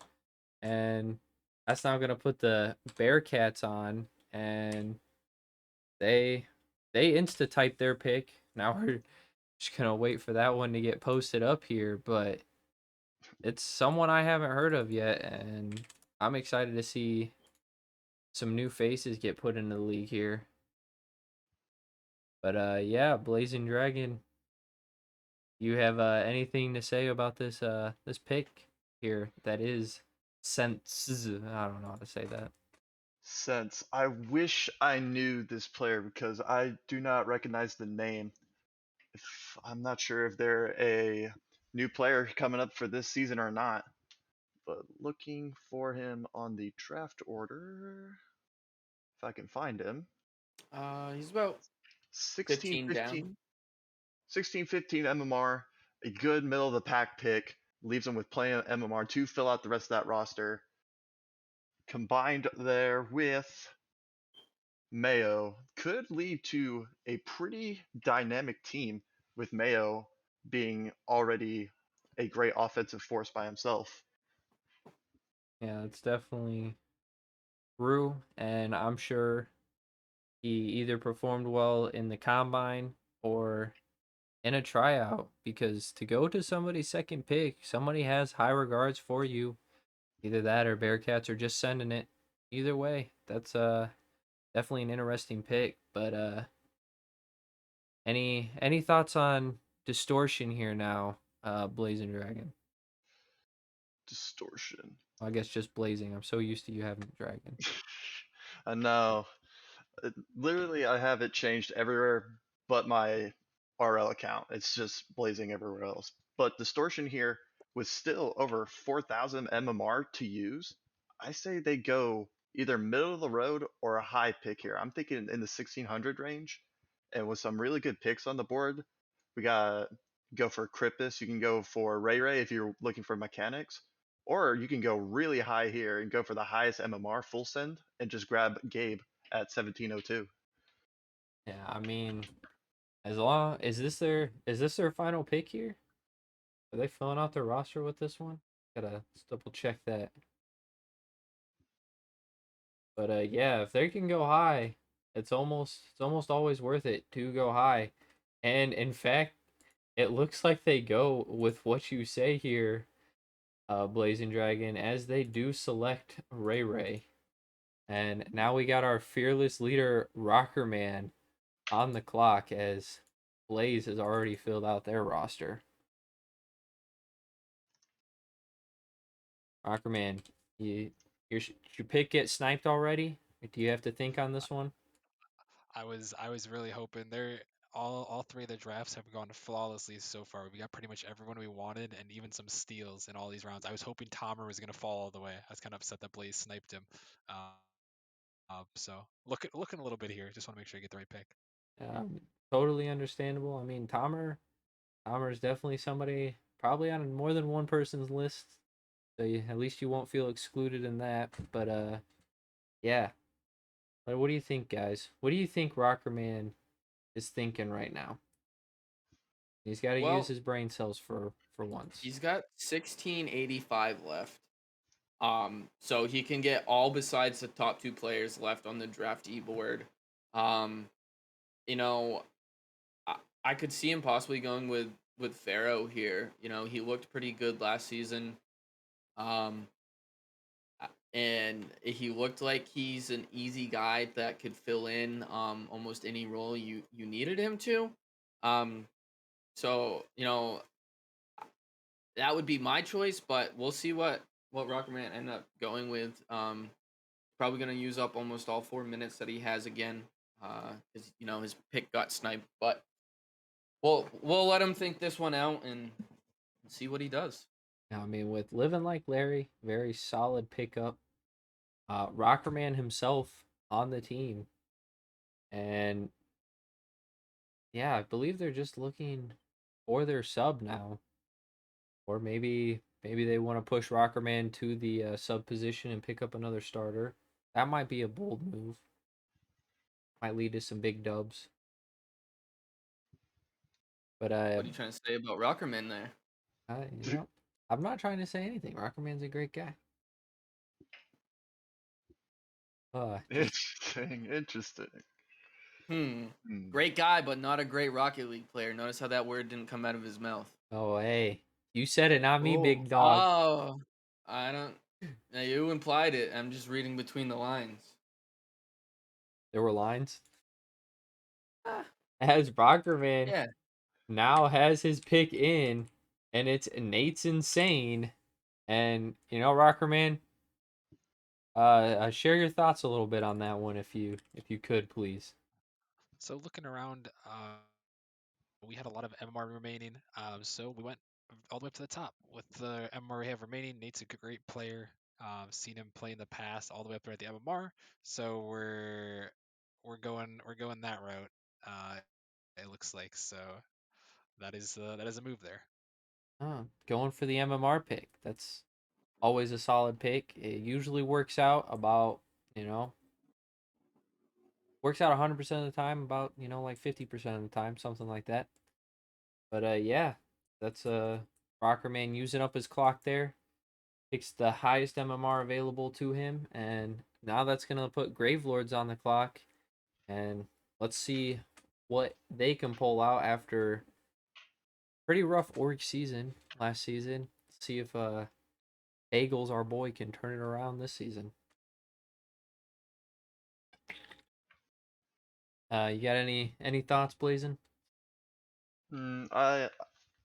and that's now gonna put the Bearcats on, and they they insta type their pick. Now we're just gonna wait for that one to get posted up here, but it's someone I haven't heard of yet, and I'm excited to see some new faces get put into the league here. But yeah, Blazing Dragon, you have anything to say about this pick here that is sense? I don't know how to say that. Sense. I wish I knew this player because I do not recognize the name. If I'm not sure if they're a new player coming up for this season or not, but looking for him on the draft order, if I can find him. He's about 15 down. 1615 1615 MMR, a good middle of the pack pick, leaves him with plenty of MMR to fill out the rest of that roster. Combined there with Mayo could lead to a pretty dynamic team with Mayo being already a great offensive force by himself. Yeah, it's definitely true, and I'm sure he either performed well in the combine or in a tryout because to go to somebody's second pick, somebody has high regards for you. Either that or Bearcats are just sending it. Either way, that's definitely an interesting pick. But any thoughts on distortion here now, Blazing Dragon? Distortion. I guess just blazing. I'm so used to you having a dragon. I know. Literally, I have it changed everywhere but my RL account. It's just blazing everywhere else. But distortion here with still over 4,000 MMR to use, I say they go either middle of the road or a high pick here. I'm thinking in the 1600 range, and with some really good picks on the board, we got go for Crippus. You can go for Ray Ray if you're looking for mechanics, or you can go really high here and go for the highest MMR full send and just grab Gabe at 1702. Yeah, I mean, as long is this their final pick here? Are they filling out their roster with this one? Gotta double check that. But yeah, if they can go high, it's almost always worth it to go high. And in fact, it looks like they go with what you say here, Blazing Dragon, as they do select Ray Ray. And now we got our fearless leader, Rocker Man, on the clock as Blaze has already filled out their roster. Rocker Man, your pick get sniped already? Do you have to think on this one? I was really hoping they're all three of the drafts have gone flawlessly so far. We got pretty much everyone we wanted and even some steals in all these rounds. I was hoping Tomer was gonna fall all the way. I was kind of upset that Blaze sniped him. So looking a little bit here. Just want to make sure I get the right pick. Totally understandable. I mean, Tomer is definitely somebody probably on more than one person's list, so at least you won't feel excluded in that. But yeah. But what do you think, guys? What do you think Rocker Man is thinking right now? He's got to use Well, his brain cells for once. he's got 1685 left. So he can get all besides the top two players left on the draftee board. Um, you know, I, I could see him possibly going with Pharaoh here. You know, he looked pretty good last season. Um, and he looked like he's an easy guy that could fill in almost any role you needed him to. Um, so that would be my choice, but we'll see what Rocketman end up going with. Probably gonna use up almost all 4 minutes that he has again, because his pick got sniped. But we'll let him think this one out and see what he does. Now, I mean, with Living Like Larry, very solid pickup. Rockerman himself on the team, and yeah, I believe they're just looking for their sub now, or maybe they want to push Rockerman to the sub position and pick up another starter. That might be a bold move. Might lead to some big dubs. But What are you trying to say about Rockerman there? you know, I'm not trying to say anything. Rockerman's a great guy. Just Interesting. Hmm. Hmm. Great guy, but not a great Rocket League player. Notice how that word didn't come out of his mouth. oh hey, you said it, not me, Oh, big dog. Oh, I don't. Now you implied it. I'm just reading between the lines. There were lines. Ah, As Rockerman yeah. now has his pick in, and it's Nate's insane. And Rockerman, share your thoughts a little bit on that one, if you could, please. So looking around, we had a lot of MMR remaining. So we went all the way up to the top with the MMR we have remaining. Nate's a great player. Seen him play in the past, all the way up there at the MMR. So we're going that route. Uh, it looks like so. That is a move there. Going for the MMR pick. That's always a solid pick. It usually you know, works out 100% of the time, about, like 50% of the time, something like that. But yeah, that's Rockerman using up his clock there. Picks the highest MMR available to him, and now that's gonna put Gravelords on the clock, and let's see what they can pull out after pretty rough org season last season. See if Bagels, our boy, can turn it around this season. You got any thoughts, Blazing? Hmm,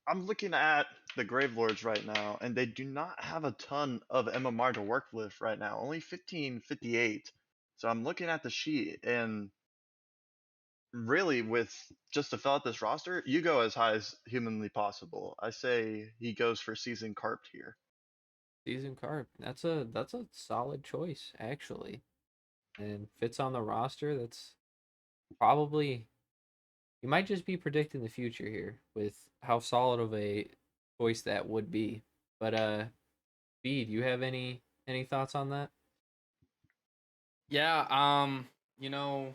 I'm looking at the Gravelords right now, and they do not have a ton of MMR to work with right now. Only 1558. So I'm looking at the sheet, and really, with just to fill out this roster, you go as high as humanly possible. I say he goes for season carped here. Season Carp. That's a solid choice, actually, and fits on the roster. That's probably you might just be predicting the future here with how solid of a choice that would be. But B, do you have any thoughts on that? Yeah. You know,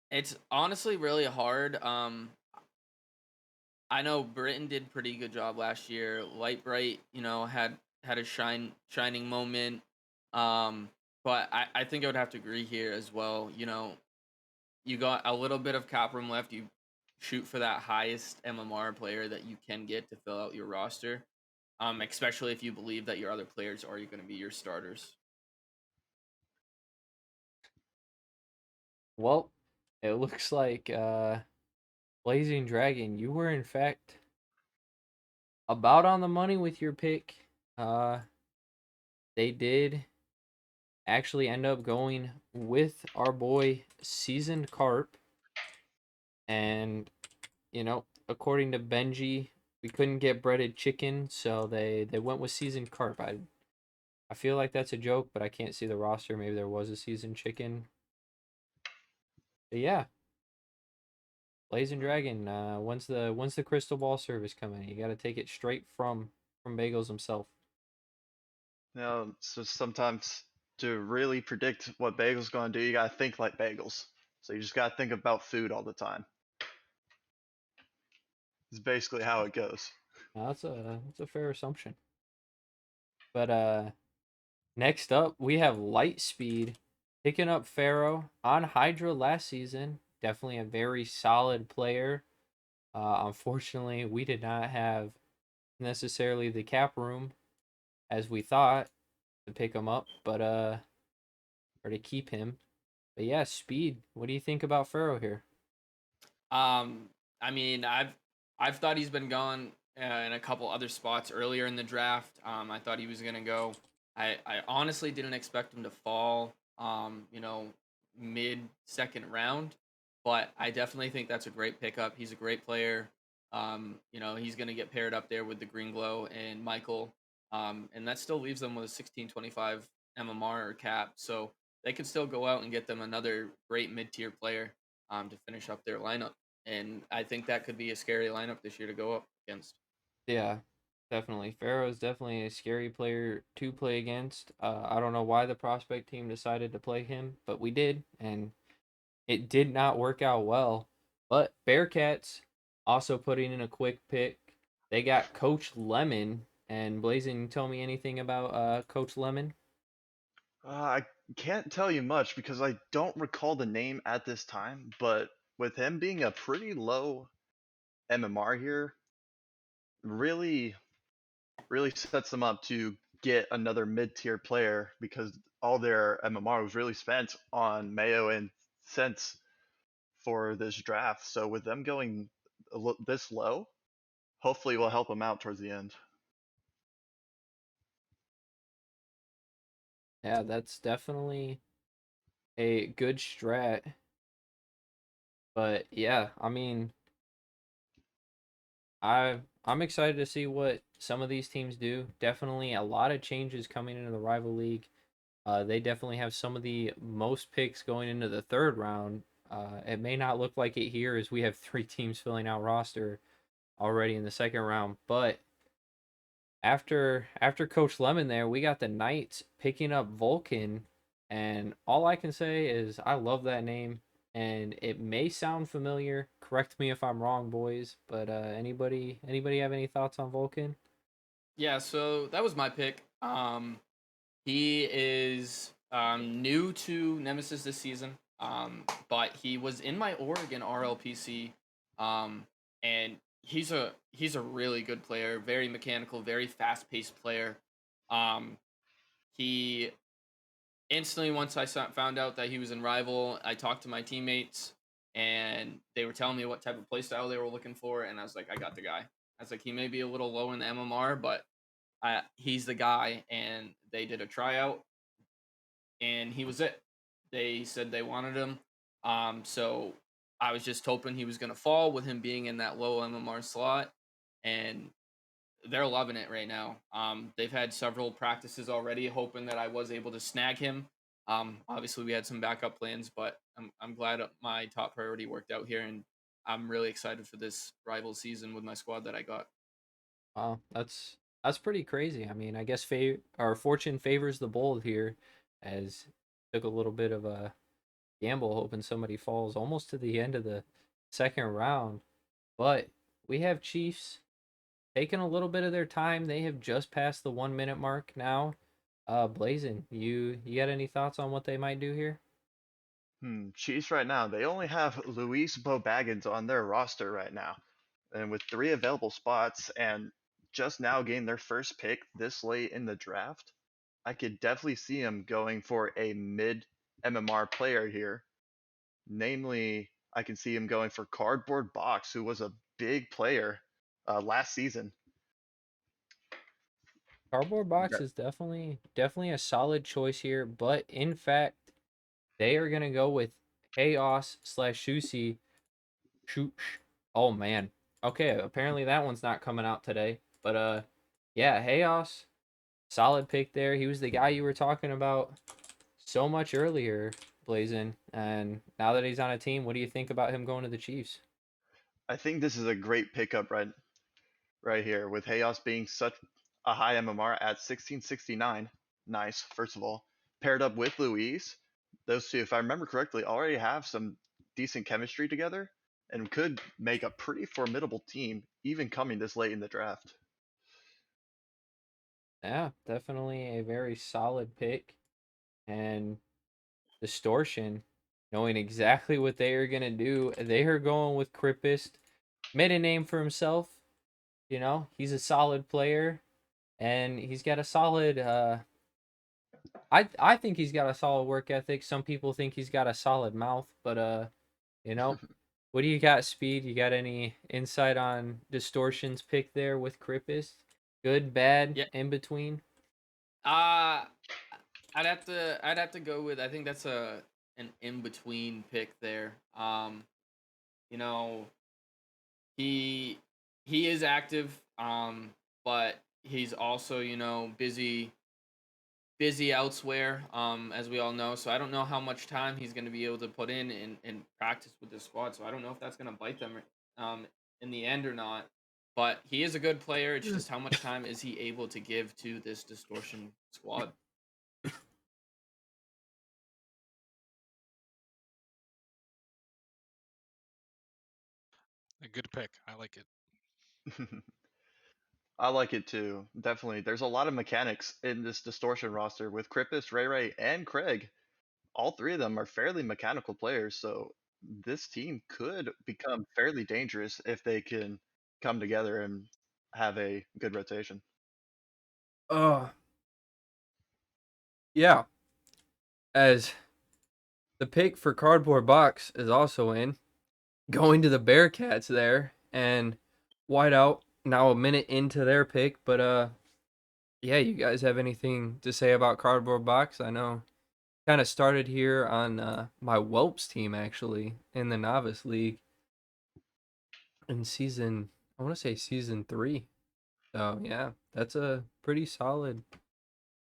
it's honestly really hard. I know Britain did pretty good job last year. Light Bright, had a shining moment. Um, but I think I would have to agree here as well. You got a little bit of cap room left. You shoot for that highest MMR player that you can get to fill out your roster. Especially if you believe that your other players are going to be your starters. Well, it looks like Blazing Dragon, you were in fact about on the money with your pick. Uh, they did actually end up going with our boy Seasoned Carp, and according to Benji, we couldn't get breaded chicken, so they went with Seasoned Carp. I feel like that's a joke, but I can't see the roster. Maybe there was a seasoned chicken. But yeah, Blazing Dragon. When's the crystal ball service coming? You got to take it straight from Bagels himself. So sometimes to really predict what Bagel's going to do, you got to think like Bagels. So you just got to think about food all the time. It's basically how it goes. Now, that's a fair assumption. But next up we have Lightspeed picking up Pharaoh on Hydra last season. Definitely a very solid player. Unfortunately, we did not have necessarily the cap room as we thought to pick him up, but or to keep him. But yeah, Speed. What do you think about Pharaoh here? Um, I mean, I've thought he's been gone in a couple other spots earlier in the draft. I thought he was gonna go. I honestly didn't expect him to fall. Mid second round, but I definitely think that's a great pickup. He's a great player. He's gonna get paired up there with the Green Glow and Michael. And that still leaves them with a 1625 MMR or cap. So they could still go out and get them another great mid tier player to finish up their lineup. And I think that could be a scary lineup this year to go up against. Yeah, definitely. Pharaoh is definitely a scary player to play against. I don't know why the prospect team decided to play him, but we did, and it did not work out well. But Bearcats also putting in a quick pick. They got Coach Lemon. And Blazing, tell me anything about Coach Lemon? I can't tell you much because I don't recall the name at this time, but with him being a pretty low MMR here, really, really sets them up to get another mid-tier player because all their MMR was really spent on Mayo and Sense for this draft. So with them going this low, hopefully will help them out towards the end. Yeah, that's definitely a good strat. But yeah, I mean, I'm excited to see what some of these teams do. Definitely a lot of changes coming into the rival league. They definitely have some of the most picks going into the third round. It may not look like it here as we have three teams filling out roster already in the second round, but after Coach Lemon there, we got the Knights picking up Vulcan, and all I can say is I love that name, and it may sound familiar. Correct me if I'm wrong, boys, but anybody have any thoughts on Vulcan? Yeah, so that was my pick. He is new to Nemesis this season, but he was in my Oregon RLPC, and he's a really good player, very mechanical, very fast paced player. He instantly once found out that he was in rival, I talked to my teammates and they were telling me what type of playstyle they were looking for, and I was like, I got the guy. I was like, he may be a little low in the MMR, but he's the guy. And they did a tryout, and he was it. They said they wanted him, so I was just hoping he was gonna fall with him being in that low MMR slot, and they're loving it right now. They've had several practices already, hoping that I was able to snag him. Obviously, we had some backup plans, but I'm glad my top priority worked out here, and I'm really excited for this rival season with my squad that I got. Wow, that's pretty crazy. I mean, I guess our fortune favors the bold here, as took a little bit of a gamble hoping somebody falls almost to the end of the second round. But we have Chiefs taking a little bit of their time. They have just passed the 1 minute mark now. Blazing, you got any thoughts on what they might do here? Chiefs right now, they only have Luis Bobaggins on their roster right now. And with 3 available spots and just now getting their first pick this late in the draft, I could definitely see them going for a mid MMR player here. Namely, I can see him going for Cardboard Box, who was a big player last season. Cardboard Box is definitely a solid choice here, but in fact, they are gonna go with Chaos slash Shusi. Shoot. Oh man. Okay, apparently that one's not coming out today. But yeah, Chaos, solid pick there. He was the guy you were talking about so much earlier, Blazin. And now that he's on a team, what do you think about him going to the Chiefs? I think this is a great pickup right here with Hayos being such a high MMR at 1669. Nice, first of all. Paired up with Luis, those two, if I remember correctly, already have some decent chemistry together and could make a pretty formidable team, even coming this late in the draft. Yeah, definitely a very solid pick. And Distortion, knowing exactly what they are gonna do, they are going with Crippist. Made a name for himself. You know, he's a solid player, and he's got a solid. I think he's got a solid work ethic. Some people think he's got a solid mouth, but you know, what do you got, Speed? You got any insight on Distortion's pick there with Crippist? Good, bad, Yeah. in between. Uh I'd have to go with, I think that's a an in between pick there. You know, he he is active, but he's also, busy elsewhere, as we all know. So I don't know how much time he's going to be able to put in practice with this squad. So I don't know if that's going to bite them in the end or not. But he is a good player. It's just how much time is he able to give to this distortion squad? A good pick. I like it. I like it too. Definitely. There's a lot of mechanics in this distortion roster with Krippus, Ray Ray, and Craig. All three of them are fairly mechanical players, so this team could become fairly dangerous if they can come together and have a good rotation. Uh, yeah. As the pick for Cardboard Box is also in, going to the Bearcats there, and Whiteout now a minute into their pick, but yeah, you guys have anything to say about Cardboard Box? I know kind of started here on my Whelps team actually in the novice league in season, I want to say season 3. So yeah, that's a pretty solid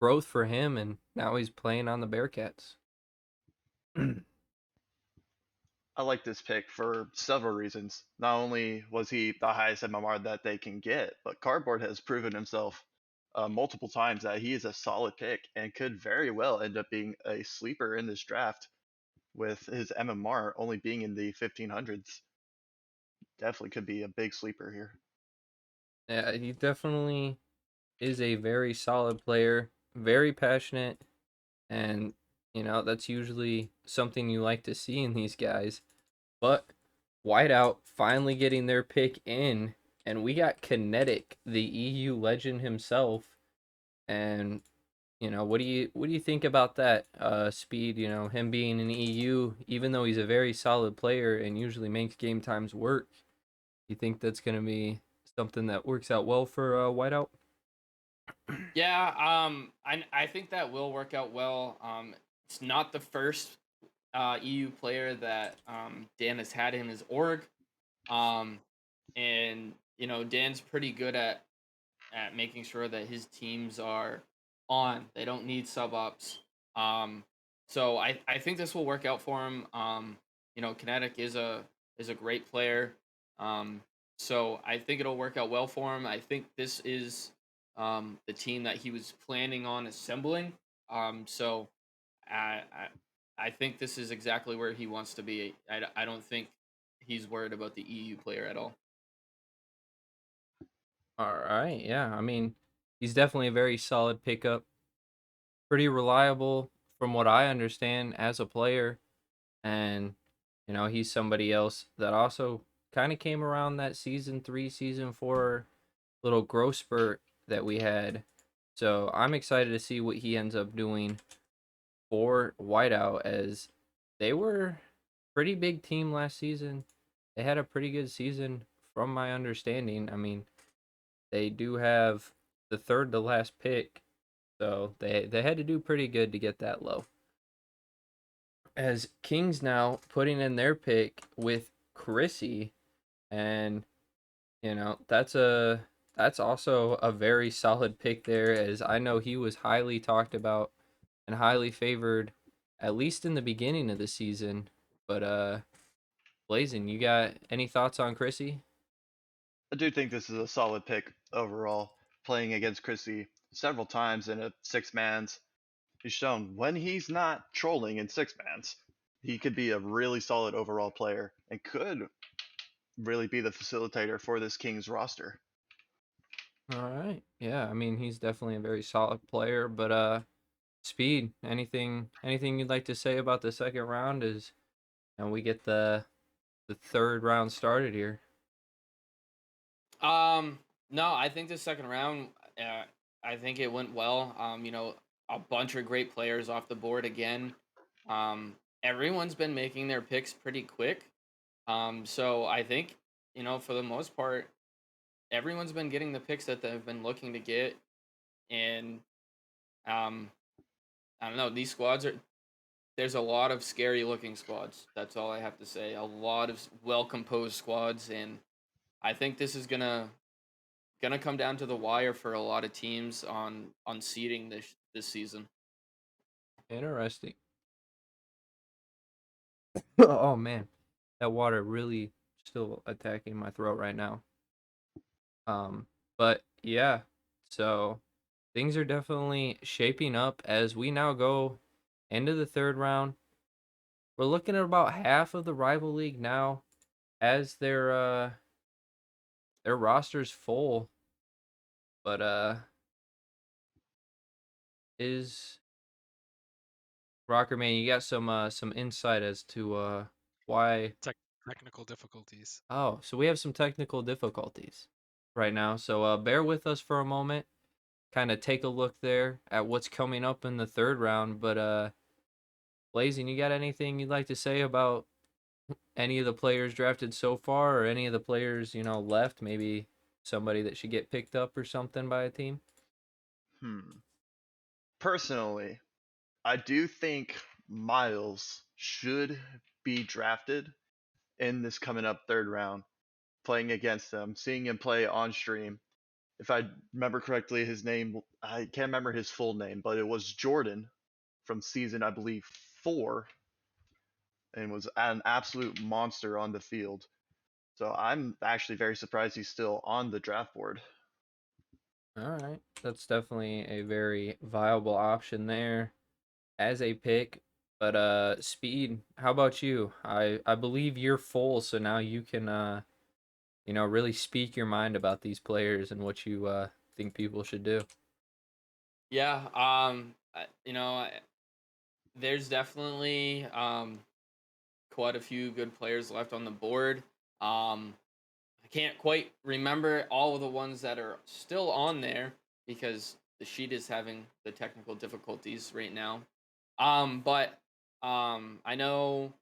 growth for him, and now he's playing on the Bearcats. I like this pick for several reasons. Not only was he the highest MMR that they can get, but Cardboard has proven himself multiple times that he is a solid pick and could very well end up being a sleeper in this draft with his MMR only being in the 1500s. Definitely could be a big sleeper here. Yeah, he definitely is a very solid player, very passionate, and that's usually something you like to see in these guys. But Whiteout finally getting their pick in, and we got Kinetic, the EU legend himself. And what do you think about that Speed? Him being in EU, even though he's a very solid player and usually makes game times work. You think that's gonna be something that works out well for Whiteout? Yeah, I think that will work out well. It's not the first EU player that Dan has had in his org. Um, and Dan's pretty good at making sure that his teams are on. They don't need sub ups. Um, so I think this will work out for him. Kinetic is a great player. Um, so I think it'll work out well for him. I think this is the team that he was planning on assembling. So I, I think this is exactly where he wants to be. I don't think he's worried about the EU player at all. All right, yeah. I mean, he's definitely a very solid pickup, pretty reliable from what I understand as a player, and he's somebody else that also kind of came around that season 3, season 4 little growth spurt that we had. So I'm excited to see what he ends up doing for Whiteout, as they were pretty big team last season. They had a pretty good season from my understanding. I mean, they do have the third to last pick, so they had to do pretty good to get that low. As Kings now putting in their pick with Chrissy, and that's also a very solid pick there, as I know he was highly talked about and highly favored, at least in the beginning of the season. But Blazing, you got any thoughts on Chrissy? I do think this is a solid pick overall. Playing against Chrissy several times in a six mans, he's shown when he's not trolling in six mans, he could be a really solid overall player and could really be the facilitator for this Kings roster. All right. Yeah, I mean he's definitely a very solid player, but Speed, anything you'd like to say about the second round is and we get the third round started here. No, I think the second round, uh, I think it went well. A bunch of great players off the board again. Everyone's been making their picks pretty quick. So I think, for the most part, everyone's been getting the picks that they've been looking to get. And um, I don't know, these squads are, there's a lot of scary looking squads. That's all I have to say. A lot of well composed squads. And I think this is gonna come down to the wire for a lot of teams on seeding this season. Interesting. Oh man, that water really still attacking my throat right now. But yeah, so things are definitely shaping up as we now go into the third round. We're looking at about half of the rival league now as their roster's full. But is Rocker Man, you got some insight as to why. Technical difficulties. Oh, so we have some technical difficulties right now. So bear with us for a moment. Kind of take a look there at what's coming up in the third round. But Blazing, you got anything you'd like to say about any of the players drafted so far, or any of the players left? Maybe somebody that should get picked up or something by a team. Personally, I do think Miles should be drafted in this coming up third round, playing against them, seeing him play on stream. If I remember correctly, his name, I can't remember his full name, but it was Jordan from season, I believe, 4, and was an absolute monster on the field. So I'm actually very surprised he's still on the draft board. All right, that's definitely a very viable option there as a pick. But Speed, how about you? I believe you're full, so now you can really speak your mind about these players and what you think people should do. Yeah, there's definitely quite a few good players left on the board. I can't quite remember all of the ones that are still on there because the sheet is having the technical difficulties right now. But I know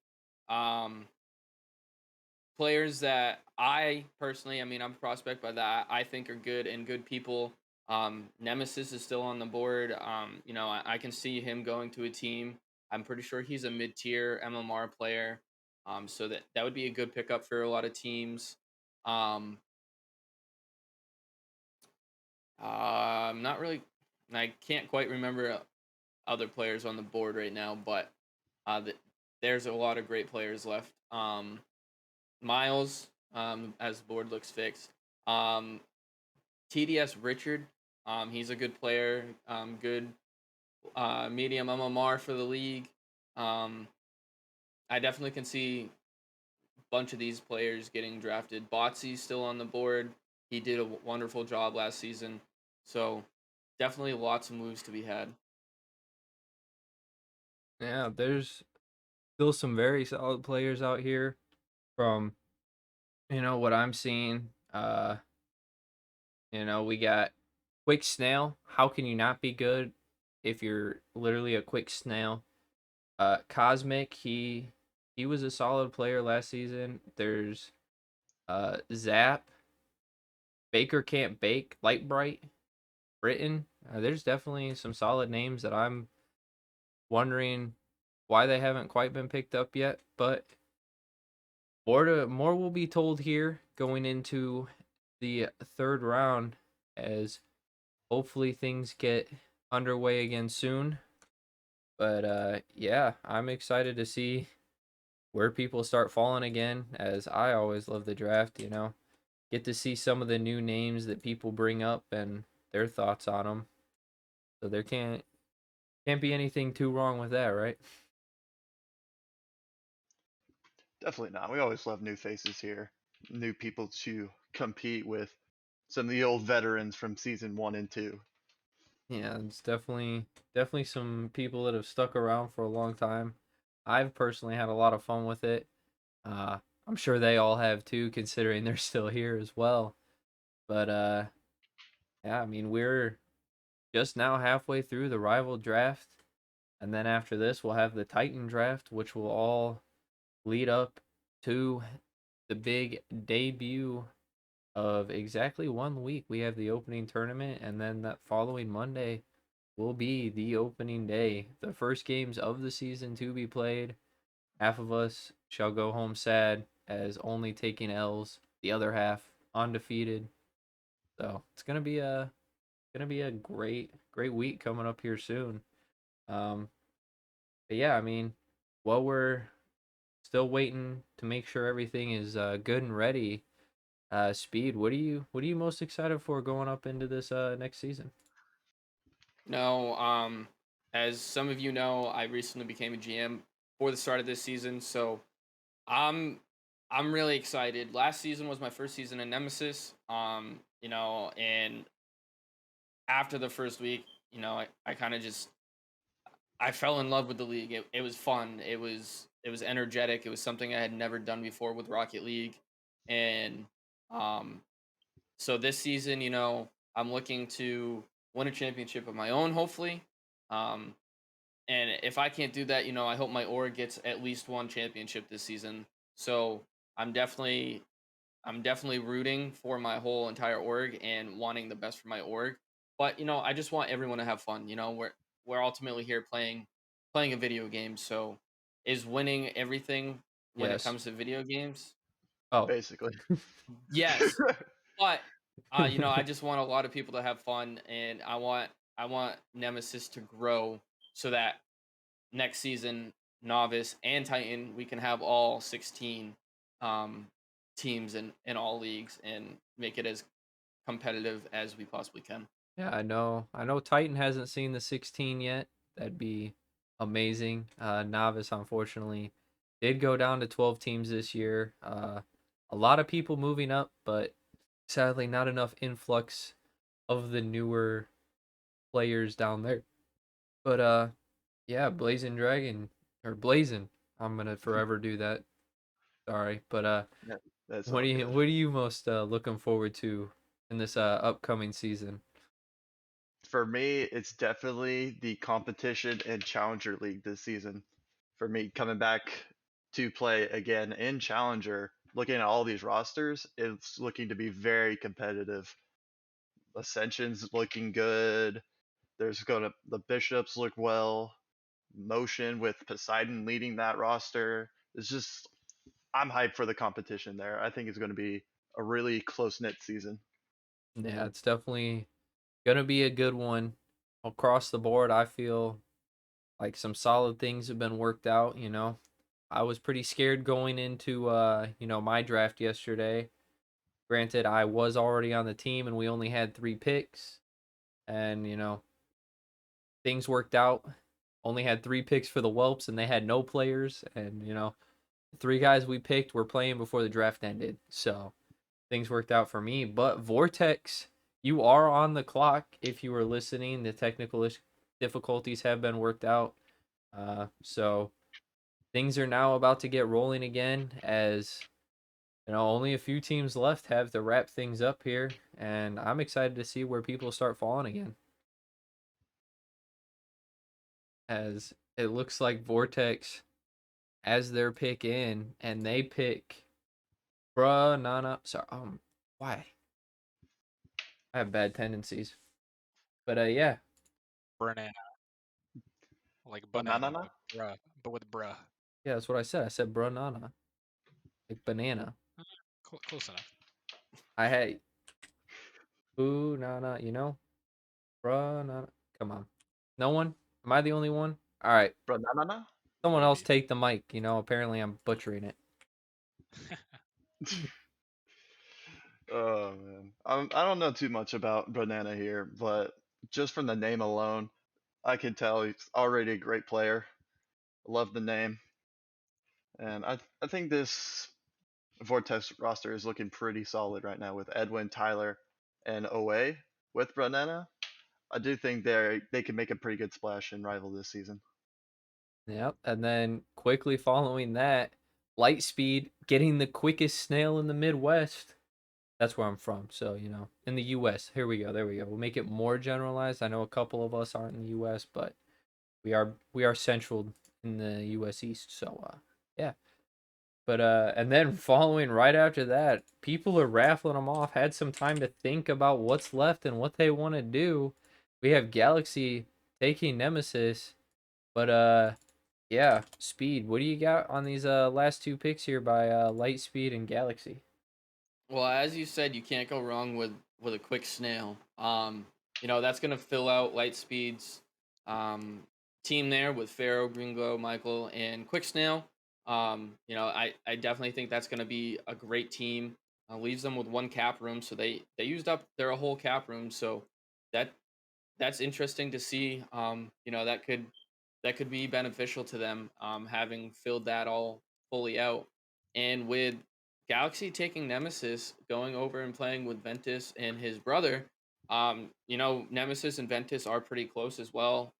um players that I personally, I mean, I'm a prospect, but that I think are good and good people. Nemesis is still on the board. I can see him going to a team. I'm pretty sure he's a mid-tier MMR player. So that would be a good pickup for a lot of teams. Um, I'm not really, I can't quite remember other players on the board right now, but there's a lot of great players left. Miles, as the board looks fixed. Um, TDS Richard, he's a good player, good medium MMR for the league. Um, I definitely can see a bunch of these players getting drafted. Botsy's still on the board. He did a wonderful job last season. So definitely lots of moves to be had. Yeah, there's still some very solid players out here from what I'm seeing. We got Quick Snail. How can you not be good if you're literally a quick snail? Cosmic, he was a solid player last season. There's Zap, Baker Can't Bake, Light Bright, Britain. There's definitely some solid names that I'm wondering why they haven't quite been picked up yet, but more will be told here going into the third round as hopefully things get underway again soon. But yeah, I'm excited to see where people start falling again, as I always love the draft. Get to see some of the new names that people bring up and their thoughts on them. So there can't be anything too wrong with that, right? Definitely not. We always love new faces here, new people to compete with some of the old veterans from season 1 and 2. Yeah, it's definitely some people that have stuck around for a long time. I've personally had a lot of fun with it. Uh, I'm sure they all have too, considering they're still here as well. But yeah, I mean we're just now halfway through the rival draft, and then after this we'll have the Titan draft, which will all lead up to the big debut of exactly 1 week. We have the opening tournament, and then that following Monday will be the opening day. The first games of the season to be played. Half of us shall go home sad as only taking L's. The other half undefeated. So it's gonna be a great week coming up here soon. Um, but yeah, I mean, while we're still waiting to make sure everything is good and ready, Speed, what are you most excited for going up into this next season? No, as some of you know, I recently became a GM for the start of this season, so I'm I'm really excited. Last season was my first season in Nemesis. And after the first week, I kind of just I fell in love with the league. It was fun. It was energetic. It was something I had never done before with Rocket League. And um so this season, I'm looking to win a championship of my own, hopefully. Um and if I can't do that, I hope my org gets at least one championship this season. So I'm definitely I'm definitely rooting for my whole entire org and wanting the best for my org. But I just want everyone to have fun. We're ultimately here playing a video game. So is winning everything when it Yes. comes to video games? Oh. Basically. Yes. But I just want a lot of people to have fun, and I want Nemesis to grow so that next season, Novice and Titan, we can have all 16 um, teams in all leagues and make it as competitive as we possibly can. Yeah, I know. I know Titan hasn't seen the 16 yet. That'd be amazing. Novice, unfortunately, did go down to 12 teams this year. A lot of people moving up, but sadly, not enough influx of the newer players down there. But yeah, Blazing Dragon or Blazing. I'm gonna forever do that. Sorry, but Yeah, that's what all do you good. what are you most looking forward to in this upcoming season? For me, it's definitely the competition and Challenger League this season. For me, coming back to play again in Challenger, looking at all these rosters, it's looking to be very competitive. Ascension's looking good. The bishops look well. Motion with Poseidon leading that roster. It's just I'm hyped for the competition there. I think it's going to be a really close knit season. Yeah, it's definitely gonna be a good one across the board. I feel like some solid things have been worked out. I was pretty scared going into my draft yesterday. Granted, I was already on the team and we only had 3 picks, and things worked out. Only had 3 picks for the Whelps and they had no players, and the 3 guys we picked were playing before the draft ended. So things worked out for me. But Vortex, you are on the clock if you were listening. The technical difficulties have been worked out. So things are now about to get rolling again as only a few teams left have to wrap things up here, and I'm excited to see where people start falling again. As it looks like Vortex as their pick in, and they pick Bruh Nana. Sorry, why? I have bad tendencies, but yeah, Banana, like banana, Banana? but with bruh. yeah, that's what I said. I said Bruh Nana, like banana. Close enough. I had Boo Nana, Bruh Nana. Come on, no one. Am I the only one? All right, Banana? someone else Maybe. take the mic. Apparently I'm butchering it. Oh man, I don't know too much about Banana here, but just from the name alone, I can tell he's already a great player. Love the name, and I think this Vortex roster is looking pretty solid right now with Edwin, Tyler, and Owe with Banana. I do think they can make a pretty good splash in Rival this season. Yep. And then quickly following that, Lightspeed getting the quickest snail in the Midwest. That's where I'm from. So, in the US. Here we go. There we go. We'll make it more generalized. I know a couple of us aren't in the US, but we are central in the US East. So, yeah. But and then following right after that, people are raffling them off. Had some time to think about what's left and what they want to do. We have Galaxy taking Nemesis, but yeah, Speed. What do you got on these last two picks here by Lightspeed and Galaxy? Well, as you said, you can't go wrong with a quick snail. That's gonna fill out Lightspeed's team there with Pharaoh, Gringo, Michael, and Quick Snail. I definitely think that's gonna be a great team. Leaves them with one cap room, so they used up their whole cap room. So that that's interesting to see. That could be beneficial to them, having filled that all fully out. And with Galaxy taking Nemesis, going over and playing with Ventus and his brother, Nemesis and Ventus are pretty close as well.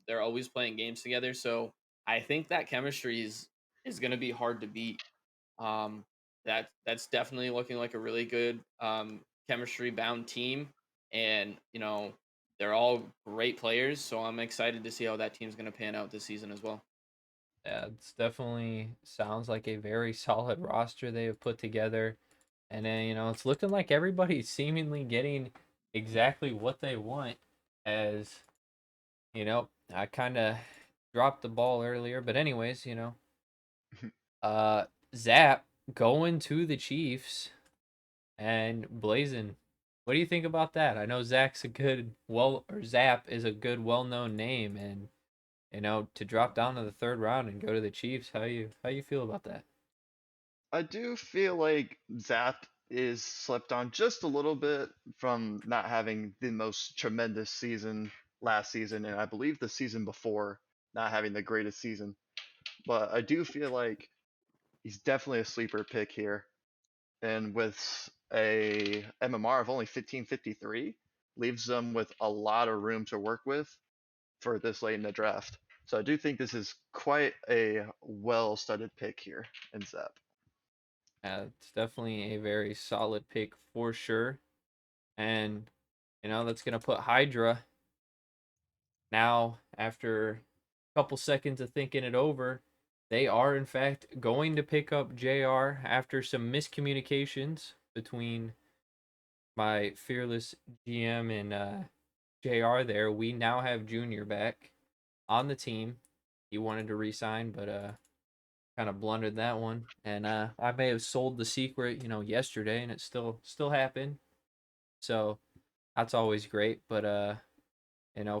They're always playing games together, so I think that chemistry is going to be hard to beat. Um, that's definitely looking like a really good chemistry bound team, and they're all great players. So I'm excited to see how that team's going to pan out this season as well. Yeah, it's definitely sounds like a very solid roster they have put together. And then, it's looking like everybody's seemingly getting exactly what they want as, I kind of dropped the ball earlier, but anyways, uh Zap going to the Chiefs and blazing. What do you think about that? I know Zap is a good well-known name, and to drop down to the third round and go to the Chiefs, how you feel about that? I do feel like Zap is slept on just a little bit from not having the most tremendous season last season, and I believe the season before not having the greatest season. But I do feel like he's definitely a sleeper pick here, and with a MMR of only 1553, leaves them with a lot of room to work with for this late in the draft. So I do think this is quite a well-studded pick here in Zap. It's definitely a very solid pick for sure. And that's gonna put Hydra now after a couple seconds of thinking it over. They are in fact going to pick up JR after some miscommunications between my fearless GM and JR there. We now have Junior back on the team. He wanted to resign, but kind of blundered that one. And I may have sold the secret, yesterday, and it still happened. So that's always great. But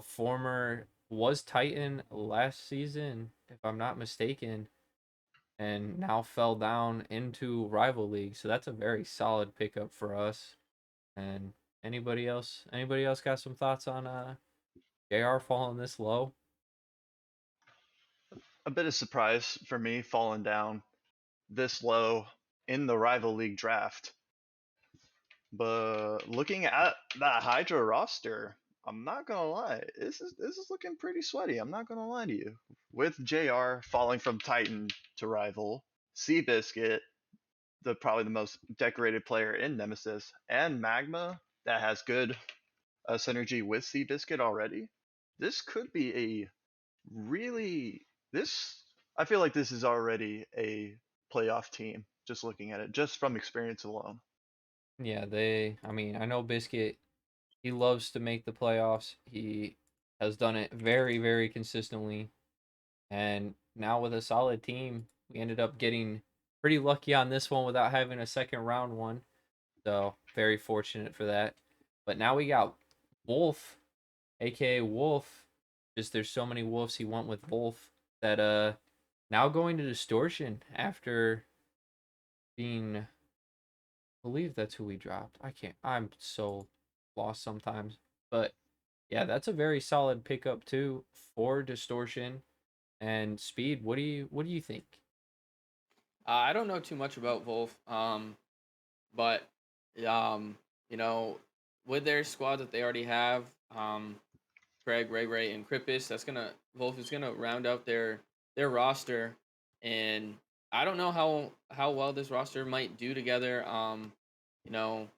former was Titan last season, if I'm not mistaken, and now fell down into rival league. So that's a very solid pickup for us. And anybody else got some thoughts on JR falling this low? A bit of surprise for me falling down this low in the rival league draft. But looking at that Hydra roster, I'm not gonna lie, this is looking pretty sweaty. I'm not gonna lie to you. With JR falling from Titan to rival, Seabiscuit, probably the most decorated player in Nemesis, and Magma that has good synergy with Seabiscuit already. This could be a really this. I feel like this is already a playoff team. Just looking at it, just from experience alone. Yeah, I mean, I know Biscuit, he loves to make the playoffs. He has done it very, very consistently. And now with a solid team, we ended up getting pretty lucky on this one without having a second round one. So, very fortunate for that. But now we got Wolf, aka Wolf. Just there's so many wolves he went with Wolf that now going to Distortion after being, I believe that's who we dropped. I'm so lost sometimes. But yeah, that's a very solid pickup too for Distortion and Speed. What do you think? I don't know too much about Wolf, but um, you know, with their squad that they already have, Craig, Ray, and Krippus, that's gonna Wolf is gonna round out their roster, and I don't know how well this roster might do together. You know,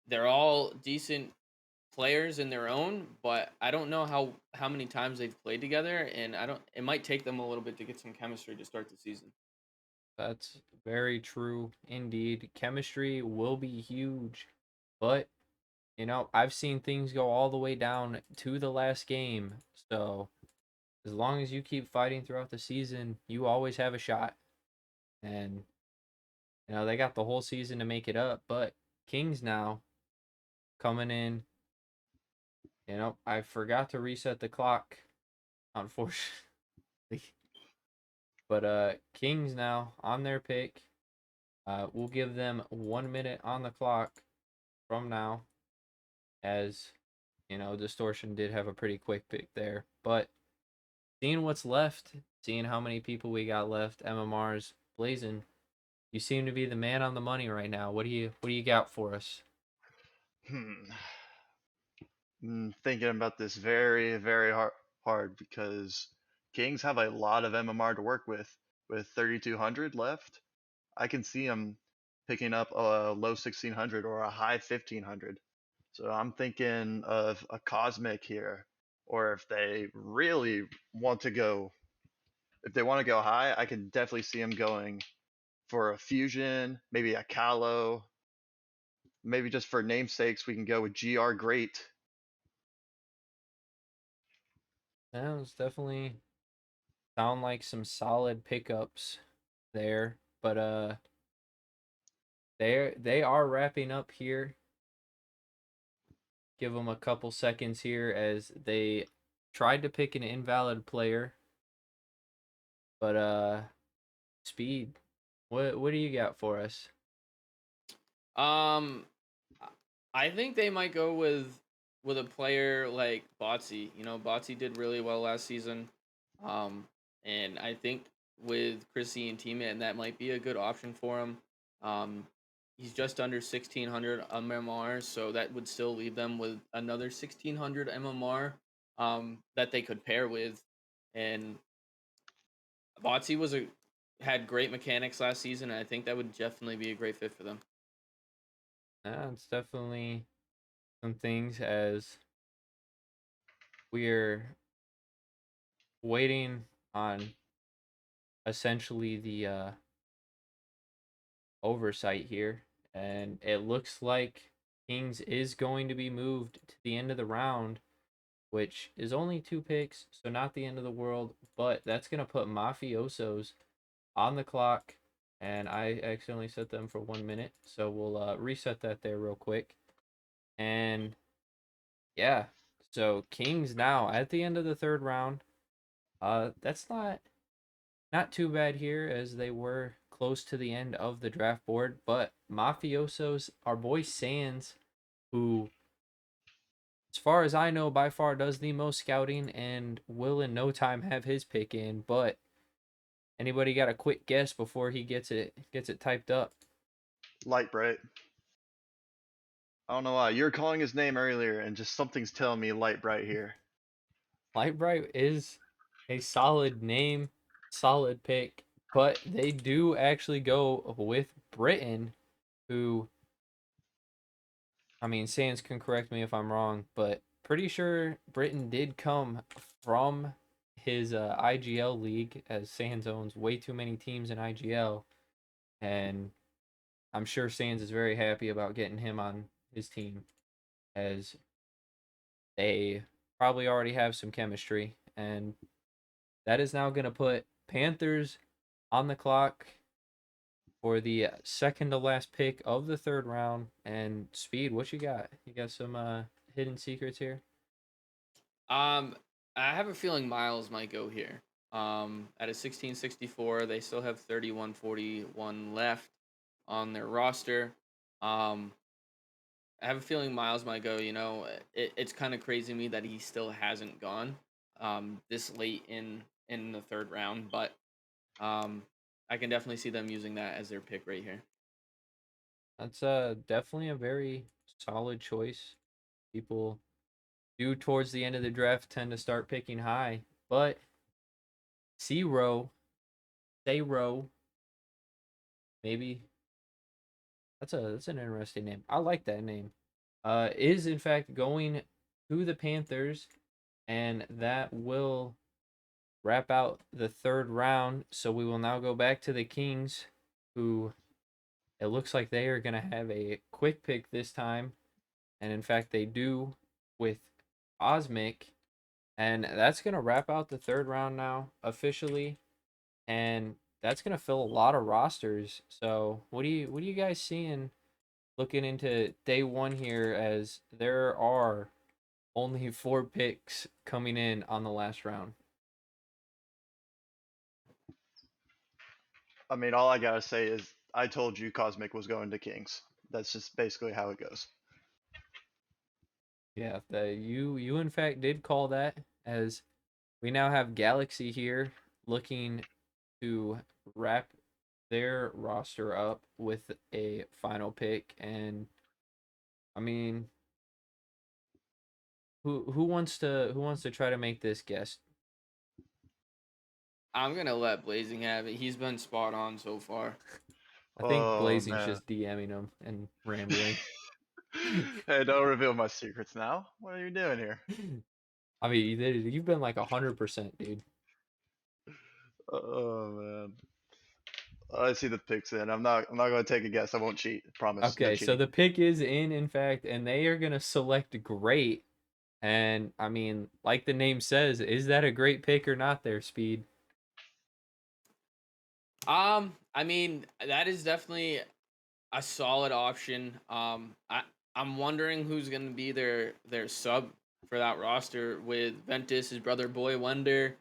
they're all decent players in their own, but I don't know how many times they've played together, and I don't. It might take them a little bit to get some chemistry to start the season. That's very true indeed. Chemistry will be huge, but I've seen things go all the way down to the last game. So as long as you keep fighting throughout the season, you always have a shot. And they got the whole season to make it up. But Kings now coming in. I forgot to reset the clock, unfortunately. But Kings now on their pick. We'll give them 1 minute on the clock from now, as Distortion did have a pretty quick pick there. But seeing what's left, seeing how many people we got left, MMR's blazing. You seem to be the man on the money right now. What do you got for us? Hmm. Thinking about this very, very hard because Kings have a lot of MMR to work with. With 3,200 left, I can see them picking up a low 1,600 or a high 1,500. So I'm thinking of a Cosmic here, or if they really want to go, if they want to go high, I can definitely see them going for a Fusion, maybe a Callow, maybe just for namesakes, we can go with GR Great. Sounds definitely sound like some solid pickups there. But they are wrapping up here. Give them a couple seconds here as they tried to pick an invalid player. But Speed, what do you got for us? Um, I think they might go with a player like Botsy. You know, Botsy did really well last season. Um, and I think with Chrissy and teammate, that might be a good option for him. Um, he's just under 1,600 MMR, so that would still leave them with another 1,600 MMR that they could pair with. And Botsy had great mechanics last season, and I think that would definitely be a great fit for them. Yeah, it's definitely some things as we're waiting on essentially the oversight here, and it looks like Kings is going to be moved to the end of the round, which is only 2 picks, so not the end of the world, but that's going to put Mafiosos on the clock, and I accidentally set them for 1 minute, so we'll reset that there real quick. And yeah, so Kings now at the end of the third round. That's not too bad here, as they were close to the end of the draft board. But Mafiosos, our boy Sands, who, as far as I know, by far does the most scouting and will in no time have his pick in. But anybody got a quick guess before he gets it typed up? Light Bright. I don't know why. You were calling his name earlier, and just something's telling me Light Bright here. Light Bright is a solid name, solid pick, but they do actually go with Britain, who, I mean, Sans can correct me if I'm wrong, but pretty sure Britain did come from his IGL league, as Sans owns way too many teams in IGL, and I'm sure Sans is very happy about getting him on his team, as they probably already have some chemistry, and that is now going to put Panthers on the clock for the second to last pick of the third round. And Speed, what you got? You got some hidden secrets here? Um, I have a feeling Miles might go here. At a 1664, they still have 3141 left on their roster. Um, I have a feeling Miles might go. It's kind of crazy to me that he still hasn't gone this late in the third round, but um, I can definitely see them using that as their pick right here. That's definitely a very solid choice. People do towards the end of the draft tend to start picking high, but Zero, Zero, maybe that's an interesting name. I like that name. Is in fact going to the Panthers, and that will wrap out the third round. So we will now go back to the Kings, who it looks like they are going to have a quick pick this time. And in fact, they do with Osmic. And that's going to wrap out the third round now officially. And that's going to fill a lot of rosters. So what do you guys seeing looking into day one here, as there are only 4 picks coming in on the last round? I mean, all I gotta say is I told you Cosmic was going to Kings. That's just basically how it goes. Yeah, you in fact did call that, as we now have Galaxy here looking to wrap their roster up with a final pick. And I mean, who wants to try to make this guess? I'm gonna let Blazing have it. He's been spot on so far. I think Oh Blazing's man. just DMing him and rambling. Hey, don't reveal my secrets now. What are you doing here? I mean, you've been like 100%, dude. Oh man. I see the picks in. I'm not gonna take a guess. I won't cheat. Promise. No Okay, so cheating. the pick is in fact, and they are gonna select great. And I mean, like the name says, is that a great pick or not there, Speed? I mean that is definitely a solid option. I'm wondering who's gonna be their sub for that roster with Ventus, his brother Boy Wonder.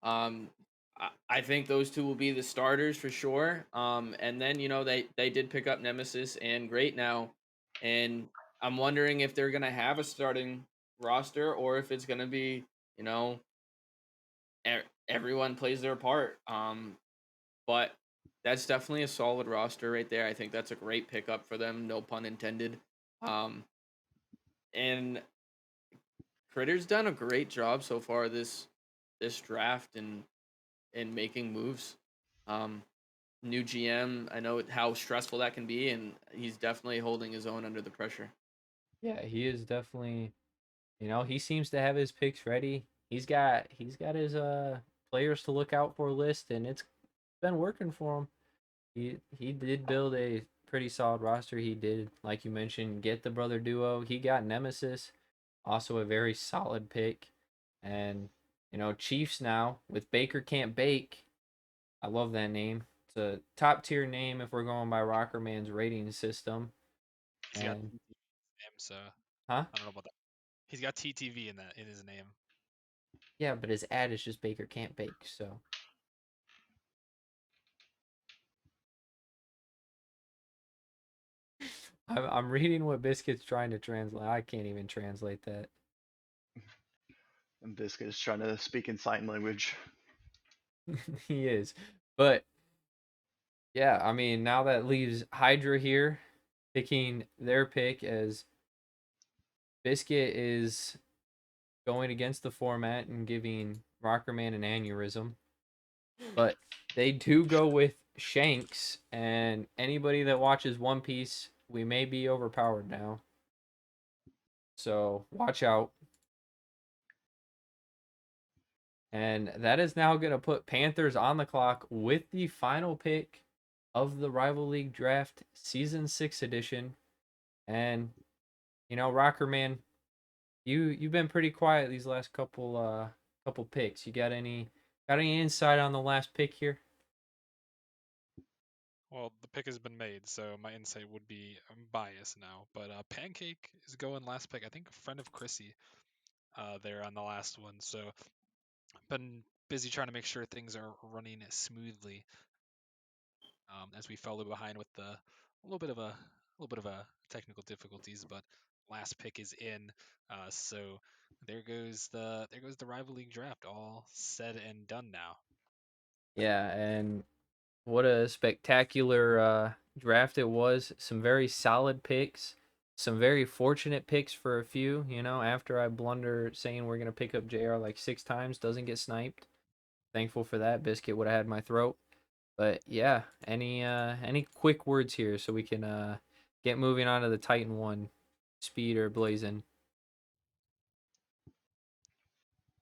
I think those two will be the starters for sure. And then they did pick up Nemesis and Great now, and I'm wondering if they're gonna have a starting roster or if it's gonna be you know everyone plays their part. But that's definitely a solid roster right there. I think that's a great pickup for them, no pun intended. Um, and Critter's done a great job so far this draft and making moves. Um, New GM, I know how stressful that can be, and he's definitely holding his own under the pressure. Yeah, he is definitely, he seems to have his picks ready. He's got his players to look out for list, and it's been working for him. He did build a pretty solid roster. He did, like you mentioned, get the brother duo. He got Nemesis, also a very solid pick. And Chiefs now with Baker Can't Bake. I love that name. It's a top tier name if we're going by Rockerman's rating system. He's got And TTV in his name, so huh? I don't know about that. He's got TTV in his name. Yeah, but his ad is just Baker Can't Bake. So I'm reading what Biscuit's trying to translate. I can't even translate that. And Biscuit is trying to speak in sign language. He is. But yeah, I mean, now that leaves Hydra here picking their pick, as Biscuit is going against the format and giving Rockerman an aneurysm. But they do go with Shanks, and anybody that watches One Piece, we may be overpowered now. So watch out. And that is now going to put Panthers on the clock with the final pick of the Rival League Draft Season 6 edition. And, Rocker Man, you've been pretty quiet these last couple picks. You got any insight on the last pick here? Well, the pick has been made, so my insight would be I'm biased now. But Pancake is going last pick. I think a friend of Chrissy there on the last one. So been busy trying to make sure things are running smoothly as we fell behind with a little bit of a technical difficulties, but last pick is in. So there goes the rival league draft, all said and done now. Yeah, and what a spectacular draft it was. Some very solid picks, some very fortunate picks for a few. After I blunder saying we're going to pick up JR like 6 times, doesn't get sniped. Thankful for that. Biscuit would have had my throat. But yeah, any quick words here so we can get moving on to the Titan one, speed or blazing.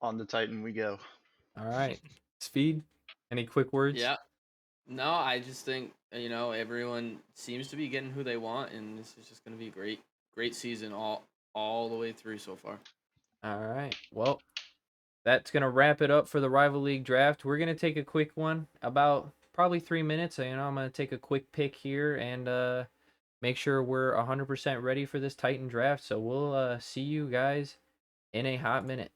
On the Titan we go. All right, speed. Any quick words? Yeah. No, I just think everyone seems to be getting who they want, and this is just going to be a great season all the way through so far. All right. Well, that's gonna wrap it up for the Rival League draft. We're gonna take a quick one, about probably 3 minutes. I'm gonna take a quick pick here and make sure we're 100% ready for this Titan draft. So we'll see you guys in a hot minute.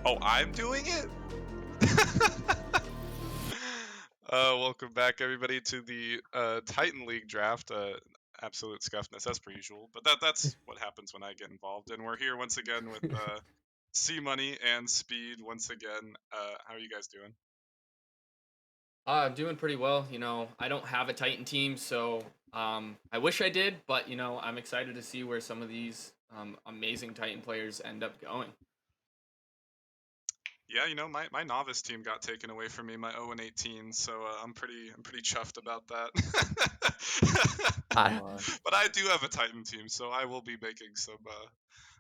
Oh, I'm doing it? Welcome back, everybody, to the Titan League draft. Absolute scuffness, as per usual. But that's what happens when I get involved. And we're here once again with C Money and Speed once again. How are you guys doing? Doing pretty well. You know, I don't have a Titan team, so I wish I did, but you know, I'm excited to see where some of these amazing Titan players end up going. Yeah, you know, my novice team got taken away from me, my 0-18, so I'm pretty chuffed about that. I, But I do have a Titan team, so I will be making some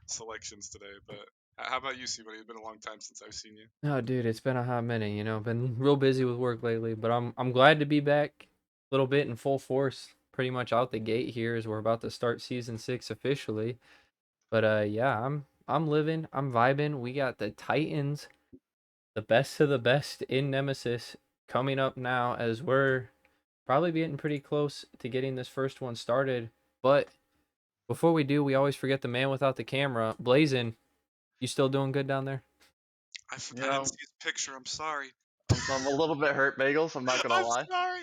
selections today. But how about you, Simon? It's been a long time since I've seen you. oh, dude, it's been a hot minute. You know, been real busy with work lately, but I'm glad to be back a little bit in full force. Pretty much out the gate here as we're about to start season 6 officially. But yeah, I'm living, I'm vibing. We got the Titans, the best of the best in Nemesis coming up now as we're probably getting pretty close to getting this first one started. But before we do, we always forget the man without the camera. Blazin, you still doing good down there? You I didn't know, see his picture. I'm sorry. I'm a little bit hurt, Bagels. I'm not gonna I'm lie. sorry.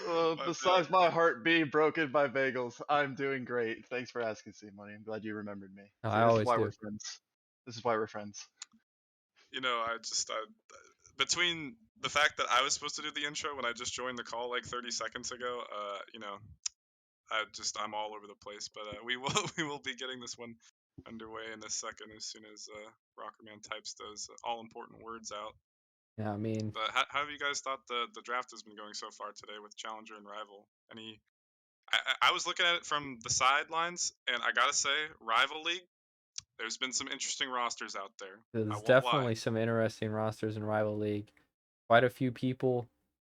My bad. Besides my heart being broken by Bagels, I'm doing great. Thanks for asking, C Money. I'm glad you remembered me. No, See, I this is always why we're do. friends. This is why we're friends. You know, between the fact that I was supposed to do the intro when I just joined the call like 30 seconds ago, you know, I'm all over the place. But we will we will be getting this one underway in a second as soon as Rockerman types those all important words out. Yeah, I mean, But how have you guys thought the draft has been going so far today with Challenger and Rival? I was looking at it from the sidelines, and I gotta say, Rival League, there's been some interesting rosters out there. I there's won't lie. definitely some interesting rosters in Rival League. Quite a few people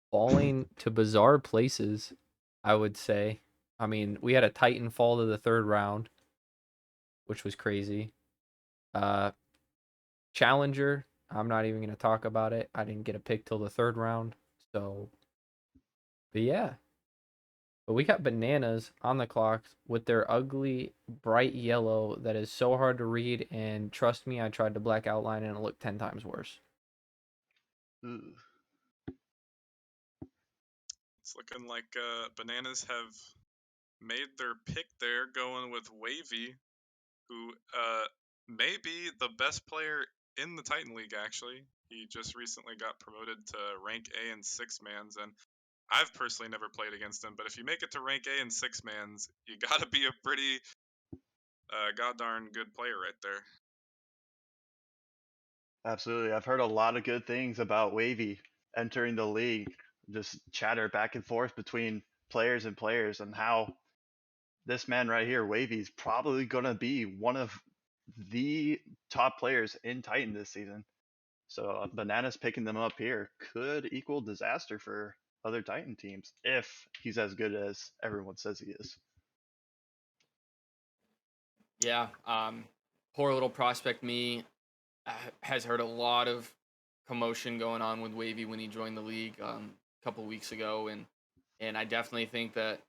falling to bizarre places, I would say. I mean, we had a Titan fall to the third round, which was crazy. Uh, Challenger, I'm not even going to talk about it. I didn't get a pick till the third round. So, but yeah. But we got bananas on the clock with their ugly bright yellow that is so hard to read. And trust me, I tried to black outline and it looked 10 times worse. Ooh. It's looking like Bananas have made their pick there, going with Wavy, who may be the best player in the Titan League, actually. He just recently got promoted to rank A in six mans, and I've personally never played against him, but if you make it to rank A in six mans, you gotta be a pretty god darn good player right there. Absolutely. I've heard a lot of good things about Wavy entering the league. Just chatter back and forth between players and players, and how this man right here, Wavy, is probably going to be one of the top players in Titan this season. So Bananas picking them up here could equal disaster for other Titan teams if he's as good as everyone says he is. Yeah, poor little prospect me has heard a lot of commotion going on with Wavy when he joined the league a couple weeks ago, and I definitely think that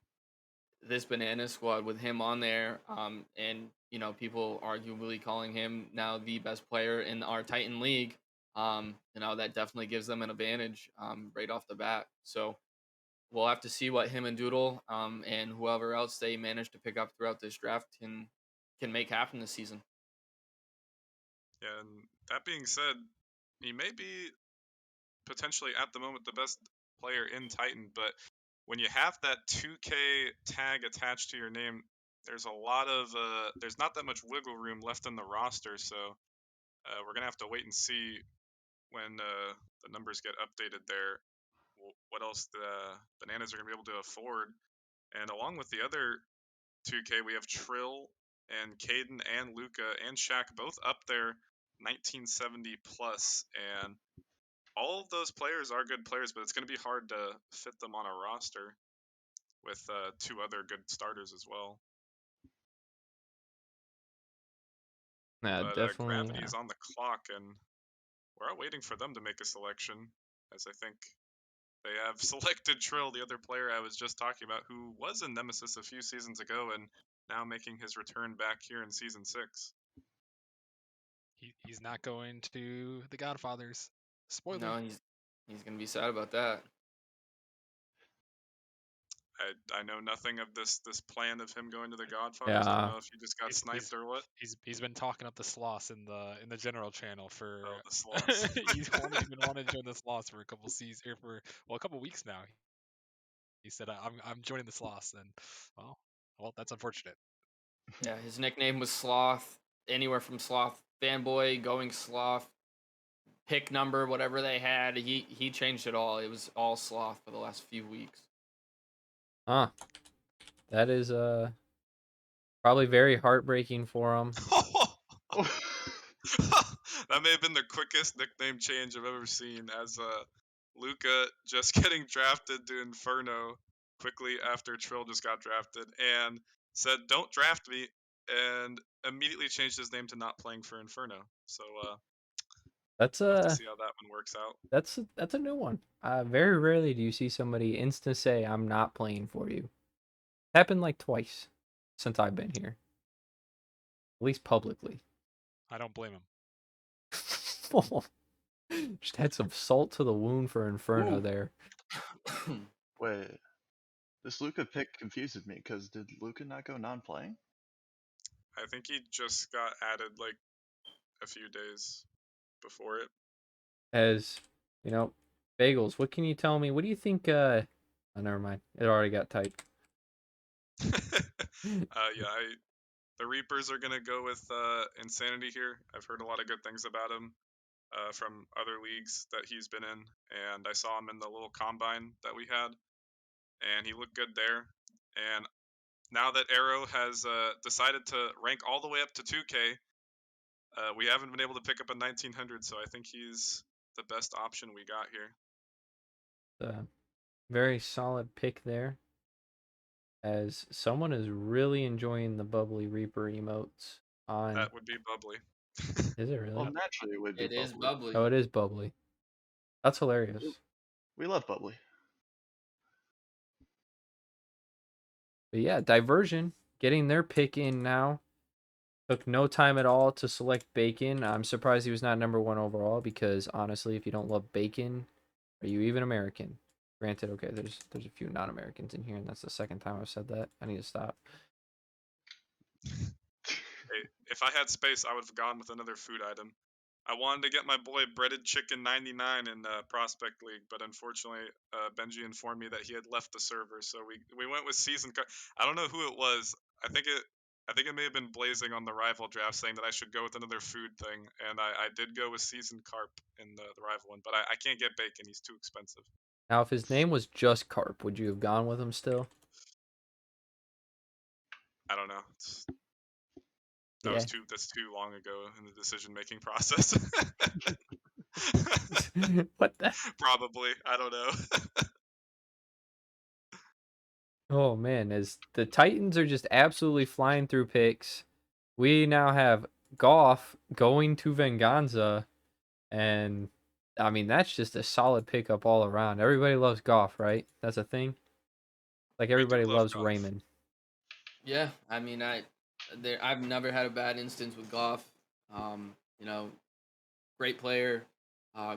this banana squad with him on there, and you know people arguably calling him now the best player in our Titan league, you know that definitely gives them an advantage right off the bat. So we'll have to see what him and Doodle and whoever else they manage to pick up throughout this draft can make happen this season. Yeah, and that being said, he may be potentially at the moment the best player in Titan, but when you have that 2K tag attached to your name, there's a lot of there's not that much wiggle room left in the roster, so we're gonna have to wait and see when the numbers get updated there. What else the Bananas are gonna be able to afford, and along with the other 2K, we have Trill and Caden and Luca and Shaq both up there, 1970 plus, and all of those players are good players, but it's going to be hard to fit them on a roster with two other good starters as well. Yeah, But definitely. Gravity is on the clock, and we're waiting for them to make a selection, as I think they have selected Trill, the other player I was just talking about, who was in Nemesis a few seasons ago and now making his return back here in Season 6. He's not going to the Godfathers. Spoiler. No, he's gonna be sad about that. I know nothing of this plan of him going to the Godfathers. I don't Yeah, know if he just got He's sniped or what. he's been talking up the Sloss in the general channel for Oh, the sloths. he's been wanting to join the Sloss for a couple seasons or for a couple weeks now. He said I'm joining the Sloss, and that's unfortunate. Yeah, his nickname was Sloth. Anywhere from Sloth fanboy, going Sloth, pick number, whatever they had, he changed it all. It was all Sloth for the last few weeks. huh? That is probably very heartbreaking for him. That may have been the quickest nickname change I've ever seen, as Luca just getting drafted to Inferno quickly after Trill just got drafted and said, "Don't draft me," and immediately changed his name to not playing for Inferno. So That's we'll have to a see how that one works out. that's a new one. Very rarely do you see somebody instant say, "I'm not playing for you." Happened like twice since I've been here, at least publicly. I don't blame him. Just had some salt to the wound for Inferno Ooh. there. Wait, this Luca pick confuses me because did Luca not go non-playing? I think he just got added like a few days before it. As you know, Bagels, what can you tell me? What do you think? Oh, never mind. It already got typed. Yeah, the Reapers are gonna go with Insanity here. I've heard a lot of good things about him from other leagues that he's been in, and I saw him in the little combine that we had, and he looked good there. And now that Arrow has decided to rank all the way up to 2K, we haven't been able to pick up a 1900, so I think he's the best option we got here. Very solid pick there. As someone is really enjoying the bubbly Reaper emotes on. That would be bubbly. Is it really? Well, naturally it would be It is bubbly. bubbly. Oh, it is bubbly. That's hilarious. We love bubbly. But yeah, Diversion getting their pick in now. Took no time at all to select Bacon. I'm surprised he was not number one overall because honestly, if you don't love bacon, are you even American? Granted, okay, there's a few non-Americans in here, and that's the second time I've said that. I need to stop. Hey, if I had space, I would have gone with another food item. I wanted to get my boy Breaded Chicken 99 in Prospect League, but unfortunately, Benji informed me that he had left the server, so we went with Season Carp. I don't know who it was. I think it may have been Blazing on the rival draft saying that I should go with another food thing, and I did go with Seasoned Carp in the rival one, but I can't get bacon. He's too expensive. Now, if his name was just Carp, would you have gone with him still? I don't know. Yeah. That's too long ago in the decision making process. What the? Probably. I don't know. Oh man, as the Titans are just absolutely flying through picks. We now have Goff going to Venganza, and I mean that's just a solid pickup all around. Everybody loves Goff, right? That's a thing. Like everybody love loves Goff. Raymond. Yeah, I mean, I've never had a bad instance with Goff. You know, great player,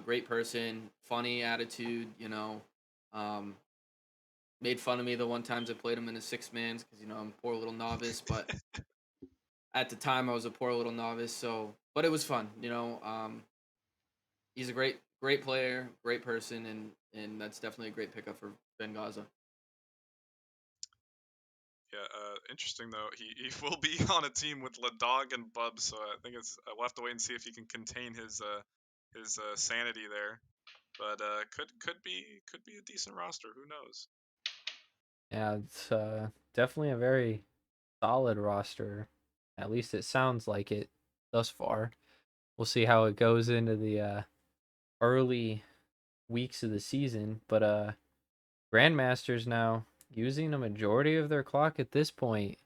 great person, funny attitude. Um, made fun of me the one times I played him in a six mans because I'm a poor little novice. But at the time, I was a poor little novice. So, but it was fun. He's a great player, great person, and that's definitely a great pickup for Benghazi. Yeah, interesting though. He will be on a team with Ladog and Bub, so I think we'll have to wait and see if he can contain his sanity there. But could be a decent roster. Who knows? Yeah, it's definitely a very solid roster. At least it sounds like it thus far. We'll see how it goes into the early weeks of the season. But Grandmasters now using a majority of their clock at this point.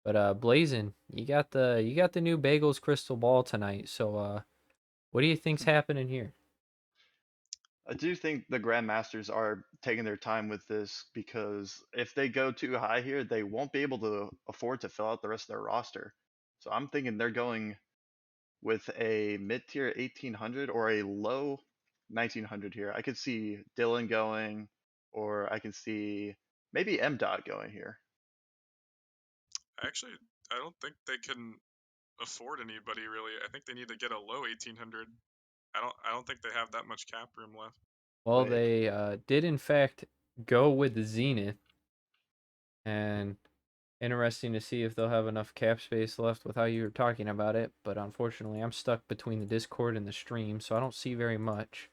But Blazin, you got the new Bagels crystal ball tonight. So what do you think's happening here? I do think the Grandmasters are taking their time with this because if they go too high here, they won't be able to afford to fill out the rest of their roster. So I'm thinking they're going with a mid tier 1800 or a low 1900 here. I could see Dylan going, or I can see maybe M dot going here. Actually, I don't think they can afford anybody really. I think they need to get a low 1800. I don't think they have that much cap room left. Well, Wait, they did in fact go with the Zenith, and interesting to see if they'll have enough cap space left with how you were talking about it. But unfortunately, I'm stuck between the Discord and the stream, so I don't see very much.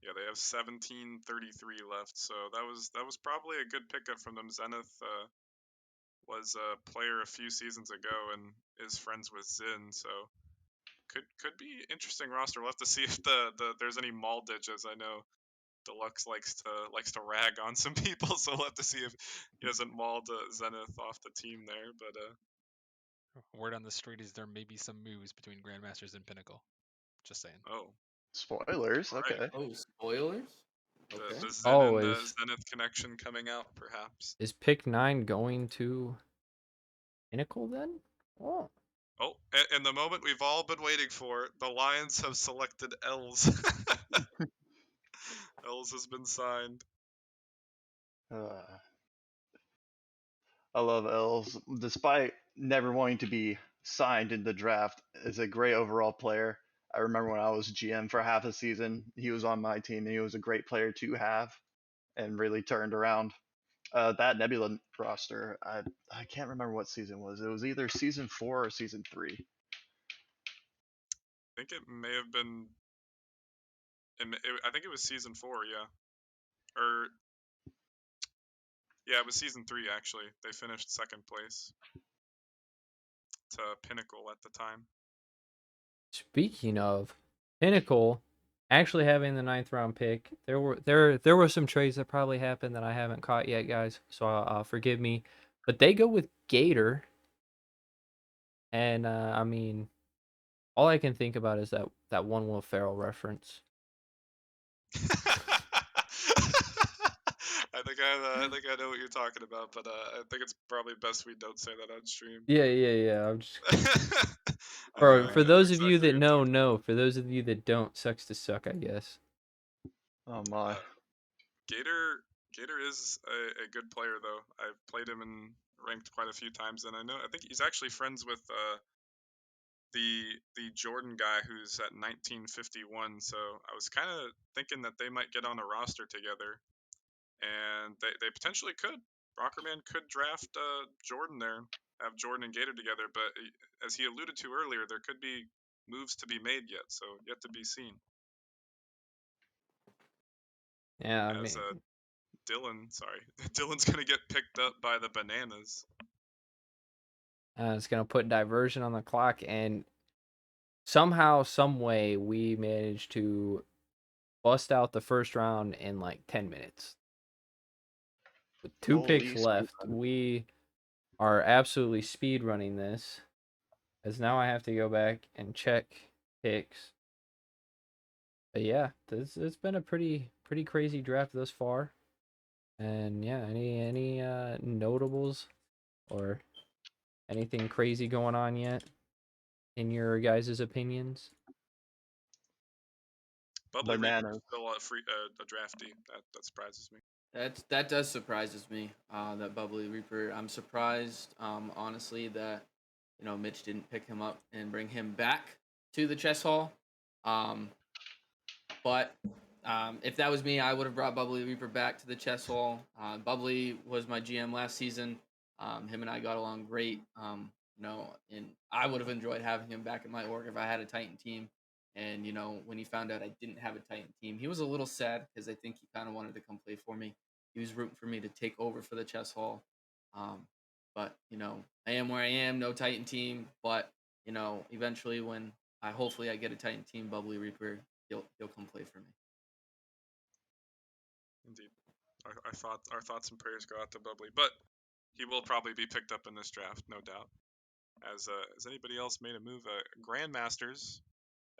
Yeah, they have 1733 left, so that was probably a good pickup from them. Zenith was a player a few seasons ago and is friends with Zin, so could be interesting roster. We'll have to see if the there's any mall ditches. I know Deluxe likes to rag on some people, so we'll have to see if he hasn't mauled Zenith off the team there. But Word on the street is there may be some moves between Grandmasters and Pinnacle. Just saying. oh, spoilers. all right, Okay. Oh, spoilers. Okay. the Zin Oh, and is Zenith connection coming out, perhaps. is pick 9 going to Pinnacle then? Oh. Oh, and the moment we've all been waiting for, the Lions have selected Els. Els has been signed. Uh, I love Els, despite never wanting to be signed in the draft. Is a great overall player. I remember when I was GM for half a season, he was on my team, and he was a great player to have, and really turned around that Nebula roster. I can't remember what season it was. It was either season 4 or season 3. I think it may have been. I think it was season 4. Yeah, or yeah, it was season 3 actually. They finished second place to Pinnacle at the time. Speaking of Pinnacle actually having the 9th round pick, there were some trades that probably happened that I haven't caught yet, guys. So forgive me, but they go with Gator, and I mean, all I can think about is that one Will Ferrell reference. I know what you're talking about, but I think it's probably best we don't say that on stream. Yeah. I'm just I know for those of you exactly that what you're know. talking For those of you that don't, sucks to suck, I guess. Oh my. about. Gator is a good player though. I've played him and ranked quite a few times, and I think he's actually friends with the Jordan guy who's at 1951. So I was kind of thinking that they might get on a roster together, and they potentially could. Rockerman could draft Jordan there, have Jordan and Gator together. But as he alluded to earlier, there could be moves to be made yet, so yet to be seen. Yeah, I As mean, Dylan, sorry, Dylan's gonna get picked up by the Bananas. it's gonna put diversion on the clock, and somehow, some way, we managed to bust out the first round in like 10 minutes. With 2 picks Holy left, speedrun. we are absolutely speed running this. As now I have to go back and check picks. But yeah, it's been a pretty crazy draft thus far. And yeah, any notables or anything crazy going on yet in your guys' opinions? Bubbly Reaper's Bananas. still a draftee. That surprises me. That does surprises me. That Bubbly Reaper. I'm surprised, honestly, that Mitch didn't pick him up and bring him back to the chess hall. Um, but if that was me, I would have brought Bubbly Reaper back to the chess hall. Bubbly was my GM last season. Him and I got along great. And I would have enjoyed having him back in my org if I had a Titan team. And when he found out I didn't have a Titan team, he was a little sad because I think he kind of wanted to come play for me. He was rooting for me to take over for the chess hall. But I am where I am. No Titan team. But eventually when hopefully I get a Titan team, Bubbly Reaper, he'll come play for me. Indeed. Our thoughts and prayers go out to Bubbly, but he will probably be picked up in this draft, no doubt. Has anybody else made a move? Grandmasters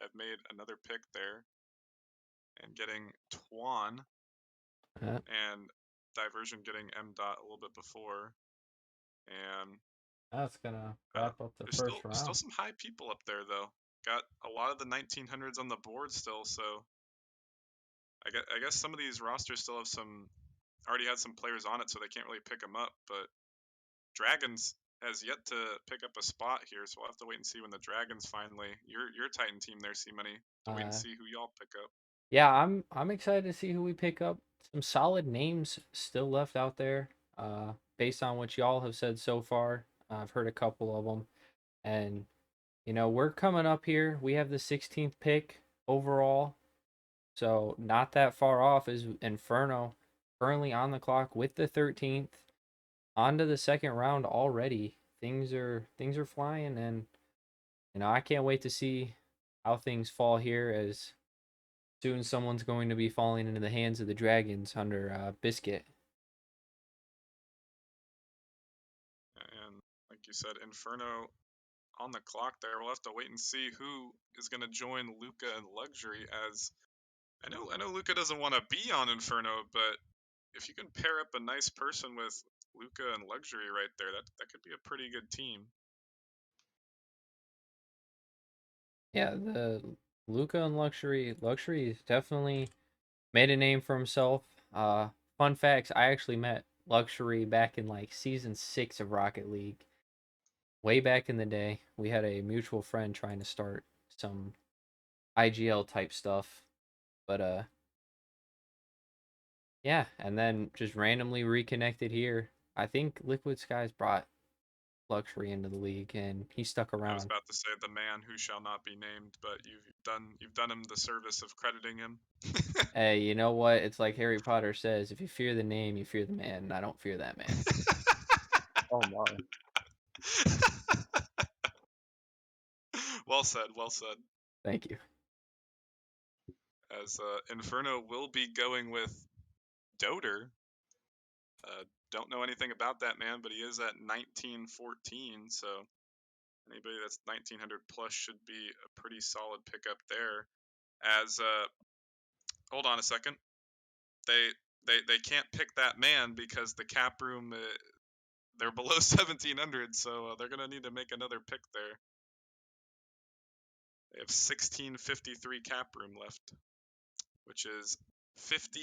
have made another pick there, and getting Twan Yeah. and Diversion getting M dot a little bit before, and That's gonna wrap up the there's first still round. some high people up there though. got a lot of the 1900s on the board still, so I guess some of these rosters still have already had some players on it, so they can't really pick them up. But Dragons has yet to pick up a spot here, so we'll have to wait and see when the Dragons finally your Titan team there, C Money, to wait and see who y'all pick up. Yeah, I'm excited to see who we pick up. Some solid names still left out there. Based on what y'all have said so far, I've heard a couple of them, and we're coming up here. We have the 16th pick overall, so not that far off is Inferno, currently on the clock with the 13th. On to the second round already. Things are flying, and I can't wait to see how things fall here as soon someone's going to be falling into the hands of the Dragons under Biscuit. And like you said, Inferno on the clock there. We'll have to wait and see who is going to join Luca and Luxury. As I know Luca doesn't want to be on Inferno, but if you can pair up a nice person with Luca and Luxury right there, that could be a pretty good team. Yeah, the Luca and Luxury is definitely made a name for himself. Fun facts: I actually met Luxury back in like season 6 of Rocket League. Way back in the day, we had a mutual friend trying to start some IGL type stuff, but yeah, and then just randomly reconnected here. I think Liquid Skies brought Luxury into the league, and he stuck I was around. about to say the man who shall not be named, but you've done him the service of crediting him. Hey, you know what? It's like Harry Potter says: if you fear the name, you fear the man. And I don't fear that man. Oh my. Well said, well said. Thank you. As Inferno will be going with Doter. Don't know anything about that man, but he is at 1914, so anybody that's 1900 plus should be a pretty solid pickup there. As hold on a second, they can't pick that man because the cap room they're below 1700, so they're gonna need to make another pick there. They have 1653 cap room left, which is 50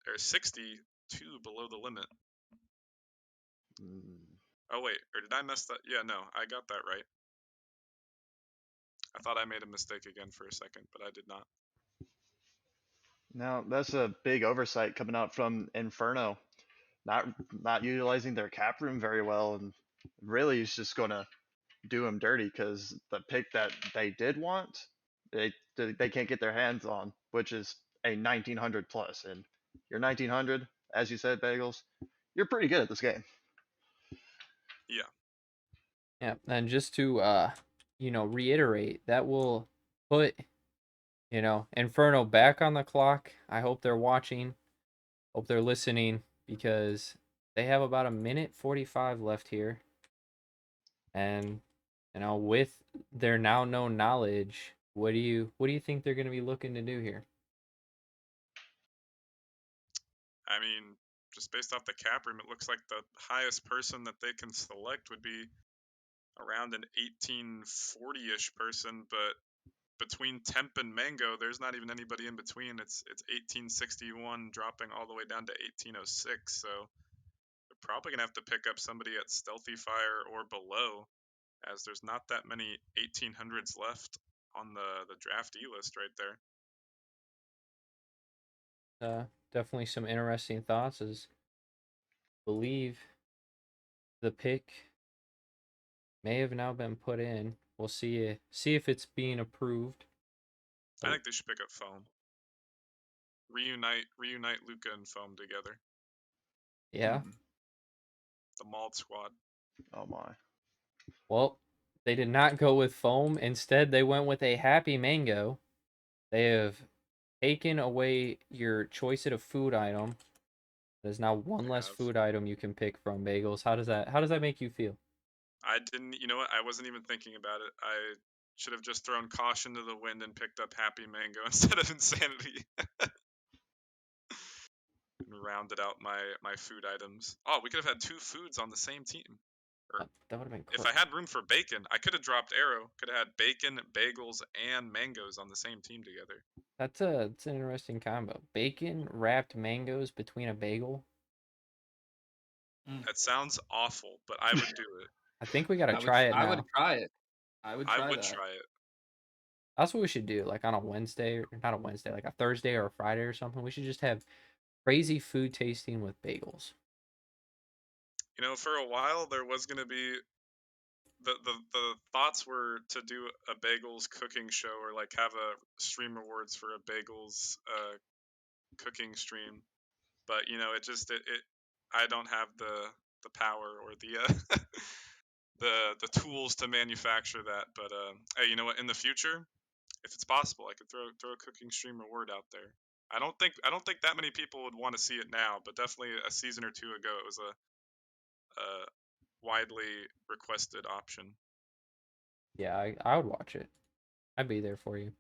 or 62 below the limit. Oh wait, or did I mess that? Yeah, no, I got that right. I thought I made a mistake again for a second, but I did not. Now that's a big oversight coming out from Inferno, not not utilizing their cap room very well, and really is just gonna do them dirty because the pick that they did want, they can't get their hands on, which is a 1900 plus, and you're 1900, as you said, Bagels, you're pretty good at this game. Yeah. Yeah, and just to reiterate, that will put Inferno back on the clock. I hope they're watching. Hope they're listening because they have about a minute 45 left here. And with their now known knowledge, what do you think they're going to be looking to do here? I mean, just based off the cap room, it looks like the highest person that they can select would be around an 1840-ish person, but between Temp and Mango, there's not even anybody in between. It's 1861 dropping all the way down to 1806, so they're probably gonna have to pick up somebody at Stealthy Fire or below, as there's not that many 1800s left on the draftee list right there. Definitely some interesting thoughts. As believe the pick may have now been put in. We'll see if it's being approved. I think they should pick up Foam. Reunite Luca and Foam together. Yeah. The Mauled Squad. Oh my. Well, they did not go with Foam. Instead, they went with a Happy Mango. They have taken away your choice at a food item. There's now one less food item you can pick from, Bagels. How does that make you feel? I didn't, you know what? I wasn't even thinking about it. I should have just thrown caution to the wind and picked up Happy Mango instead of Insanity. And rounded out my food items. Oh, we could have had two foods on the same team. Or That would have been if close. I had room for bacon, I could have dropped Arrow. Could have had bacon, bagels, and mangoes on the same team together. That's an interesting combo. Bacon wrapped mangoes between a bagel. That sounds awful, but I would do it. I think we gotta try it I would now. try it. I would I try would that. try it. That's what we should do. Like on a Wednesday, or not a Wednesday, like a Thursday or a Friday or something. We should just have crazy food tasting with bagels. You know, for a while there was gonna be the thoughts were to do a bagels cooking show or like have a stream awards for a bagels cooking stream, but you know it I don't have the power or the the tools to manufacture that. But hey, you know what? In the future, if it's possible, I could throw a cooking stream award out there. I don't think that many people would want to see it now, but definitely a season or two ago, it was a widely requested option. Yeah, I would watch it. I'd be there for you.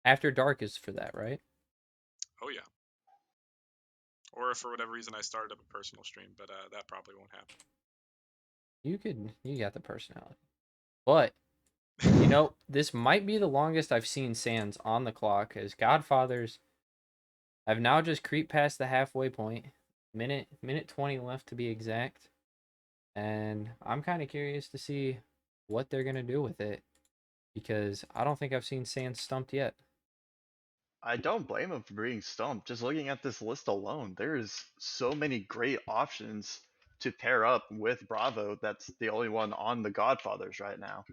After Dark is for that, right? Oh yeah. Or if for whatever reason I started up a personal stream, but that probably won't You got the personality. But happen. you know, this might be the longest I've seen Sans on the clock as Godfathers. I've now just creeped past the halfway point. Minute 20 left to be exact. And I'm kind of curious to see what they're going to do with it because I don't think I've seen Sans stumped yet. I don't blame him for being stumped. Just looking at this list alone, there's so many great options to pair up with Bravo. That's the only one on the Godfathers right now.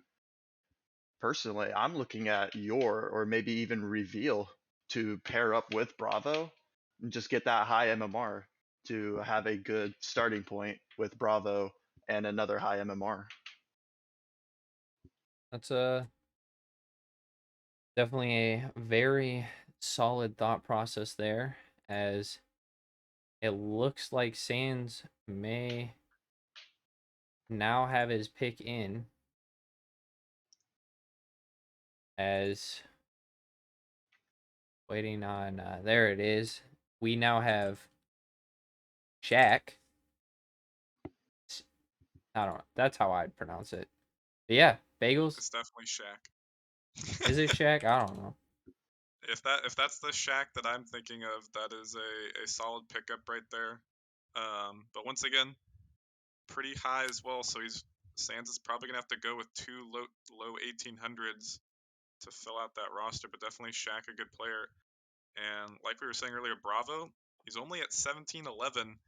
Personally, I'm looking at Your or maybe even Reveal to pair up with Bravo and just get that high MMR to have a good starting point with Bravo and another high MMR. That's definitely a very solid thought process there as it looks like Sans may now have his pick in as waiting on there it is. We now have Shaq. I don't know. That's how I'd pronounce it. But yeah, bagels. It's definitely Shaq. Is it Shaq? I don't know. If that's the Shaq that I'm thinking of, that is a solid pickup right there. But once again, pretty high as well. So Sands is probably gonna have to go with two low 1800s to fill out that roster. But definitely Shaq, a good player. And like we were saying earlier, Bravo, he's only at 1711,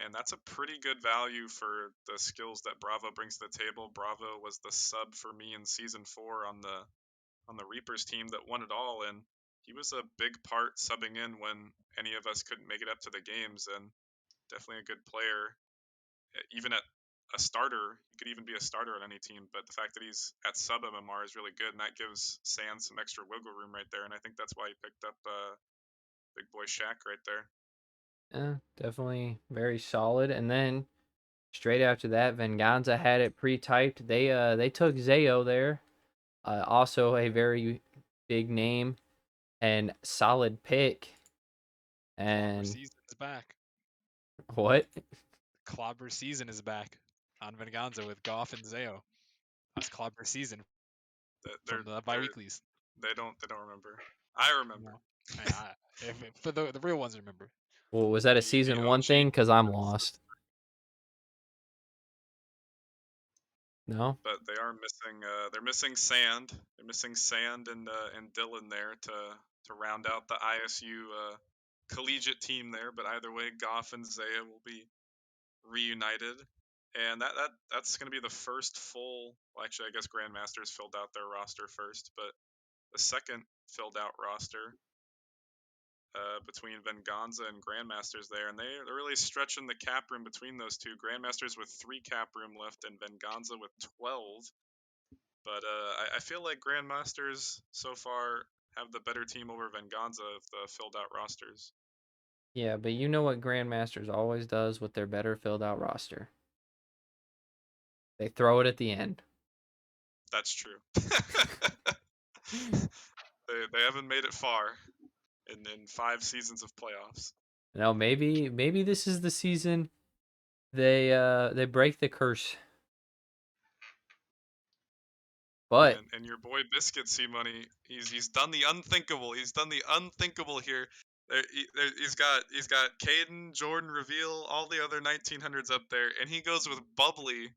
and that's a pretty good value for the skills that Bravo brings to the table. Bravo was the sub for me in season 4 on the Reapers team that won it all, and he was a big part subbing in when any of us couldn't make it up to the games, and definitely a good player. Even at a starter, he could even be a starter on any team, but the fact that he's at sub MMR is really good, and that gives Sands some extra wiggle room right there, and I think that's why he picked up big boy Shaq right there. Yeah, definitely very solid. And then straight after that, Venganza had it pre-typed. They took Zayo there. Also a very big name and solid pick. Clobber And season is back. what? Clobber season is back on Venganza with Goff and Zayo. That's Clobber season They're, from the they're biweeklies. they don't remember. I remember. No. If for the real ones remember. Well, was that a The season one OG thing? Because I'm members. lost. No? But they are missing. They're missing Sand. They're missing Sand and Dylan there to round out the ISU collegiate team there. But either way, Goff and Zaya will be reunited, and that's going to be the first full. Well, actually, I guess Grandmasters filled out their roster first, but the second filled out roster between Venganza and Grandmasters there, and they're really stretching the cap room between those two. Grandmasters with 3 cap room left, and Venganza with 12. But I feel like Grandmasters so far have the better team over Venganza of the filled out rosters. Yeah, but you know what Grandmasters always does with their better filled out roster? They throw it at the end. That's true. They haven't made it far in 5 seasons of playoffs. No, maybe this is the season they break the curse But And your boy Biscuit C Money, he's done the unthinkable. He's done the unthinkable here. He's got Caden, Jordan, Reveal, all the other 1900s up there, and he goes with Bubbly,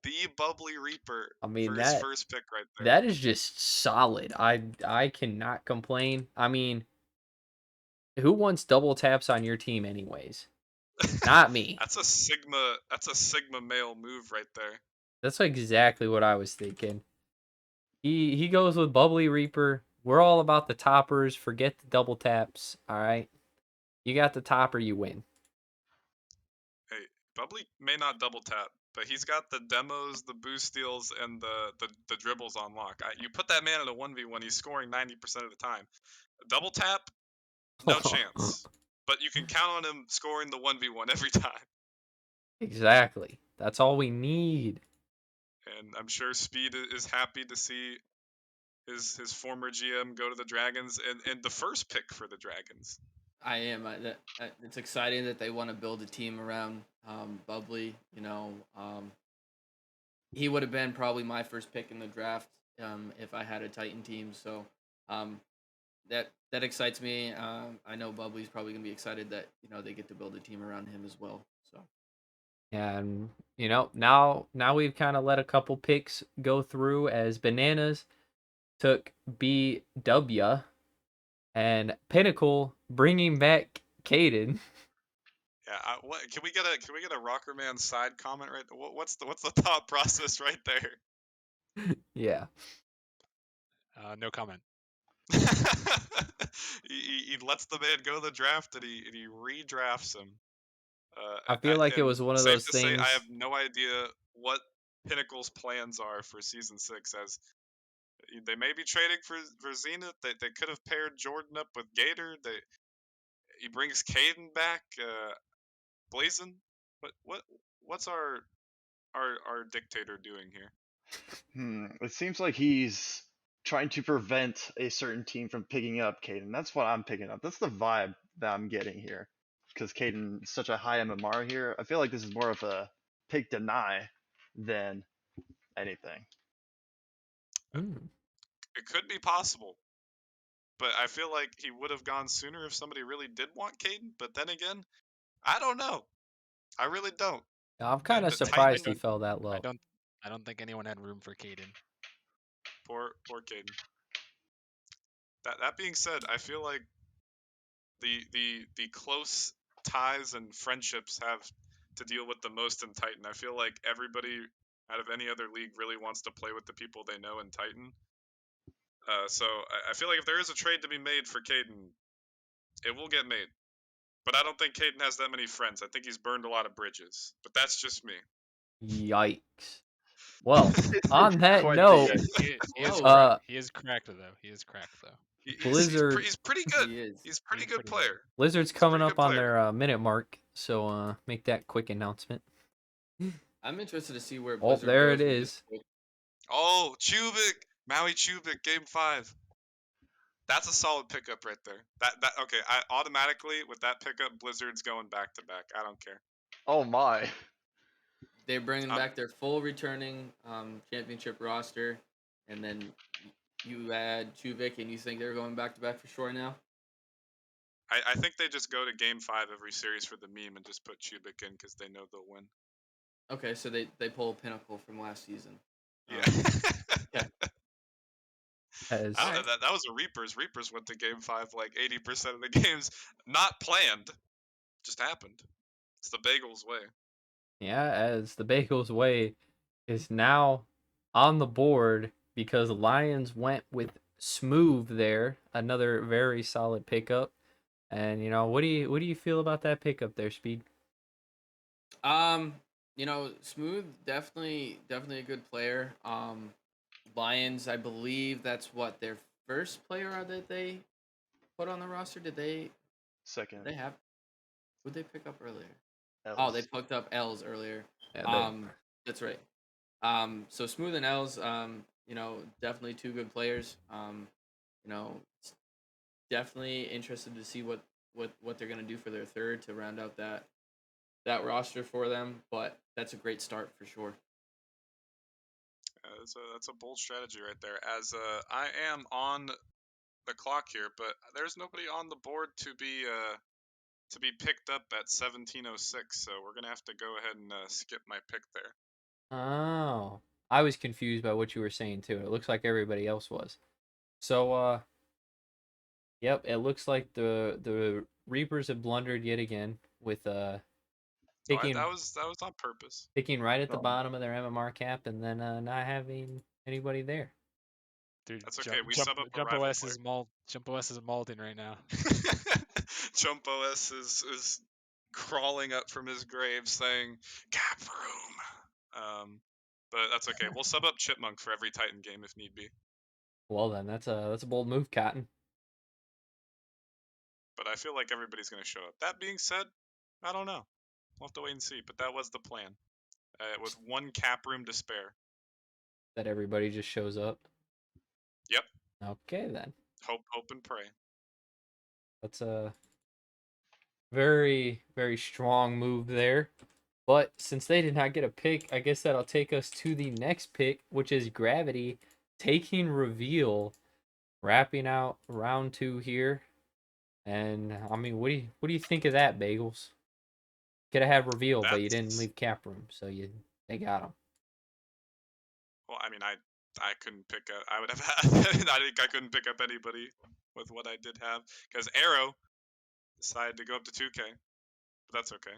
the Bubbly Reaper I mean for his first pick right there. that is just solid. I cannot complain. I mean, who wants double taps on your team anyways? Not me. That's a Sigma male move right there. That's exactly what I was thinking. He goes with Bubbly Reaper. We're all about the toppers. Forget the double taps. All right. You got the topper, you win. Hey, Bubbly may not double tap, but he's got the demos, the boost steals, and the dribbles on lock. You put that man in a 1v1, he's scoring 90% of the time. A double tap, no chance. But you can count on him scoring the 1v1 every time. Exactly. That's all we need. And I'm sure Speed is happy to see his former GM go to the Dragons and the first pick for the Dragons. I am. It's exciting that they want to build a team around Bubbly. He would have been probably my first pick in the draft if I had a Titan team. So um, that excites me. I know Bubbly's probably gonna be excited that they get to build a team around him as well. So And now we've kind of let a couple picks go through as Bananas took BW and Pinnacle bringing back Caden. Yeah, can we get a Rocker Man side comment right? What's the thought process right there? Yeah. No comment. he lets the man go to the draft and he redrafts him. I feel like it was one of safe those to say, I things. have no idea what Pinnacle's plans are for season 6. As they may be trading for Zenith. They could have paired Jordan up with Gator. He brings Caden back. Blazin. What's our dictator doing here? It seems like he's trying to prevent a certain team from picking up Caden. That's what I'm picking up. That's the vibe that I'm getting here. Because Caden is such a high MMR here. I feel like this is more of a pick deny than anything. It could be possible, but I feel like he would have gone sooner if somebody really did want Caden. But then again, I don't know. I really don't. I'm kind of The surprised Titan, he fell that low. I don't think anyone had room for Caden. poor Caden. That being said, I feel like the close ties and friendships have to deal with the most in Titan. I feel like everybody out of any other league really wants to play with the people they know in Titan. So I feel like if there is a trade to be made for Caden, it will get made. But I don't think Caden has that many friends. I think he's burned a lot of bridges. But that's just me. Yikes. Well, on that Quite note, He is cracked though. He is cracked though. Blizzard. He's pretty good. he is. He's a pretty good player. Blizzard's He's a coming pretty up good on player. their minute mark, so make that quick announcement. I'm interested to see where Oh, Blizzard there goes it with is. this pick. Oh, Chubik, Maui Chubik, game 5. That's a solid pickup right there. That okay. I automatically with that pickup, Blizzard's going back to back. I don't care. Oh my. They're bringing back their full returning championship roster, and then you add Chuvik, and you think they're going back to back for sure now? I think they just go to game 5 every series for the meme and just put Chubik in because they know they'll win. Okay, so they pull Pinnacle from last season. Yeah. Okay. That was a Reapers. Reapers went to game 5 like 80% of the games. Not planned. Just happened. It's the Bagels way. Yeah, as the Bagels way is now on the board because Lions went with Smooth there, another very solid pickup. And what do you feel about that pickup there, Speed? Smooth definitely a good player. Lions, I believe that's what their first player that they put on the roster. Did they Second. they have who'd they pick up earlier? L's. Oh, they picked up L's earlier. Yeah, That's right. So Smooth and L's, definitely two good players. Definitely interested to see what they're gonna do for their third to round out that roster for them. But that's a great start for sure. That's a bold strategy right there. As I am on the clock here, but there's nobody on the board to be picked up at 1706. So we're gonna have to go ahead and skip my pick there. Oh, I was confused by what you were saying too. It looks like everybody else was. So, yep, it looks like the Reapers have blundered yet again with Oh, picking that was on purpose. picking right at the Oh, bottom of their MMR cap and then not having anybody there. Dude, That's okay. We sub up a Jump rival OS player. is Jump OS is malting right now. Jump OS is crawling up from his grave saying "Cap room." But that's okay. We'll sub up Chipmunk for every Titan game if need be. Well then, that's a bold move, Cotton. But I feel like everybody's gonna show up. That being said, I don't know. We'll have to wait and see. But that was the plan. With one cap room to spare. That everybody just shows up. Yep. Okay then. Hope, and pray. That's a very, very strong move there. But since they did not get a pick, I guess that'll take us to the next pick, which is Gravity taking Reveal, wrapping out round 2 here. And I mean, what do you think of that, Bagels? Could have had Reveal, but you didn't leave Cap Room, so they got him. Well, I mean, I couldn't pick up. I would have had. I think I couldn't pick up anybody with what I did have because Arrow decided to go up to 2K, but that's okay.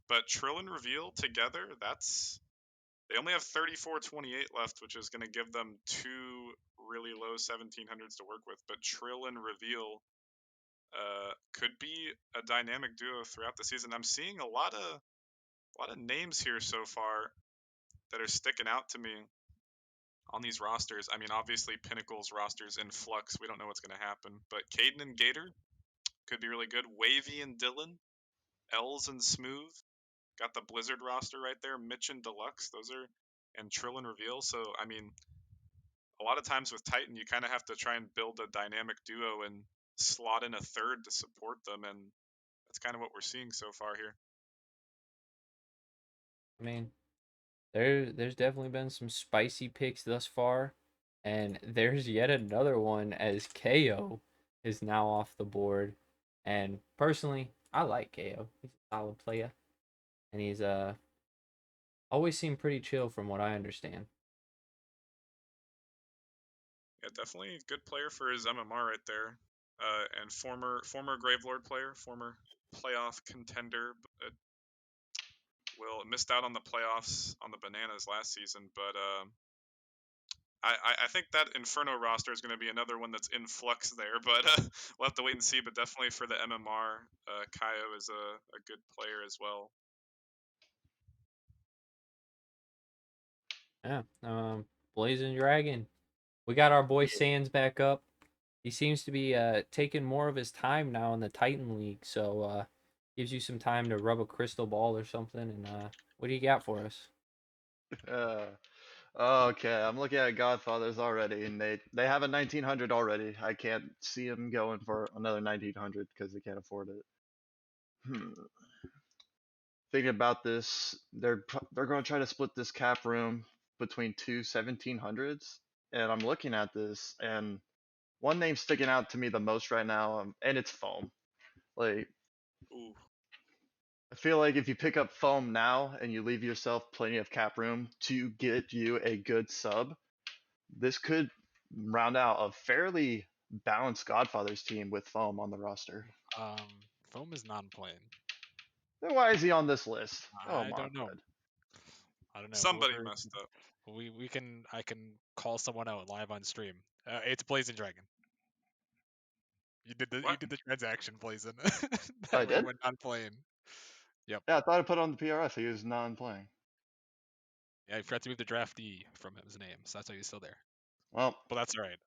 But Trill and Reveal together, they only have 3428 left, which is going to give them 2 really low 1700s to work with. But Trill and Reveal could be a dynamic duo throughout the season. I'm seeing a lot of names here so far that are sticking out to me on these rosters. I mean, obviously Pinnacle's roster's in flux. We don't know what's going to happen, but Caden and Gator could be really good. Wavy and Dylan, Els and Smooth, got the Blizzard roster right there. Mitch and Deluxe, and Trill and Reveal. So I mean, a lot of times with Titan, you kind of have to try and build a dynamic duo and slot in a third to support them, and that's kind of what we're seeing so far here. I mean, there's definitely been some spicy picks thus far, and there's yet another one as KO is now off the board. And personally, I like KO. He's a solid player, and he's always seemed pretty chill from what I understand. Yeah, definitely a good player for his MMR right there, and former Gravelord player, former playoff contender. But missed out on the playoffs on the Bananas last season, but I think that Inferno roster is going to be another one that's in flux there, but we'll have to wait and see. But definitely for the MMR, Kaio is a good player as well. Yeah. Blazing Dragon. We got our boy Sands back up. He seems to be taking more of his time now in the Titan League, so gives you some time to rub a crystal ball or something. And what do you got for us? Okay, I'm looking at Godfathers already, and they have a 1900 already. I can't see them going for another 1900 because they can't afford it. Thinking about this, they're going to try to split this cap room between two 1700s, and I'm looking at this, and one name sticking out to me the most right now, and it's Foam. Like, Ooh. I feel like if you pick up Foam now and you leave yourself plenty of cap room to get you a good sub, this could round out a fairly balanced Godfathers team with Foam on the roster. Foam is non-playing. Then why is he on this list? Oh I my don't know. god. I don't know. Somebody Whoever messed up. I can call someone out live on stream. It's Blazing Dragon. You What? did the transaction, Blazing. I That did? went non-playing. Yep. Yeah, I thought I put on the PRF. He was non-playing. Yeah, I forgot to move the draftee from his name, so that's why he's still there. Well, But that's all right.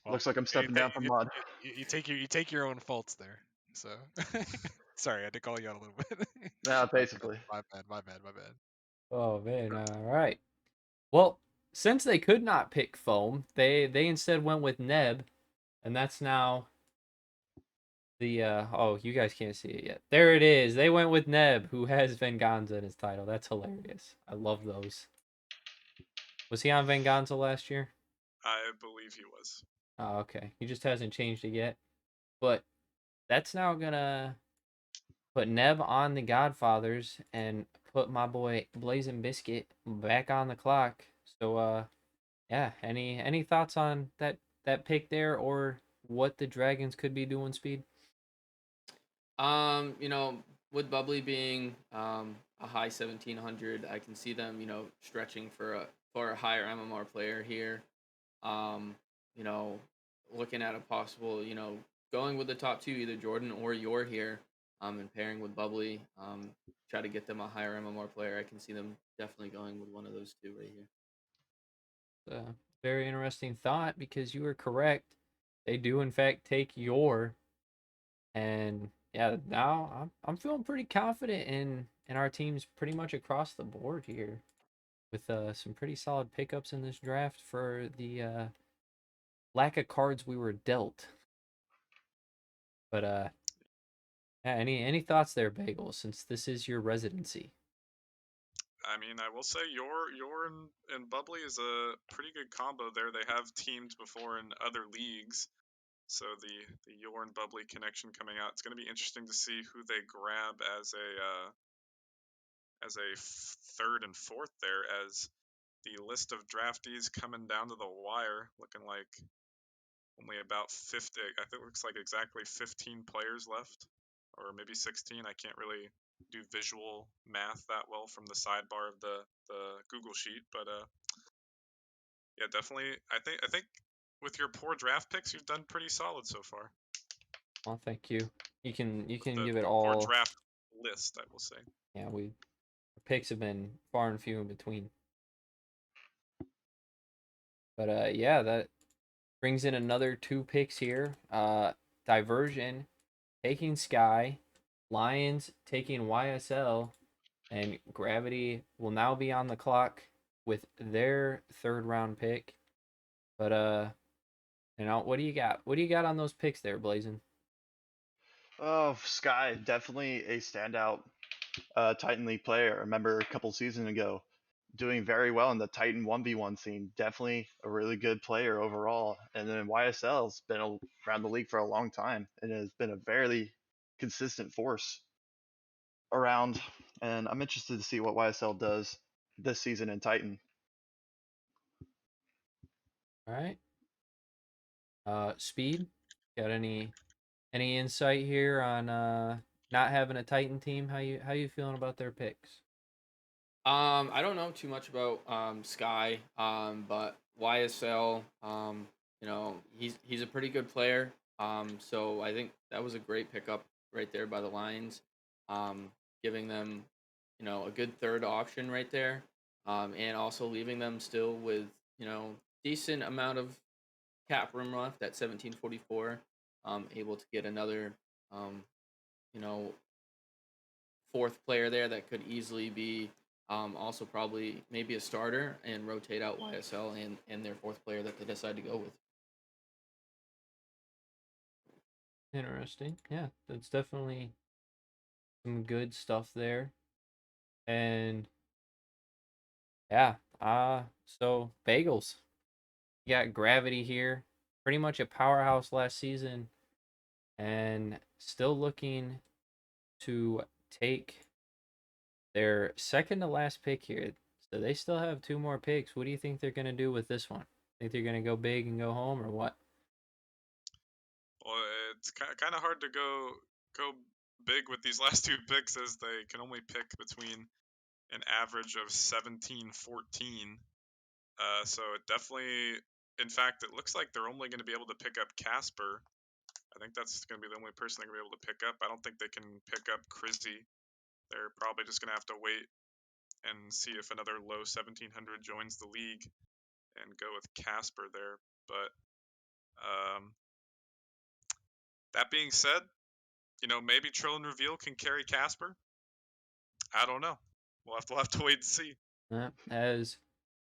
Well, looks like I'm stepping down from mod. you take your own faults there. So sorry, I had to call you out a little bit. Yeah, basically. My bad. Oh man, all right. Well, since they could not pick Foam, they instead went with Neb, and that's now the oh, you guys can't see it yet. There it is. They went with Neb, who has Venganza in his title. That's hilarious. I love those. Was he on Venganza last year? I believe he was. Oh, okay. He just hasn't changed it yet. But that's now gonna put Neb on the Godfathers and put my boy Blazing Biscuit back on the clock. So yeah, any thoughts on that pick there or what the Dragons could be doing, Speed? You know, with Bubbly being a high 1700, I can see them, you know, stretching for a higher MMR player here. Um, you know, looking at a possible, you know, going with the top two, either Jordan or Yor here, and pairing with Bubbly, try to get them a higher MMR player. I can see them definitely going with one of those two right here. Very interesting thought because you were correct. They do in fact take Yor, and yeah, now I'm feeling pretty confident in our teams pretty much across the board here with some pretty solid pickups in this draft for the lack of cards we were dealt. But yeah, any thoughts there, Bagel, since this is your residency? I mean, I will say your and Bubbly is a pretty good combo there. They have teamed before in other leagues, so the Yor and Bubbly connection coming out. It's going to be interesting to see who they grab as a third and fourth there, as the list of draftees coming down to the wire, looking like only about 50. I think it looks like exactly 15 players left, or maybe 16. I can't really do visual math that well from the sidebar of the Google sheet, but yeah, definitely. I think with your poor draft picks, you've done pretty solid so far. Well, thank you. You can give it The poor all. draft list, I will say. Yeah, our picks have been far and few in between. But yeah, that brings in another two picks here. Diversion taking Sky, Lions taking YSL, and Gravity will now be on the clock with their third round pick. But what do you got? What do you got on those picks there, Blazing? Oh, Sky, definitely a standout Titan League player. I remember a couple seasons ago doing very well in the Titan 1v1 scene. Definitely a really good player overall. And then YSL's been around the league for a long time and has been a very consistent force around. And I'm interested to see what YSL does this season in Titan. All right. Speed. Got any insight here on not having a Titan team? How you feeling about their picks? I don't know too much about Sky, but YSL, you know, he's a pretty good player. So I think that was a great pickup right there by the Lions, um, giving them, you know, a good third option right there, and also leaving them still with, you know, decent amount of cap room left at 1744, able to get another, um, you know, fourth player there that could easily be also probably maybe a starter and rotate out YSL and their fourth player that they decide to go with. Interesting. Yeah, that's definitely some good stuff there. And yeah, so Bagels. You got Gravity here. Pretty much a powerhouse last season and still looking to take their second to last pick here. So they still have two more picks. What do you think they're going to do with this one? Think they're going to go big and go home or what? Well, it's kind of hard to go big with these last two picks, as they can only pick between an average of 17, 14. So it definitely, in fact, it looks like they're only going to be able to pick up Casper. I think that's going to be the only person they're going to be able to pick up. I don't think they can pick up Chrissy. They're probably just going to have to wait and see if another low 1700 joins the league and go with Casper there. But that being said, you know, maybe Trill and Reveal can carry Casper. I don't know. We'll have to wait and see. As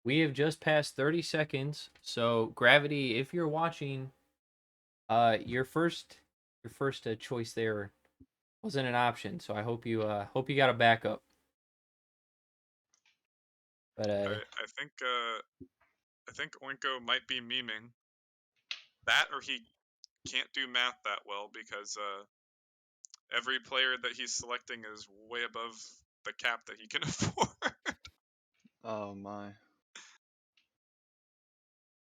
we have just passed 30 seconds, so Gravity, if you're watching, your first choice there wasn't an option. So I hope you got a backup. But I think Oinko might be memeing that, or he can't do math that well because every player that he's selecting is way above the cap that he can afford. Oh my.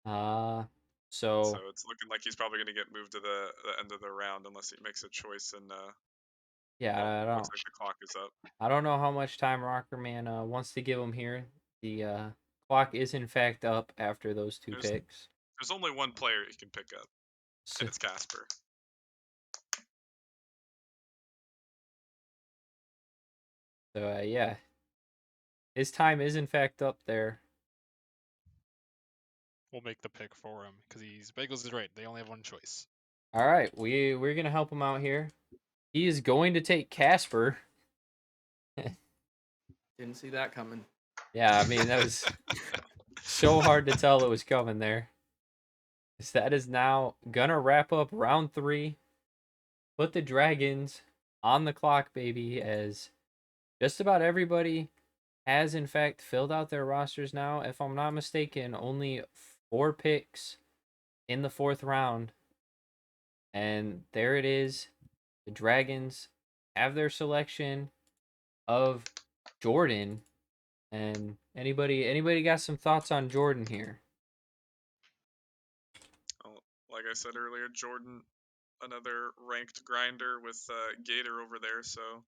so So it's looking like he's probably going to get moved to the end of the round unless he makes a choice. And yeah, well, looks like the clock is up. I don't know how much time Rockerman wants to give him here. The clock is in fact up after those two There's picks. there's only one player he can pick up, So, and it's Casper. yeah, his time is in fact up there. We'll make the pick for him because Bagels is right. They only have one choice. All right, we're gonna help him out here. He is going to take Casper. Didn't see that coming. Yeah, I mean that was so hard to tell it was coming there. That is now gonna wrap up round 3. Put the Dragons on the clock, baby, as just about everybody has in fact filled out their rosters now. If I'm not mistaken, only 4 picks in the 4th round. And there it is. The Dragons have their selection of Jordan. And anybody got some thoughts on Jordan here? Well, like I said earlier, Jordan, another ranked grinder with Gator over there. So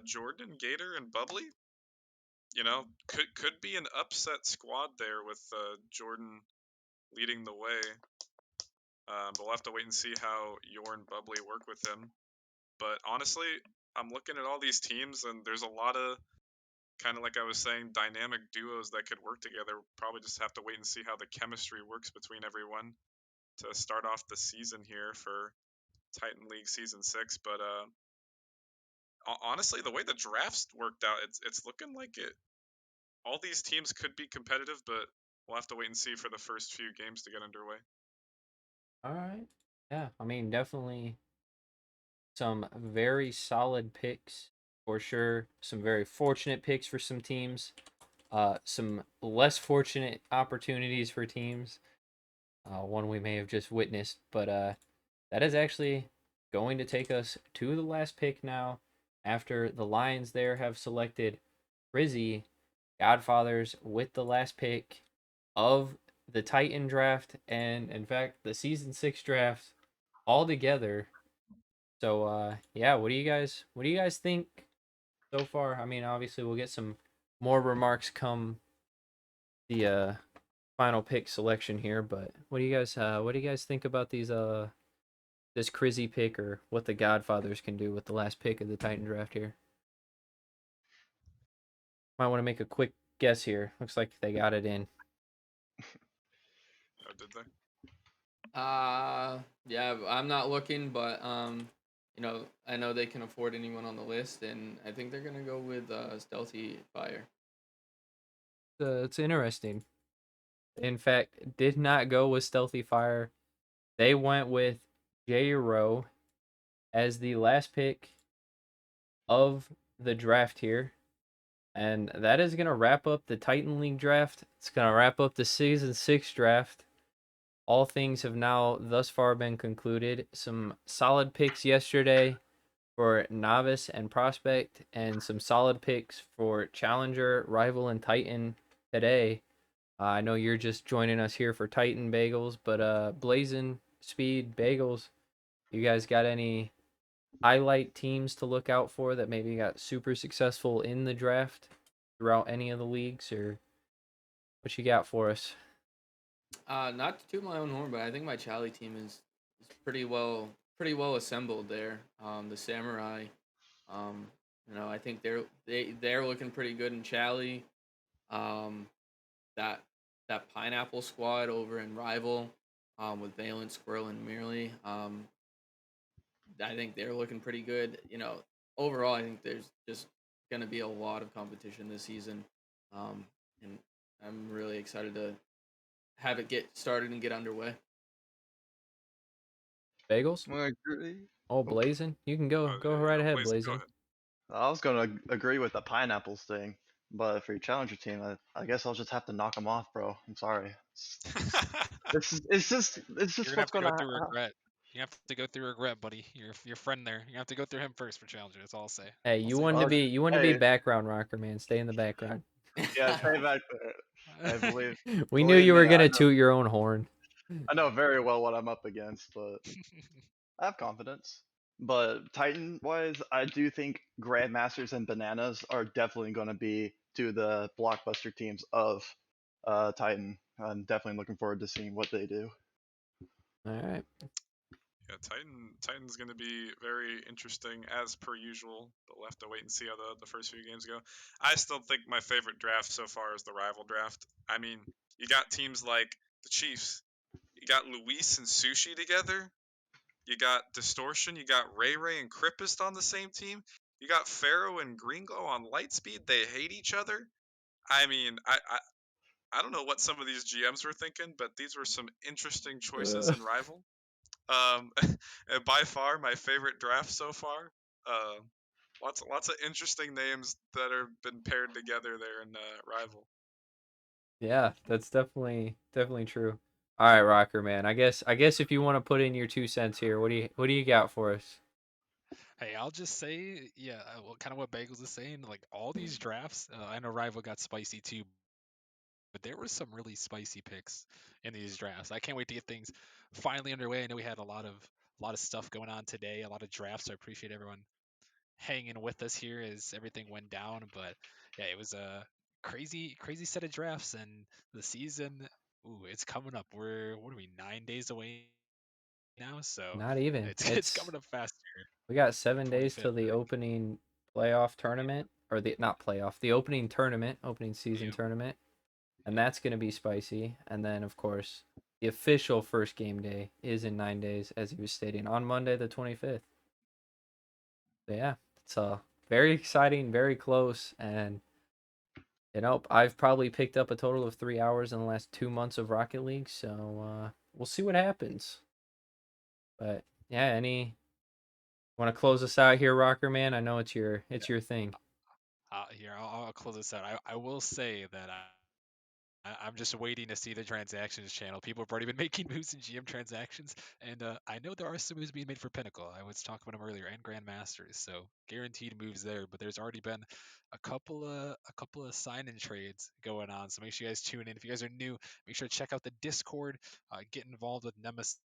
Jordan, Gator, and Bubbly, could be an upset squad there with Jordan leading the way. But we'll have to wait and see how Yorn Bubbly work with him. But honestly, I'm looking at all these teams, and there's a lot of kind of like I was saying, dynamic duos that could work together. Probably just have to wait and see how the chemistry works between everyone to start off the season here for Titan League Season 6. But honestly, the way the drafts worked out, it's looking like it. All these teams could be competitive, but we'll have to wait and see for the first few games to get underway. All right. Yeah, I mean, definitely some very solid picks for sure. Some very fortunate picks for some teams. Some less fortunate opportunities for teams. One we may have just witnessed, but that is actually going to take us to the last pick now. After the Lions there have selected Rizzy, Godfathers with the last pick of the Titan draft, and in fact the season 6 draft all together. So yeah, what do you guys think so far? I mean, obviously we'll get some more remarks come the final pick selection here, but what do you guys think about this Crizzy pick, or what the Godfathers can do with the last pick of the Titan draft here? Might want to make a quick guess here. Looks like they got it in. Oh, did they? Yeah, I'm not looking, but I know they can afford anyone on the list, and I think they're gonna go with Stealthy Fire. It's interesting. In fact, did not go with Stealthy Fire. They went with J-Ro as the last pick of the draft here. And that is going to wrap up the Titan League draft. It's going to wrap up the Season 6 draft. All things have now thus far been concluded. Some solid picks yesterday for Novice and Prospect, and some solid picks for Challenger, Rival, and Titan today. I know you're just joining us here for Titan Bagels, but Blazing, Speed, Bagels, you guys got any highlight teams to look out for that maybe got super successful in the draft throughout any of the leagues, or what you got for us? Not to toot my own horn, but I think my Chally team is pretty well assembled there. The Samurai, I think they're looking pretty good in Chally. Um, that that Pineapple squad over in Rival, with Valent, Squirrel, and Merely. I think they're looking pretty good. Overall, I think there's just going to be a lot of competition this season, and I'm really excited to have it get started and get underway. Bagels? I agree. Oh, Oh, Blazing? You can go Yeah, right ahead, Blazing, go Blazing. ahead. I was gonna agree with the pineapples thing. But for your challenger team, I guess I'll just have to knock them off, bro. I'm sorry. It's just You're gonna what's have to gonna go through regret. You have to go through regret, buddy. Your friend there. You have to go through him first for challenger. That's all I'll say. Hey, I'll you say wanted to well, that. be you wanted to be hey, background rocker, man. Stay in the background. yeah, stay back there. Hey, We knew believe you me, were gonna toot your own horn. I know very well what I'm up against, but I have confidence. But Titan wise, I do think Grandmasters and Bananas are definitely going to be two of the blockbuster teams of Titan. I'm definitely looking forward to seeing what they do. All right. Yeah, Titan's going to be very interesting as per usual. But we'll have to wait and see how the first few games go. I still think my favorite draft so far is the rival draft. I mean, you got teams like the Chiefs. You got Luis and Sushi together. You got Distortion. You got Ray Ray and Crippist on the same team. You got Pharaoh and Gringo on Lightspeed. They hate each other. I mean, I don't know what some of these GMs were thinking, but these were some interesting choices in rival. And by far my favorite draft so far. Uh, lots of interesting names that have been paired together there in rival. Yeah, that's definitely true. All right, Rocker man. I guess if you want to put in your 2 cents here, what do you got for us? Hey, I'll just say, yeah, well, kind of what Bagels is saying. Like all these drafts, I know Rival got spicy too, but there were some really spicy picks in these drafts. I can't wait to get things finally underway. I know we had a lot of stuff going on today, a lot of drafts. So I appreciate everyone hanging with us here as everything went down. But yeah, it was a crazy set of drafts, and the season, ooh, it's coming up. We're what are we 9 days away now? So Not even. it's coming up fast here. We got 7 days 25th, till the I think. opening playoff tournament, or the not playoff, the opening tournament, opening season Yep. tournament, and Yep. that's gonna be spicy. And then of course, the official first game day is in 9 days, as he was stating, on Monday the 25th. So yeah, it's very exciting, very close, and I've probably picked up a total of 3 hours in the last 2 months of Rocket League. So we'll see what happens. But yeah, any want to close us out here, Rocker man? I know it's your thing. Here, I'll close this out. I will say that I'm just waiting to see the transactions channel. People have already been making moves in GM transactions, and I know there are some moves being made for Pinnacle. I was talking about them earlier, and Grandmasters, so guaranteed moves there. But there's already been a couple of sign-in trades going on. So make sure you guys tune in. If you guys are new, make sure to check out the Discord. Get involved with Nemesis.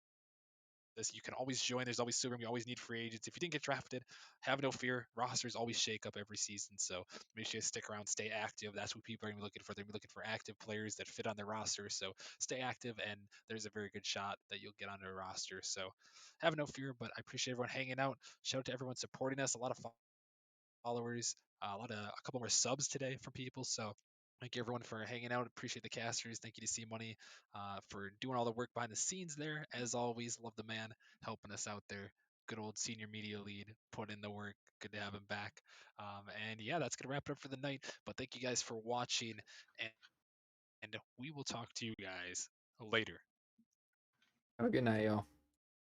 You can always join. There's always silver. You always need free agents. If you didn't get drafted, have no fear. Rosters always shake up every season. So make sure you stick around, stay active. That's what people are going to be looking for. They're going to be looking for active players that fit on their roster. So stay active, and there's a very good shot that you'll get on their roster. So have no fear, but I appreciate everyone hanging out. Shout out to everyone supporting us. A lot of followers, a couple more subs today from people. So thank you everyone for hanging out. Appreciate the casters. Thank you to C Money for doing all the work behind the scenes there. As always, love the man helping us out there. Good old senior media lead, put in the work. Good to have him back. And yeah, that's gonna wrap it up for the night. But thank you guys for watching, and we will talk to you guys later. Have a good night, y'all.